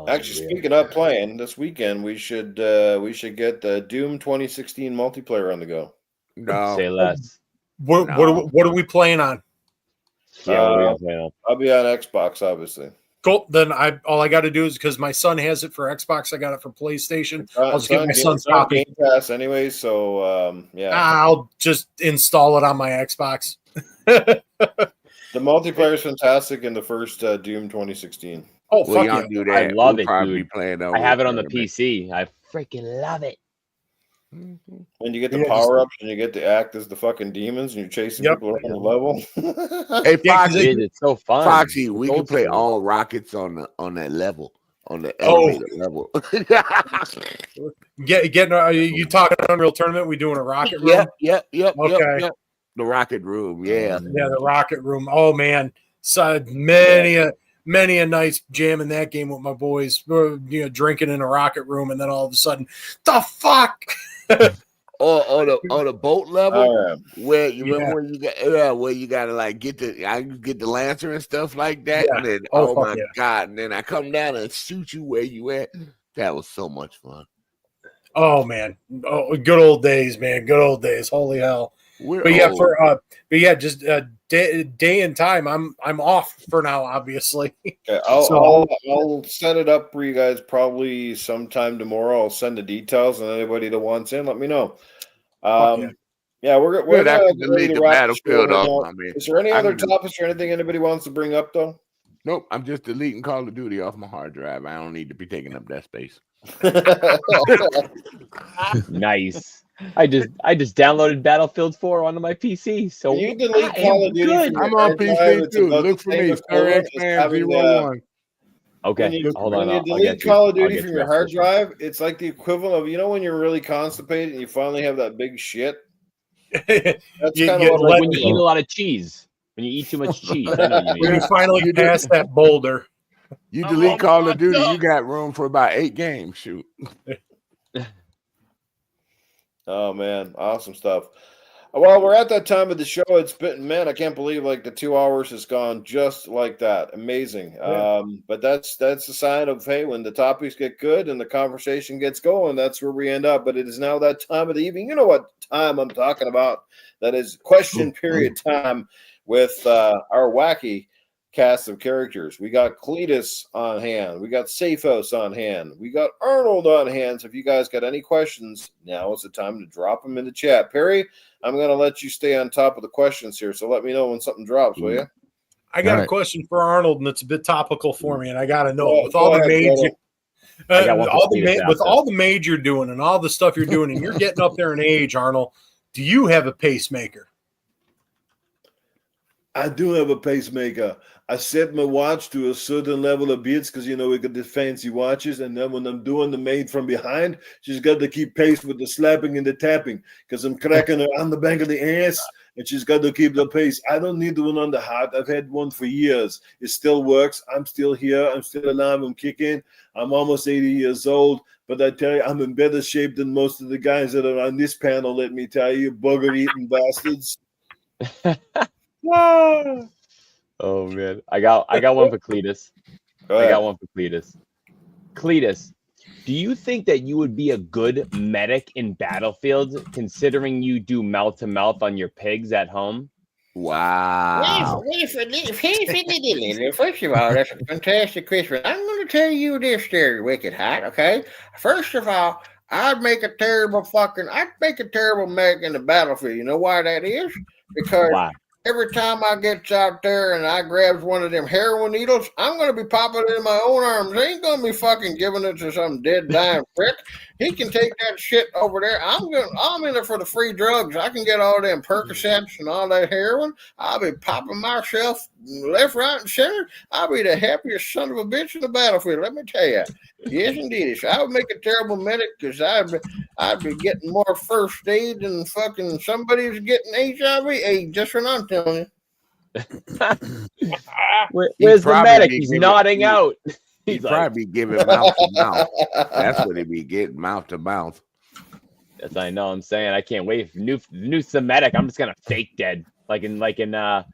Actually, speaking of playing, this weekend we should get the Doom 2016 multiplayer on the go. No, say less. What are we playing on? Yeah, what are we gonna play on? I'll be on Xbox, obviously. Cool. Then all I got to do is, because my son has it for Xbox, I got it for PlayStation. I'll just get my son's copy. Game Pass anyway, so yeah. I'll just install it on my Xbox. The multiplayer is fantastic in the first Doom 2016. Oh, well, fuck y'all yeah. do that. I love it, probably dude. Playing I have it on the PC. I freaking love it. When you get the power-ups and you get to act as the fucking demons and you're chasing people around the level. Hey, Foxy, it's so fun. Foxy, we can play all rockets on that level, on the elevator level. You talking Unreal Tournament? We doing a rocket room? Yep. Okay. Yep. The rocket room, yeah. Yeah, the rocket room. Oh man, so many a nice jam in that game with my boys. Drinking in a rocket room, and then all of a sudden, the fuck. on the boat level, where you remember where you gotta like get the lancer and stuff like that, and then my god, and then I come down and shoot you where you at. That was so much fun. Oh man, good old days, man. Good old days. Holy hell. Just day and time. I'm off for now, obviously. Okay, I'll set it up for you guys probably sometime tomorrow. I'll send the details, and anybody that wants in, let me know. We're gonna delete the Battlefield off. I mean, is there any other topics or anything anybody wants to bring up though? Nope, I'm just deleting Call of Duty off my hard drive. I don't need to be taking up that space. Nice. I just downloaded Battlefield 4 onto my PC. So you delete Call of Duty. I'm on PC too. Look for me, StarXman01. Okay, hold on. When you delete Call of Duty from your hard drive, it's like the equivalent of when you're really constipated and you finally have that big shit. That's kind of like when you eat a lot of cheese. When you eat too much cheese, I know you mean. When you finally pass that boulder. You delete Call of Duty, you got room for about 8 games. Shoot. Oh man, awesome stuff. Well, we're at that time of the show. It's been, man, I can't believe like the 2 hours has gone just like that. Amazing. Yeah. But that's a sign of, hey, when the topics get good and the conversation gets going, that's where we end up. But it is now that time of the evening. You know what time I'm talking about? That is question period time with our wacky cast of characters. We got Cletus on hand. We got Safehouse on hand. We got Arnold on hand. So if you guys got any questions, now is the time to drop them in the chat. Perry, I'm going to let you stay on top of the questions here. So let me know when something drops, will you? I got a question for Arnold, and it's a bit topical for me, and I got to know with all the mage you're doing and all the stuff you're doing, and you're getting up there in age, Arnold, do you have a pacemaker? I do have a pacemaker. I set my watch to a certain level of beats because, we got the fancy watches. And then when I'm doing the maid from behind, she's got to keep pace with the slapping and the tapping because I'm cracking her on the back of the ass and she's got to keep the pace. I don't need the one on the heart. I've had one for years. It still works. I'm still here. I'm still alive. I'm kicking. I'm almost 80 years old. But I tell you, I'm in better shape than most of the guys that are on this panel, let me tell you, bugger-eating bastards. Whoa. Oh man, I got one for Cletus. I got one for Cletus. Cletus, do you think that you would be a good medic in Battlefield, considering you do mouth to mouth on your pigs at home? Wow. First of all, that's a fantastic question. I'm going to tell you this there, Wicked Hot, okay? First of all, I'd make a terrible medic in the battlefield. You know why that is? Because every time I gets out there and I grabs one of them heroin needles, I'm going to be popping it in my own arms. I ain't going to be fucking giving it to some dead dying prick. He can take that shit over there. I'm in it for the free drugs. I can get all them Percocets and all that heroin. I'll be popping myself left, right, and center. I'll be the happiest son of a bitch in the battlefield. Let me tell you. Yes, indeed. So I would make a terrible medic because I'd be getting more first aid than fucking somebody's getting HIV/AIDS. Just what I'm telling you. Where's the medic? He's nodding out. He'd probably be giving mouth to mouth. That's what he'd be getting, mouth to mouth. Yes, I know. I'm saying I can't wait for new Semitic. I'm just gonna fake dead, like in the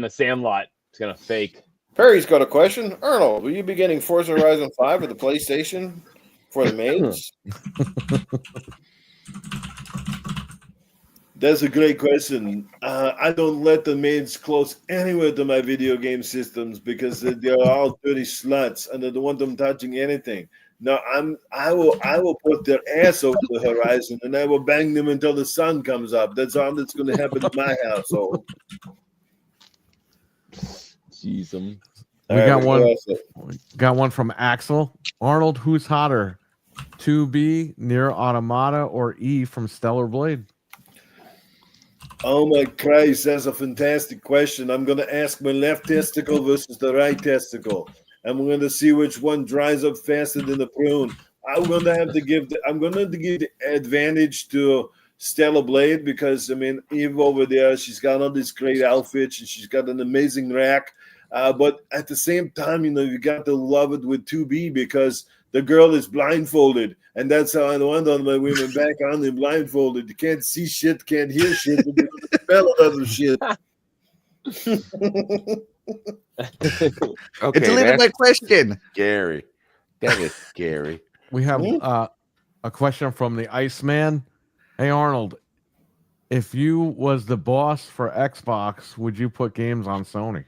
Sandlot. It's gonna fake. Perry's got a question. Arnold, will you be getting Forza Horizon 5 at the PlayStation for the maids? That's a great question. I don't let the maids close anywhere to my video game systems because they're all dirty sluts and I don't want them touching anything. No, I will put their ass over the horizon and I will bang them until the sun comes up. That's all that's going to happen in my household. Jeez, we got one from Axel. Arnold, who's hotter? 2B, Nier Automata, or E from Stellar Blade? Oh my Christ, that's a fantastic question. I'm going to ask my left testicle versus the right testicle. I'm going to see which one dries up faster than the prune. I'm going to give the advantage to Stellar Blade because, I mean, Eve over there, she's got all these great outfits and she's got an amazing rack. But at the same time, you got to love it with 2B because the girl is blindfolded. And that's how I want all my women back on them blindfolded. You can't see shit, can't hear shit, but you can smell other shit. Okay, it's a little bit question. Scary. That is scary. We have a question from the Iceman. Hey, Arnold, if you was the boss for Xbox, would you put games on Sony?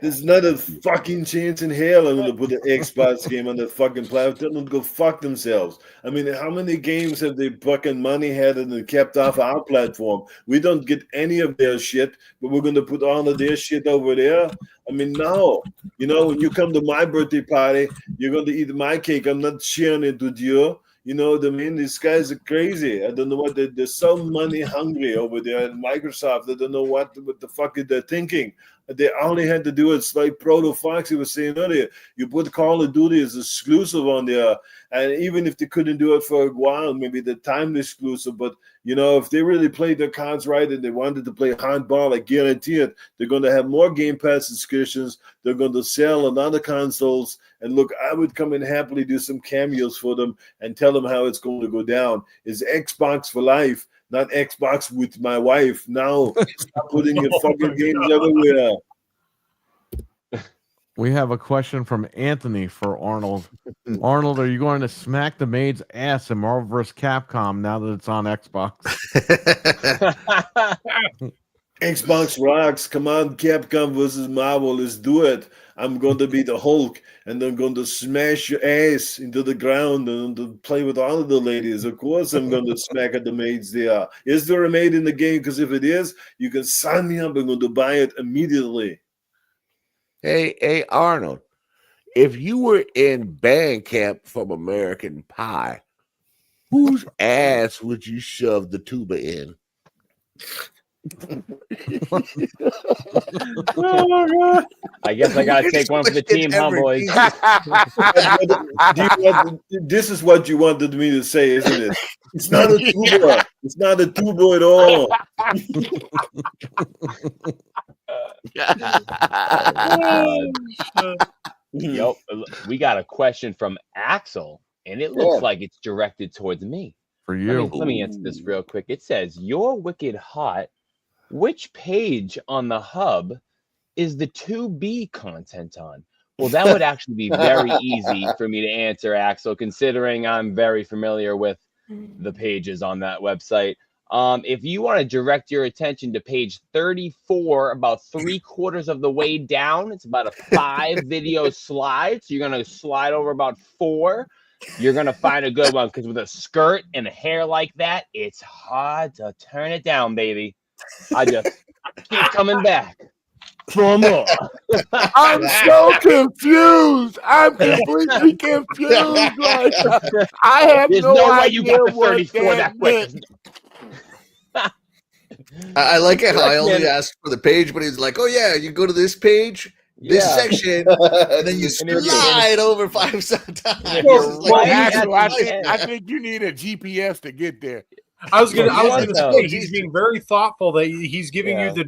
There's not a fucking chance in hell I'm going to put an Xbox game on the fucking platform. Tell them to go fuck themselves. I mean, how many games have they fucking money had and kept off our platform? We don't get any of their shit, but we're going to put all of their shit over there. I mean, no. When you come to my birthday party, you're going to eat my cake. I'm not sharing it with you. You know what I mean? These guys are crazy. I don't know what they're so money hungry over there at Microsoft. I don't know what the fuck they're thinking. They only had to do it. It's like Proto Foxy was saying earlier. You put Call of Duty as exclusive on there. And even if they couldn't do it for a while, maybe the timed exclusive. But, if they really played their cards right and they wanted to play hardball, I guarantee it, they're going to have more Game Pass subscriptions. They're going to sell another consoles. And look, I would come and happily do some cameos for them and tell them how it's going to go down. It's Xbox for life. Not Xbox with my wife. Now, stop putting your fucking games everywhere. We have a question from Anthony for Arnold. Arnold, are you going to smack the maid's ass in Marvel vs. Capcom now that it's on Xbox? Xbox rocks. Come on, Capcom versus Marvel. Let's do it. I'm going to be the Hulk, and I'm going to smash your ass into the ground and play with all of the ladies. Of course, I'm going to smack at the maids there. Is there a maid in the game? Because if it is, you can sign me up. I'm going to buy it immediately. Hey, Arnold, if you were in band camp from American Pie, whose ass would you shove the tuba in? I guess I gotta take one for the team, huh, boys? This is what you wanted me to say, isn't it? It's not a tuba. It's not a tuba at all. Yo, we got a question from Axel, and it looks like it's directed towards me. For you. Let me answer this real quick. It says, UrW1cked HaWt. Which page on the hub is the 2B content on? Well, that would actually be very easy for me to answer, Axel, considering I'm very familiar with the pages on that website. If you want to direct your attention to page 34, about 3/4 of the way down, it's about a 5 video slide. So you're going to slide over about 4. you're gonna find a good one because with a skirt and a hair like that, it's hard to turn it down, baby. I just keep coming back for more. I'm so confused. I'm completely confused. Like, I have There's no no way idea you got to what 34 that quick. I like it how I only Man. asked for the page, but he's like, "Oh yeah, you go to this page, this Yeah. section, and then you And you're- slide over 5 times." And if you're Well, right at Axel, the I end- think you need a GPS to get there. I was gonna Yeah. say he's being very thoughtful that he's giving Yeah. you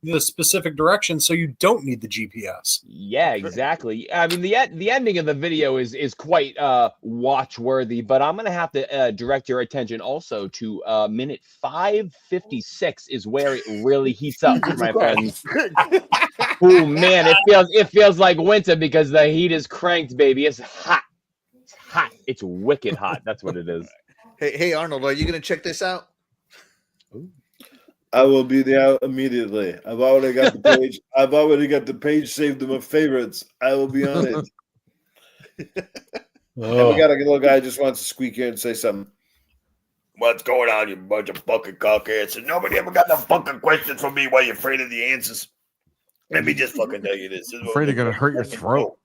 the specific direction, so you don't need the GPS. Yeah, exactly. I mean, the ending of the video is quite watch worthy, but I'm gonna have to direct your attention also to minute 5:56 is where it really heats up, my friends. Oh man, it feels like winter because the heat is cranked, baby. It's hot. It's hot. It's wicked hot. That's what it is. Hey Arnold, are you gonna check this out? I will be there immediately. I've already got the page. I've already got the page saved to my favorites. I will be on it. And we got a little guy who just wants to squeak in and say something. What's going on, you bunch of fucking cockheads? And nobody ever got no fucking questions from me. Why you afraid of the answers? Let me just fucking tell you this. Afraid you're gonna hurt your throat.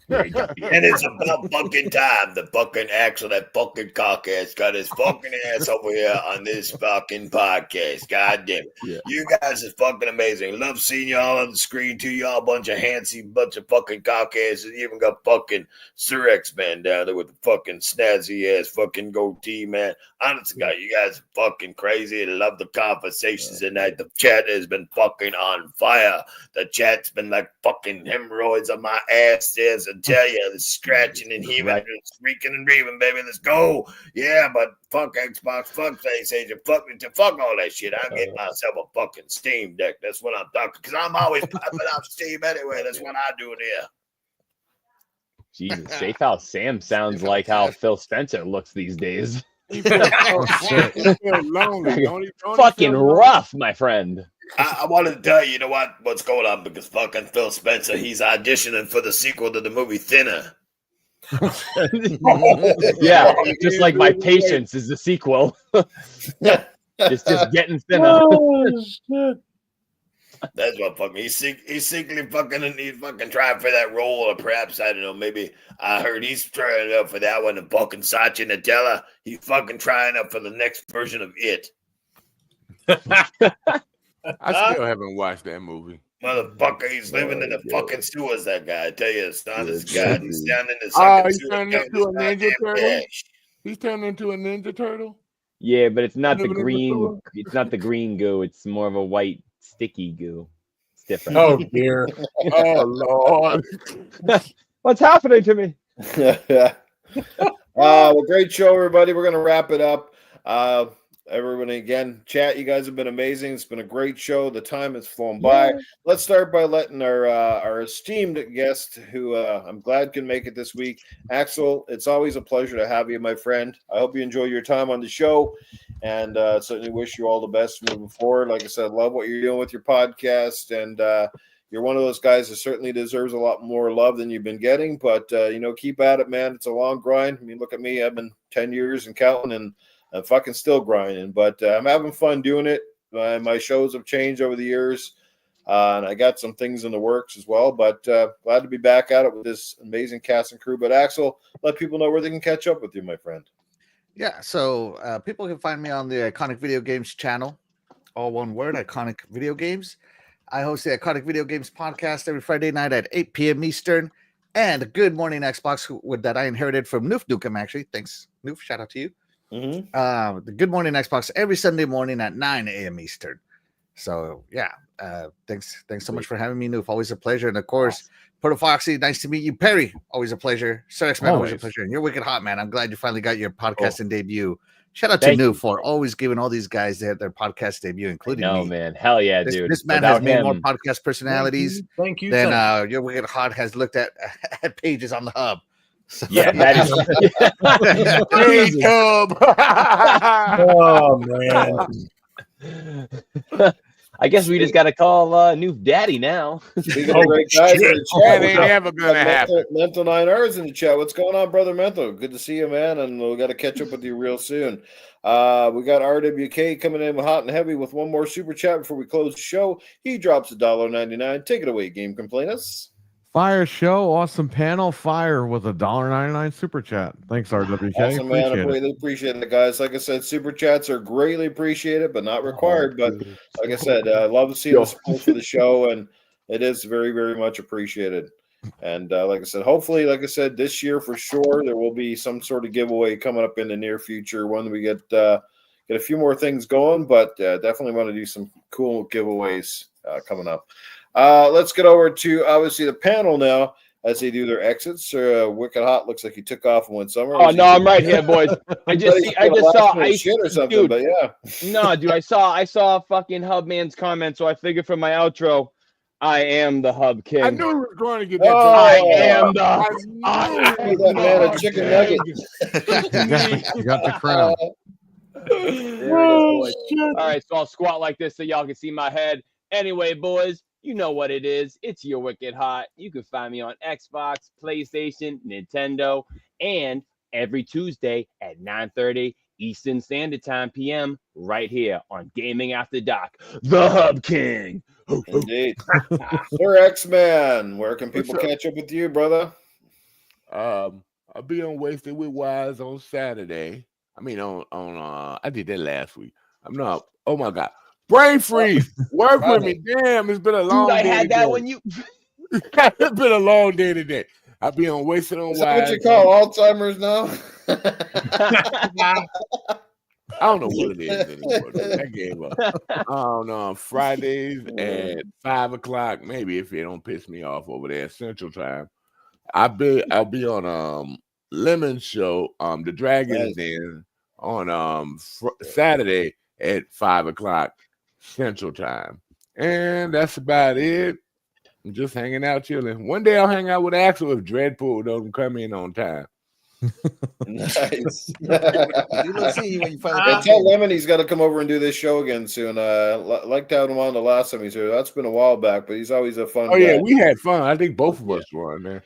And it's about fucking time. The fucking Axel, that fucking cockhead's got his fucking ass over here on this fucking podcast. God damn it. Yeah. You guys is fucking amazing. Love seeing y'all on the screen too. Y'all a bunch of handsy, bunch of fucking cockheads. And you even got fucking Sir X Man down there with the fucking snazzy ass fucking goatee, man. Honestly, God, you guys are fucking crazy. I love the conversations tonight. The chat has been fucking on fire. The chat's been like fucking hemorrhoids on my ass. There's and tell you the scratching and heaving and squeaking and breathing, baby. Let's go. Yeah, but fuck Xbox, fuck PlayStation, fuck all that shit. I'll get myself a fucking Steam Deck. That's what I'm talking, because I'm always popping out Steam anyway. That's what I do here. Jesus, safe how Sam sounds like how Phil Spencer looks these days. He feels lonely. Don't he Fucking feel lonely? rough, my friend. I wanted to tell you, you know what's going on, because fucking Phil Spencer, he's auditioning for the sequel to the movie Thinner. Yeah, just like my patience is the sequel. It's just getting thinner. That's what fucking he's secretly fucking trying for that role, or perhaps I don't know. Maybe I heard he's trying up for that one. And fucking Satya Nadella, he's fucking trying up for the next version of It. I still haven't watched that movie. Motherfucker, he's living in the fucking sewers. That guy, I tell you, son, this guy, he's down in the fucking He's sewers. turned into a ninja turtle. He's turned into a ninja turtle. Yeah, but it's not the Living in the green. sewer? It's not the green goo. It's more of a white sticky goo. It's different. Oh dear. Oh Lord! What's happening to me? Well, great show, everybody. We're gonna wrap it up. Everyone, again, chat. You guys have been amazing. It's been a great show. The time has flown by. Let's start by letting our esteemed guest, who I'm glad can make it this week, Axel. It's always a pleasure to have you, my friend. I hope you enjoy your time on the show, and certainly wish you all the best moving forward. Like I said, love what you're doing with your podcast, and you're one of those guys that certainly deserves a lot more love than you've been getting. But keep at it, man. It's a long grind. I mean, look at me. I've been 10 years and counting, and I'm fucking still grinding, but I'm having fun doing it. My shows have changed over the years, and I got some things in the works as well, but glad to be back at it with this amazing cast and crew. But Axel, let people know where they can catch up with you, my friend. Yeah, so people can find me on the Iconic Video Games channel, all one word, Iconic Video Games. I host the Iconic Video Games podcast every Friday night at 8 p.m. Eastern, and Good Morning Xbox that I inherited from Noof Nukem, actually. Thanks, Noof. Shout out to you. Mm-hmm. The Good Morning Xbox every Sunday morning at 9 a.m. Eastern. So yeah, thanks so much for having me, Noof. Always a pleasure. And of course, Proto Foxy, nice to meet you. Perry, always a pleasure. Sir X Man, always a pleasure. And you're wicked hot, man. I'm glad you finally got your podcasting debut. Shout out to Noof for always giving all these guys their podcast debut, including me. Man, hell yeah, dude. This man has made more podcast personalities Thank you. than your wicked hot has looked at pages on the hub. So. Yeah, that is Please come. Oh man. I guess we just got to call new daddy now. Speaking of great guys in the chat, That ain't ever gonna happen. Mental 9R's in the chat. What's going on, brother Mental? Good to see you, man, and we got to catch up with you real soon. We got RWK coming in hot and heavy with one more super chat before we close the show. He drops $1.99. Take it away, Game Complainers. Fire show, awesome panel, fire with $1.99 super chat. Thanks, RWK. Awesome, man. I really appreciate it, guys. Like I said, super chats are greatly appreciated, but not required. But like I said, I love seeing the support for the show, and it is very, very much appreciated. And like I said, hopefully, like I said, this year for sure, there will be some sort of giveaway coming up in the near future when we get a few more things going. But definitely want to do some cool giveaways coming up. Let's get over to obviously the panel now as they do their exits. Wicked HaWt looks like he took off and went somewhere. Oh no, I'm right here, boys. I just saw ice shit or something, dude, but yeah. No, dude, I saw fucking Hubman's comment, so I figured for my outro, I am the Hub King. I knew he was going to get that. I am the. I am that man a chicken nugget. You got the crown. There it is, boys. All right, so I'll squat like this so y'all can see my head. Anyway, boys, you know what it is. It's your Wicked HaWt. You can find me on Xbox, PlayStation, Nintendo, and every Tuesday at 9:30 Eastern Standard Time PM right here on Gaming After Dark. The Hub King. Indeed. Sir X-Man, where can people catch up with you, brother? I'll be on Wasted with Wise on Saturday. I mean, I did that last week. I'm not. Oh my God. Brain freeze. Work with me. Damn, it's been a long day. I had that when you. It's been a long day today. I'll be on Wasted on Wise. Is that what you call Alzheimer's now? I don't know what it is anymore. I gave up. On Fridays at 5:00, maybe if it don't piss me off over there Central Time. I'll be on Lemon Show. The Dragon's Den on Saturday at 5:00 Central Time, and that's about it. I'm just hanging out, chilling. One day I'll hang out with Axel if Dreadpool doesn't come in on time. Nice. You'll see when you finally tell Lemon he's got to come over and do this show again soon. Liked having him on the last time he's here. That's been a while back, but he's always a fun guy. Yeah, we had fun. I think both of us were on there.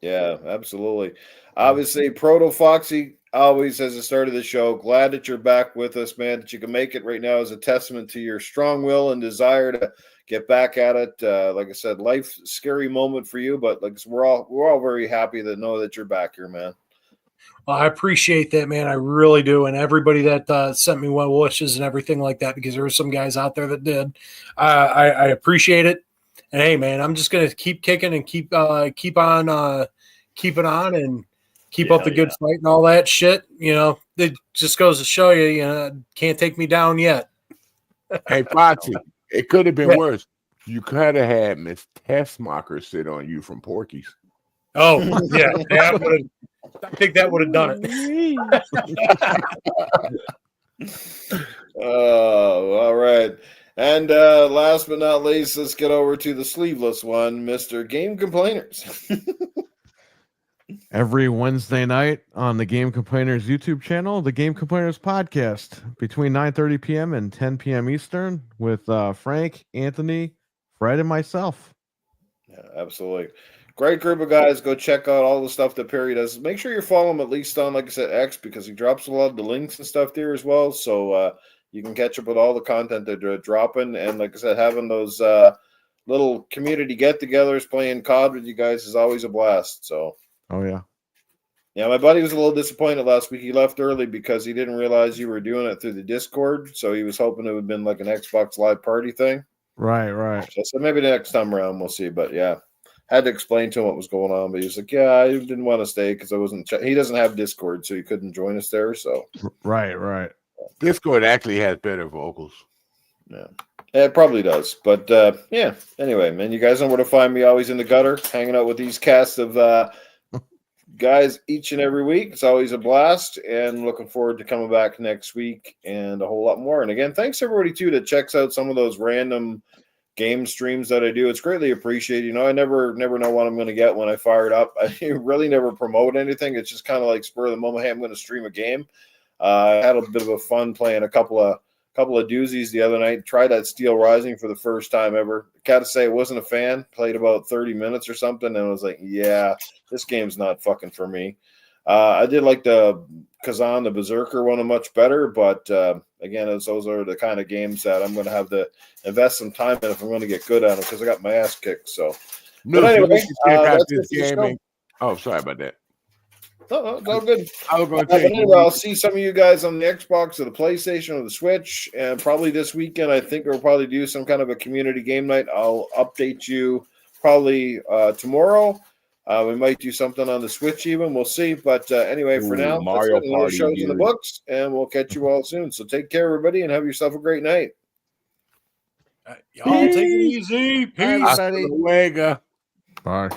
Yeah, absolutely. Obviously, Proto Foxy always has the start of the show. Glad that you're back with us, man. That you can make it right now is a testament to your strong will and desire to get back at it. Like I said, life's a scary moment for you, but like we're all very happy to know that you're back here, man. Well, I appreciate that, man. I really do. And everybody that sent me well wishes and everything like that, because there were some guys out there that did. I appreciate it. And hey, man, I'm just going to keep kicking and keep on keeping on and keep up the good fight and all that shit. You know, it just goes to show you, you know, can't take me down yet. Hey, Foxy, it could have been worse. You could have had Miss Tessmacher sit on you from Porky's. Oh, yeah. I think that would have done it. Oh, all right. And last but not least, let's get over to the sleeveless one, Mr. Game Complainers. Every Wednesday night on the Game Complainers YouTube channel, the Game Complainers podcast, between 9:30 p.m. and 10 p.m. Eastern, with Frank, Anthony, Fred, and myself. Yeah, absolutely. Great group of guys. Go check out all the stuff that Perry does. Make sure you follow him at least on, like I said, X, because he drops a lot of the links and stuff there as well. So you can catch up with all the content that they're dropping. And like I said, having those little community get-togethers, playing COD with you guys is always a blast. So. Oh, yeah. Yeah, my buddy was a little disappointed last week. He left early because he didn't realize you were doing it through the Discord. So he was hoping it would have been like an Xbox Live party thing. Right. So maybe the next time around we'll see. But yeah, had to explain to him what was going on. But he was like, yeah, I didn't want to stay because I wasn't. He doesn't have Discord, so he couldn't join us there. So right. Discord actually has better vocals. Yeah. It probably does. But yeah, anyway, man, you guys know where to find me. Always in the gutter, hanging out with these casts of guys each and every week. It's always a blast, and looking forward to coming back next week and a whole lot more. And again, thanks everybody too that checks out some of those random game streams that I do. It's greatly appreciated. You know, I never know what I'm going to get when I fire it up. I really never promote anything. It's just kind of like spur of the moment. Hey, I'm going to stream a game. I had a bit of a fun playing a couple of couple of doozies the other night. Tried that Steel Rising for the first time ever. Gotta say, I wasn't a fan. Played about 30 minutes or something, and I was like, yeah, this game's not fucking for me. I did like the Kazan, the Berserker one, much better, but again, those are the kind of games that I'm going to have to invest some time in if I'm going to get good at them because I got my ass kicked. So, No, but anyway, that's this gaming. Oh, sorry about that. No, it's all good. I was going to anyway, I'll see some of you guys on the Xbox or the PlayStation or the Switch, and probably this weekend. I think we'll probably do some kind of a community game night. I'll update you probably tomorrow. We might do something on the Switch even. We'll see. But anyway, for now, Mario that's it. Another Party, show's in the dude. books, and we'll catch you all soon. So take care, everybody, and have yourself a great night. Y'all take it easy. Peace. Hasta luego. Bye.